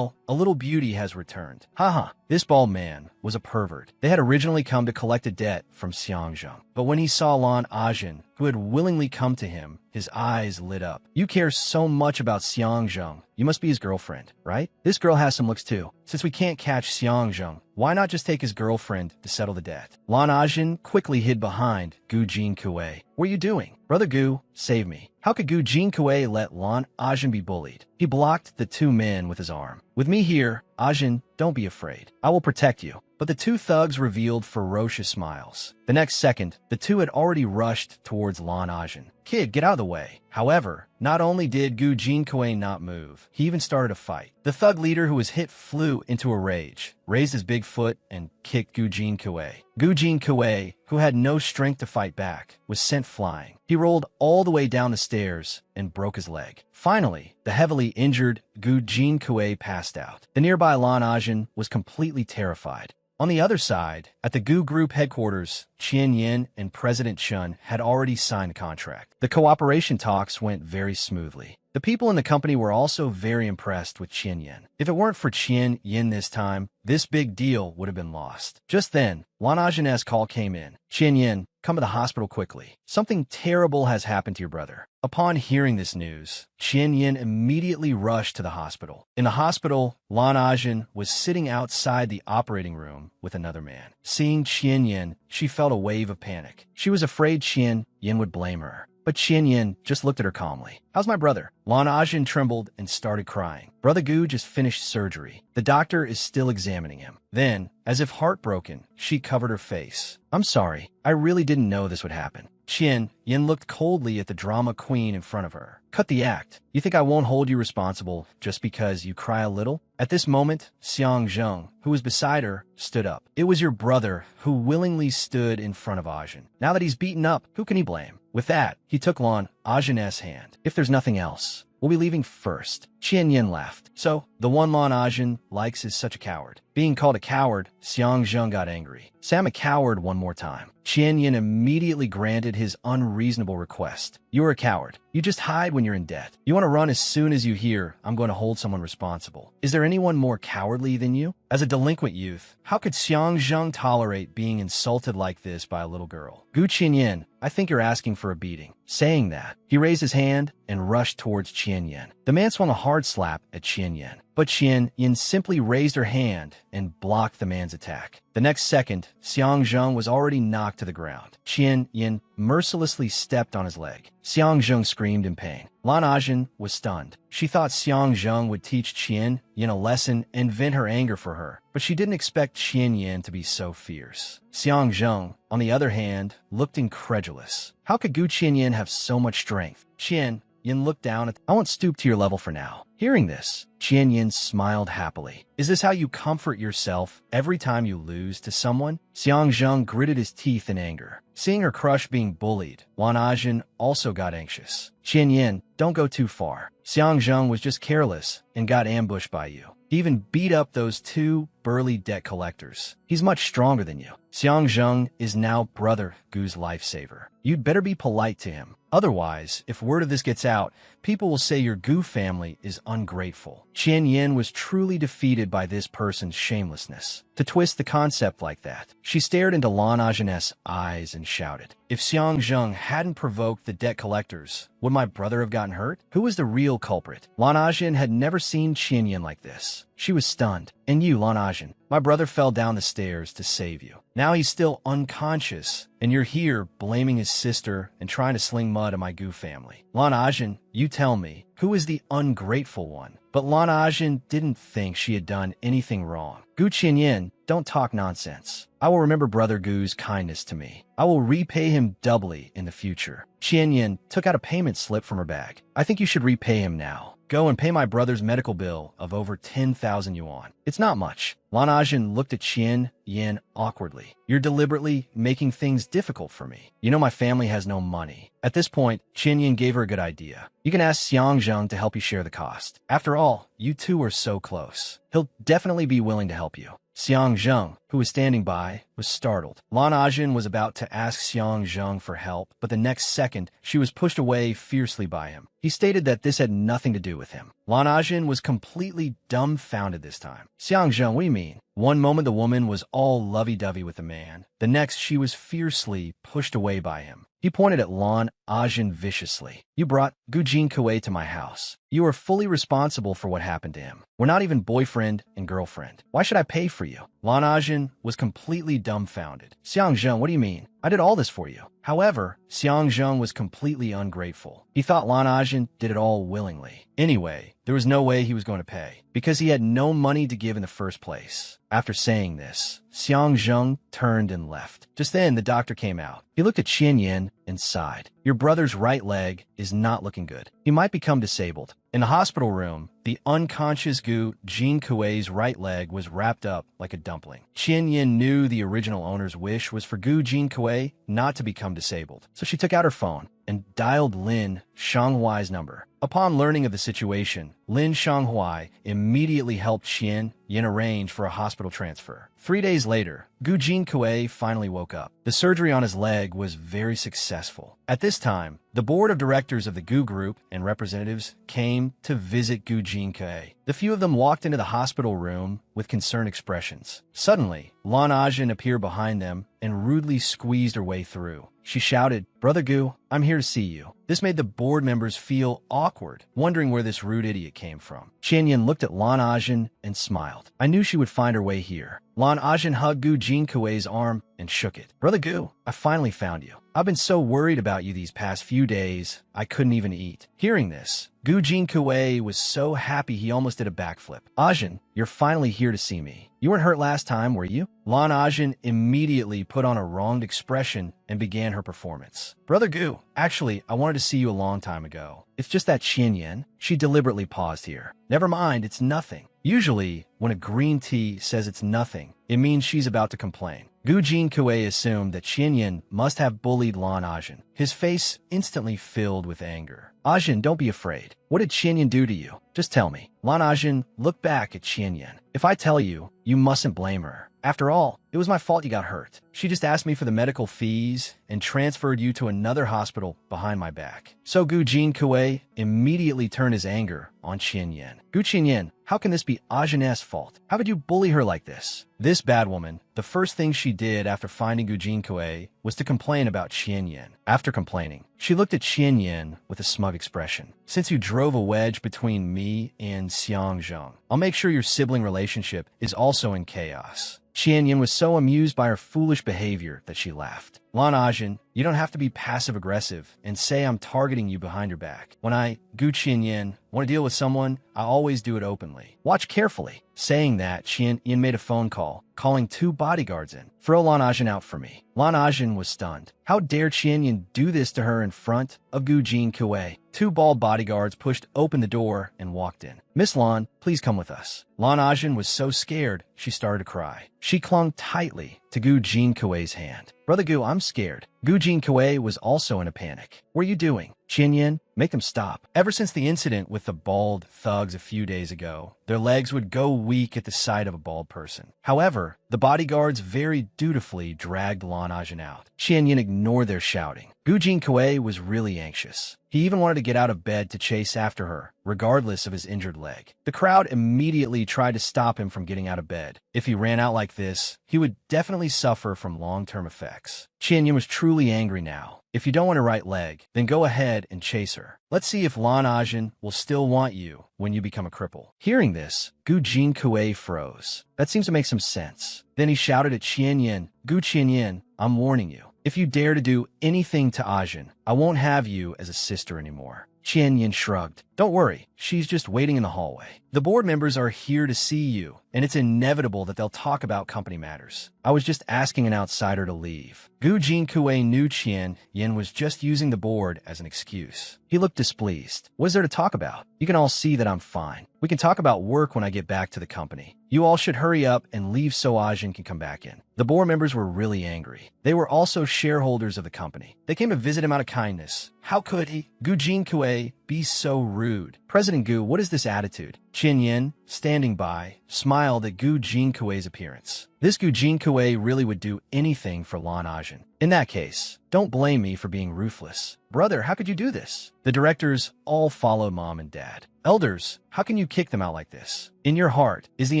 a little beauty has returned. Haha, this bald man was a pervert. They had originally come to collect a debt from Xiangjung. But when he saw Lan Ajin, who had willingly come to him, his eyes lit up. You care so much about Xiangjung. You must be his girlfriend, right? This girl has some looks too. Since we can't catch Xiangjung, why not just take his girlfriend to settle the debt? Lan Ajin quickly hid behind Gu Jinkui. What are you doing? Brother Gu, save me. How could Gu Jinkui let Lan Ajin be bullied? He blocked the two men with his arm. With me here, Ajin, don't be afraid. I will protect you. But the two thugs revealed ferocious smiles. The next second, the two had already rushed towards Lan Ajin. Kid, get out of the way. However, not only did Gu Jinkui not move, he even started a fight. The thug leader who was hit flew into a rage, raised his big foot, and kicked Gu Jinkui. Gu Jinkui, who had no strength to fight back, was sent flying. He rolled all the way down the stairs and broke his leg. Finally, the heavily injured Gu Jinkui passed out. The nearby Lan Ajin was completely terrified. On the other side, at the Gu Group headquarters, Qian Yin and President Shun had already signed a contract. The cooperation talks went very smoothly. The people in the company were also very impressed with Qian Yin. If it weren't for Qian Yin this time, this big deal would have been lost. Just then, Lan Ajin's call came in. Qian Yin, come to the hospital quickly. Something terrible has happened to your brother. Upon hearing this news, Qian Yin immediately rushed to the hospital. In the hospital, Lan Ajin was sitting outside the operating room with another man. Seeing Qian Yin, she felt a wave of panic. She was afraid Qian Yin would blame her. But Qian Yin just looked at her calmly. How's my brother? Lan Ajin trembled and started crying. Brother Gu just finished surgery. The doctor is still examining him. Then, as if heartbroken, she covered her face. I'm sorry. I really didn't know this would happen. Qian Yin looked coldly at the drama queen in front of her. Cut the act. You think I won't hold you responsible just because you cry a little? At this moment, Xiang Zheng, who was beside her, stood up. It was your brother who willingly stood in front of Ajin. Now that he's beaten up, who can he blame? With that, he took Lan Ajin's hand. If there's nothing else, we'll be leaving first. Qian Yin laughed. So, the one Lan Ajin likes is such a coward. Being called a coward, Xiang Zheng got angry. Say I'm a coward one more time. Qian Yin immediately granted his unreasonable request. You're a coward. You just hide when you're in debt. You want to run as soon as you hear I'm going to hold someone responsible. Is there anyone more cowardly than you? As a delinquent youth, how could Xiang Zheng tolerate being insulted like this by a little girl? Gu Qian Yin, I think you're asking for a beating. Saying that, he raised his hand and rushed towards Qian Yin. The man swung a hard slap at Qian Yin. But Qian Yin simply raised her hand and blocked the man's attack. The next second, Xiang Zheng was already knocked to the ground. Qian Yin mercilessly stepped on his leg. Xiang Zheng screamed in pain. Lan Ajin was stunned. She thought Xiang Zheng would teach Qian Yin a lesson and vent her anger for her, but she didn't expect Qian Yin to be so fierce. Xiang Zheng, on the other hand, looked incredulous. How could Gu Qianyin have so much strength? Qian Yin looked down at— I won't stoop to your level for now. Hearing this, Qian Yin smiled happily. Is this how you comfort yourself every time you lose to someone? Xiang Zheng gritted his teeth in anger. Seeing her crush being bullied, Wan Ajin also got anxious. Qian Yin, don't go too far. Xiang Zheng was just careless and got ambushed by you. He even beat up those two burly debt collectors. He's much stronger than you. Xiang Zheng is now Brother Gu's lifesaver. You'd better be polite to him. Otherwise, if word of this gets out, people will say your Gu family is ungrateful. Qian Yin was truly defeated by this person's shamelessness. To twist the concept like that, she stared into Lan Ajin's eyes and shouted, if Xiang Zheng hadn't provoked the debt collectors, would my brother have gotten hurt? Who was the real culprit? Lan Ajin had never seen Qian Yin like this. She was stunned. And you, Lan Ajin, my brother fell down the stairs to save you. Now he's still unconscious, and you're here blaming his sister and trying to sling mud at my Gu family. Lan Ajin, you tell me, who is the ungrateful one? But Lan Ajin didn't think she had done anything wrong. Gu Qianyin, don't talk nonsense. I will remember Brother Gu's kindness to me. I will repay him doubly in the future. Qianyin took out a payment slip from her bag. I think you should repay him now. Go and pay my brother's medical bill of over 10,000 yuan. It's not much. Lan Ajin looked at Qian Yin awkwardly. You're deliberately making things difficult for me. You know my family has no money. At this point, Qian Yin gave her a good idea. You can ask Xiang Zheng to help you share the cost. After all, you two are so close. He'll definitely be willing to help you. Xiang Zheng, who was standing by, was startled. Lan Ajin was about to ask Xiang Zheng for help, but the next second, she was pushed away fiercely by him. He stated that this had nothing to do with him. Lan Ajin was completely dumbfounded this time. Xiang Zheng, what do you mean? One moment the woman was all lovey-dovey with the man. The next, she was fiercely pushed away by him. He pointed at Lan Ajin viciously. You brought Gu Jinkui to my house. You are fully responsible for what happened to him. We're not even boyfriend and girlfriend. Why should I pay for you? Lan Ajin was completely dumbfounded. Xiang Zheng, what do you mean? I did all this for you. However, Xiang Zheng was completely ungrateful. He thought Lan Ajin did it all willingly. Anyway, there was no way he was going to pay, because he had no money to give in the first place. After saying this, Xiang Zheng turned and left. Just then, the doctor came out. He looked at Qian Yin and sighed. Your brother's right leg is not looking good. He might become disabled. In the hospital room, the unconscious Gu Jinkui's right leg was wrapped up like a dumpling. Qian Yin knew the original owner's wish was for Gu Jinkui not to become disabled, so she took out her phone and dialed Lin Shanghuai's number. Upon learning of the situation, Lin Shanghuai immediately helped Qian Yin arrange for a hospital transfer. 3 days later, Gu Jinkui finally woke up. The surgery on his leg was very successful. At this time, the board of directors of the Gu Group and representatives came to visit Gu Jinkui. The few of them walked into the hospital room with concerned expressions. Suddenly, Lan Ajin appeared behind them and rudely squeezed her way through. She shouted, Brother Gu, I'm here to see you. This made the board members feel awkward, wondering where this rude idiot came from. Qian Yin looked at Lan Ajin and smiled. I knew she would find her way here. Lan Ajin hugged Gu Jinkui's arm and shook it. Brother Gu, I finally found you. I've been so worried about you these past few days, I couldn't even eat. Hearing this, Gu Jinkui was so happy he almost did a backflip. Ajin, you're finally here to see me. You weren't hurt last time, were you? Lan Ajin immediately put on a wronged expression and began her performance. Brother Gu, actually, I wanted to see you a long time ago. It's just that Qian Yin. She deliberately paused here. Never mind, it's nothing. Usually, when a green tea says it's nothing, it means she's about to complain. Gu Jinkui assumed that Qian Yin must have bullied Lan Ajin. His face instantly filled with anger. Ajin, don't be afraid. What did Qian Yin do to you? Just tell me. Lan Ajin looked back at Qian Yin. If I tell you, you mustn't blame her. After all, It was my fault you got hurt. She just asked me for the medical fees and transferred you to another hospital behind my back. So Gu Jinkui immediately turned his anger on Qian Yin. Gu Qian Yin, how can this be Ajin's fault? How could you bully her like this? This bad woman, the first thing she did after finding Gu Jinkui was to complain about Qian Yin. After complaining, she looked at Qian Yin with a smug expression. Since you drove a wedge between me and Xiang Zheng, I'll make sure your sibling relationship is also in chaos. Qian Yin was so amused by her foolish behavior that she laughed. Lan Ajin, you don't have to be passive-aggressive and say I'm targeting you behind your back. When I, Gu Qian Yin, want to deal with someone, I always do it openly. Watch carefully. Saying that, Qian Yin made a phone call, calling 2 bodyguards in. Throw Lan Ajin out for me. Lan Ajin was stunned. How dare Qian Yin do this to her in front of Gu Jinkui? 2 bald bodyguards pushed open the door and walked in. Miss Lan, please come with us. Lan Ajin was so scared, she started to cry. She clung tightly to Gu Jinkui's hand. Brother Gu, I'm scared. Gu Jinkui was also in a panic. What are you doing? Qian Yin, make them stop. Ever since the incident with the bald thugs a few days ago, their legs would go weak at the sight of a bald person. However, the bodyguards very dutifully dragged Lan Ajin out. Qian Yin ignored their shouting. Gu Jinkui was really anxious. He even wanted to get out of bed to chase after her, regardless of his injured leg. The crowd immediately tried to stop him from getting out of bed. If he ran out like this, he would definitely suffer from long-term effects. Qian Yin was truly angry now. If you don't want a right leg, then go ahead and chase her. Let's see if Lan Ajin will still want you when you become a cripple. Hearing this, Gu Jinkui froze. That seems to make some sense. Then he shouted at Qian Yin, Gu Qian Yin, I'm warning you. If you dare to do anything to Ajin, I won't have you as a sister anymore. Qian Yin shrugged. Don't worry, she's just waiting in the hallway. The board members are here to see you, and it's inevitable that they'll talk about company matters. I was just asking an outsider to leave. Gu Jinkui knew Qian Yin was just using the board as an excuse. He looked displeased. What is there to talk about? You can all see that I'm fine. We can talk about work when I get back to the company. You all should hurry up and leave so Ajin can come back in. The board members were really angry. They were also shareholders of the company. They came to visit him out of kindness. How could he? Gu Jinkui be so rude? President Gu, what is this attitude? Qian Yin, standing by, smiled at Gu Jinkui's appearance. This Gu Jinkui really would do anything for Lan Ajin. In that case, don't blame me for being ruthless. Brother, how could you do this? The directors all followed Mom and Dad. Elders, how can you kick them out like this? In your heart, is the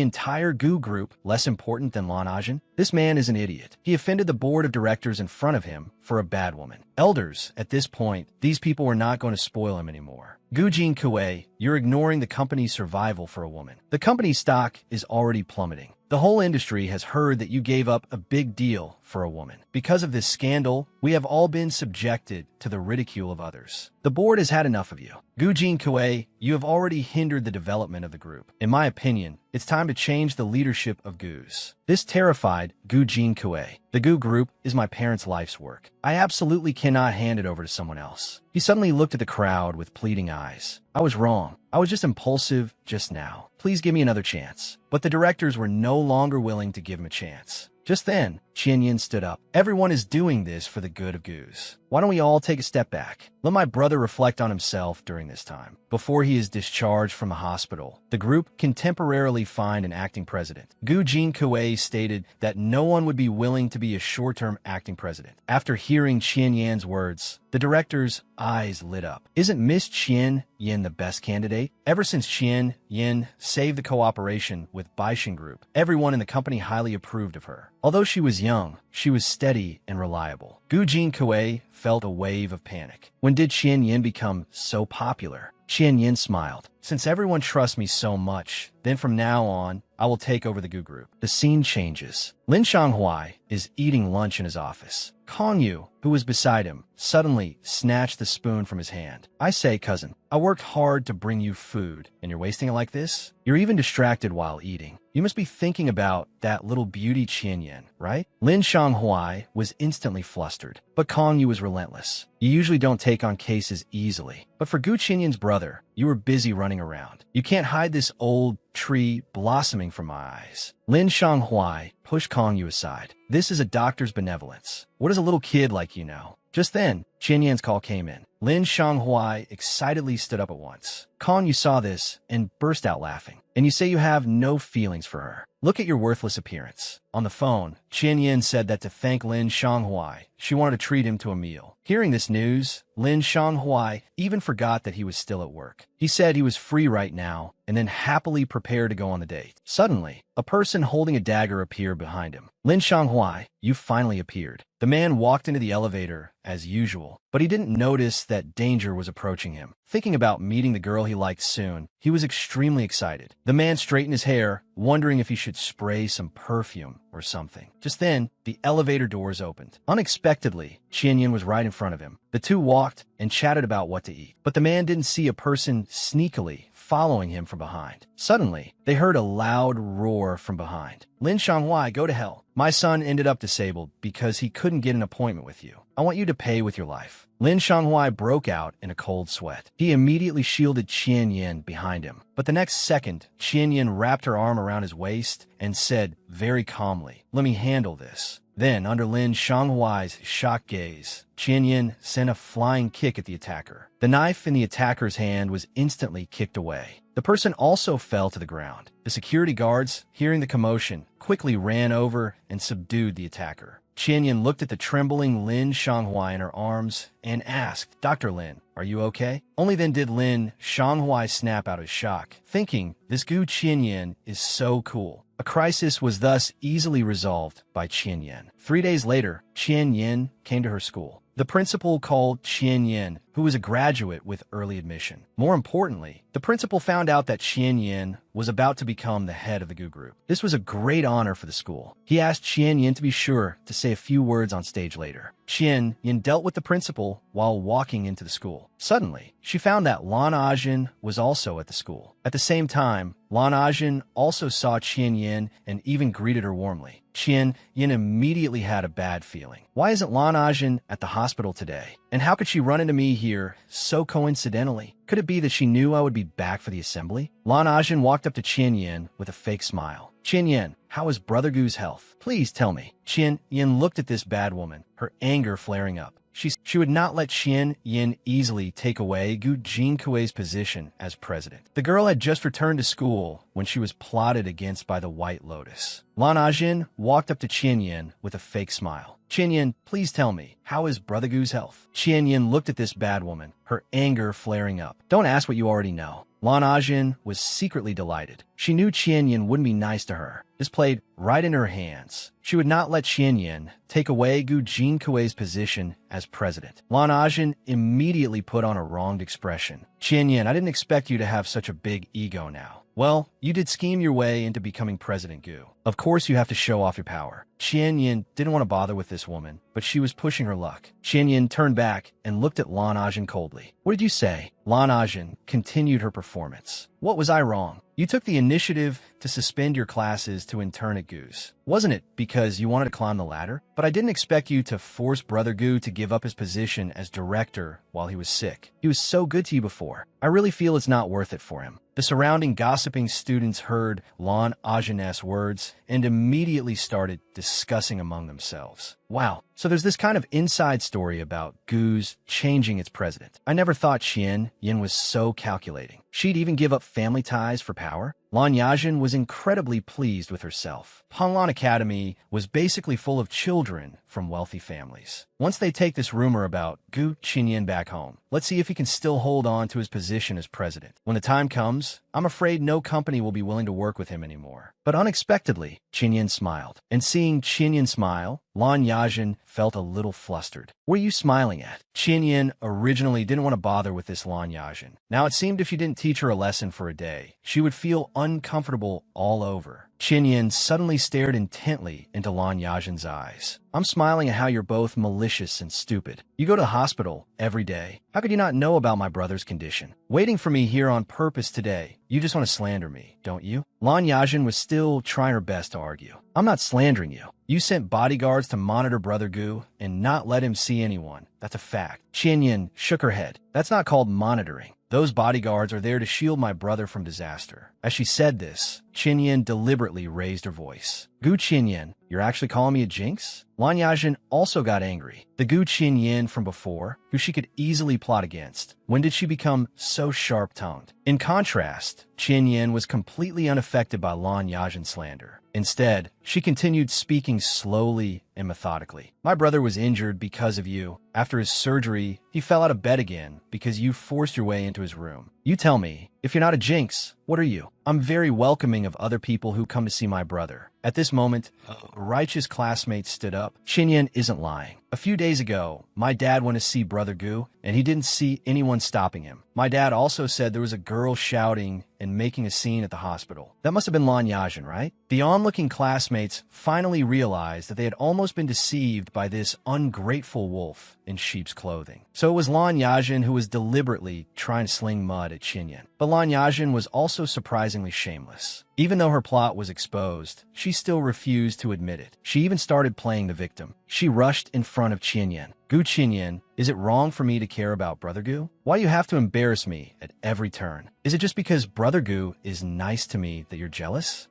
entire Gu group less important than Lan Ajin? This man is an idiot. He offended the board of directors in front of him for a bad woman. Elders, at this point, these people were not going to spoil him anymore. Gu Jinkui, you're ignoring the company's survival for a woman. The company's stock is already plummeting. The whole industry has heard that you gave up a big deal for a woman. Because of this scandal, we have all been subjected to the ridicule of others. The board has had enough of you. Gu Jinkui, you have already hindered the development of the group. In my opinion, it's time to change the leadership of Gu's. This terrified Gu Jinkui. The Gu group is my parents' life's work. I absolutely cannot hand it over to someone else. He suddenly looked at the crowd with pleading eyes. I was wrong. I was just impulsive just now. Please give me another chance. But the directors were no longer willing to give him a chance. Just then, Qian Yin stood up. Everyone is doing this for the good of Gu's. Why don't we all take a step back? Let my brother reflect on himself during this time. Before he is discharged from the hospital, the group can temporarily find an acting president. Gu Jinkui stated that no one would be willing to be a short-term acting president. After hearing Qian Yin's words, the director's eyes lit up. Isn't Miss Qian Yin the best candidate? Ever since Qian Yin saved the cooperation with Baishin Group, everyone in the company highly approved of her. Although she was young, she was steady and reliable. Gu Jinkui felt a wave of panic. When did Qian Yin become so popular? Qian Yin smiled. Since everyone trusts me so much, then from now on, I will take over the Gu group. The scene changes. Lin Shanghuai is eating lunch in his office. Kong Yu, who was beside him, suddenly snatched the spoon from his hand. I say, cousin, I worked hard to bring you food, and you're wasting it like this? You're even distracted while eating. You must be thinking about that little beauty Qian Yin, right? Lin Shanghuai was instantly flustered, but Kong Yu was relentless. You usually don't take on cases easily, but for Gu Qianyin's brother, you were busy running around. You can't hide this old tree blossoming from my eyes. Lin Shanghuai pushed Kong Yu aside. This is a doctor's benevolence. What does a little kid like you know? Just then, Qian Yin's call came in. Lin Shanghuai excitedly stood up at once. Kong Yu saw this and burst out laughing. And you say you have no feelings for her. Look at your worthless appearance. On the phone, Qian Yin said that to thank Lin Shanghuai, she wanted to treat him to a meal. Hearing this news, Lin Shanghuai even forgot that he was still at work. He said he was free right now and then happily prepared to go on the date. Suddenly, a person holding a dagger appeared behind him. Lin Shanghuai, you finally appeared. The man walked into the elevator as usual, but he didn't notice that danger was approaching him. Thinking about meeting the girl he liked soon, he was extremely excited. The man straightened his hair, wondering if he should spray some perfume or something. Just then, the elevator doors opened. Unexpectedly, Qian Yin was right in front of him. The two walked and chatted about what to eat, but the man didn't see a person sneakily following him from behind. Suddenly, they heard a loud roar from behind. Lin Shanghuai, go to hell. My son ended up disabled because he couldn't get an appointment with you. I want you to pay with your life. Lin Shanghuai broke out in a cold sweat. He immediately shielded Qian Yin behind him. But the next second, Qian Yin wrapped her arm around his waist and said very calmly, let me handle this. Then, under Lin Shanghuai's shocked gaze, Qian Yin sent a flying kick at the attacker. The knife in the attacker's hand was instantly kicked away. The person also fell to the ground. The security guards, hearing the commotion, quickly ran over and subdued the attacker. Qian Yin looked at the trembling Lin Shanghuai in her arms and asked, Dr. Lin, are you okay? Only then did Lin Shanghuai snap out of shock, thinking, this Gu Qian Yin is so cool. A crisis was thus easily resolved by Qian Yin. 3 days later, Qian Yin came to her school. The principal called Qian Yin, who was a graduate with early admission. More importantly, the principal found out that Qian Yin was about to become the head of the Gu group. This was a great honor for the school. He asked Qian Yin to be sure to say a few words on stage later. Qian Yin dealt with the principal while walking into the school. Suddenly, she found that Lan Ajin was also at the school. At the same time, Lan Ajin also saw Qian Yin and even greeted her warmly. Qian Yin immediately had a bad feeling. Why isn't Lan Ajin at the hospital today? And how could she run into me here so coincidentally? Could it be that she knew I would be back for the assembly? Lan Ajin walked up to Qian Yin with a fake smile. Qian Yin, how is Brother Gu's health? Please tell me. Qian Yin looked at this bad woman, her anger flaring up. She would not let Qian Yin easily take away Gu Jinkui's position as president. The girl had just returned to school when she was plotted against by the White Lotus. Lan Ajin walked up to Qian Yin with a fake smile. Qian Yin, please tell me, how is Brother Gu's health? Qian Yin looked at this bad woman, her anger flaring up. Don't ask what you already know. Lan Ajin was secretly delighted. She knew Qian Yin wouldn't be nice to her. This played right in her hands. She would not let Qian Yin take away Gu Jinkui's position as president. Lan Ajin immediately put on a wronged expression. Qian Yin, I didn't expect you to have such a big ego now. Well, you did scheme your way into becoming President Gu. Of course you have to show off your power. Qian Yin didn't want to bother with this woman, but she was pushing her luck. Qian Yin turned back and looked at Lan Ajin coldly. What did you say? Lan Ajin continued her performance. What was I wrong? You took the initiative to suspend your classes to intern at Gu's. Wasn't it because you wanted to climb the ladder? But I didn't expect you to force Brother Gu to give up his position as director while he was sick. He was so good to you before. I really feel it's not worth it for him. The surrounding gossiping students heard Lan Ajin's words and immediately started discussing among themselves. Wow, so there's this kind of inside story about Gu's changing its president. I never thought Qian Yin was so calculating. She'd even give up family ties for power? Lan Yajin was incredibly pleased with herself. Panlan Academy was basically full of children from wealthy families. Once they take this rumor about Gu Qinyin back home, let's see if he can still hold on to his position as president. When the time comes, I'm afraid no company will be willing to work with him anymore. But unexpectedly, Qinyin smiled. And seeing Qinyin smile, Lan Yajin felt a little flustered. What are you smiling at? Qinyin originally didn't want to bother with this Lan Yajin. Now it seemed if she didn't teach her a lesson for a day, she would feel uncomfortable all over. Qinyin suddenly stared intently into Lan Yajin's eyes. I'm smiling at how you're both malicious and stupid. You go to the hospital every day. How could you not know about my brother's condition? Waiting for me here on purpose today. You just want to slander me, don't you? Lan Yajin was still trying her best to argue. I'm not slandering you. You sent bodyguards to monitor Brother Gu and not let him see anyone. That's a fact. Qinyin shook her head. That's not called monitoring. Those bodyguards are there to shield my brother from disaster. As she said this, Qinyin deliberately raised her voice. Gu Qinyin, you're actually calling me a jinx? Lan Yajin also got angry. The Gu Qinyin from before, who she could easily plot against. When did she become so sharp-tongued? In contrast, Qinyin was completely unaffected by Lan Yajin's slander. Instead, she continued speaking slowly and methodically. My brother was injured because of you. After his surgery, he fell out of bed again because you forced your way into his room. You tell me, if you're not a jinx, what are you? I'm very welcoming of other people who come to see my brother. At this moment, a righteous classmate stood up. Xinyan isn't lying. A few days ago, my dad went to see Brother Gu, and he didn't see anyone stopping him. My dad also said there was a girl shouting and making a scene at the hospital. That must have been Lan Yajin, right? The onlooking classmates finally realized that they had almost been deceived by this ungrateful wolf in sheep's clothing. So it was Lan Yajin who was deliberately trying to sling mud at Xinyan. But Lan Yajin was also surprisingly shameless. Even though her plot was exposed, she still refused to admit it. She even started playing the victim. She rushed in front of Qinyan. Gu Qinyan, is it wrong for me to care about Brother Gu? Why you have to embarrass me at every turn? Is it just because Brother Gu is nice to me that you're jealous?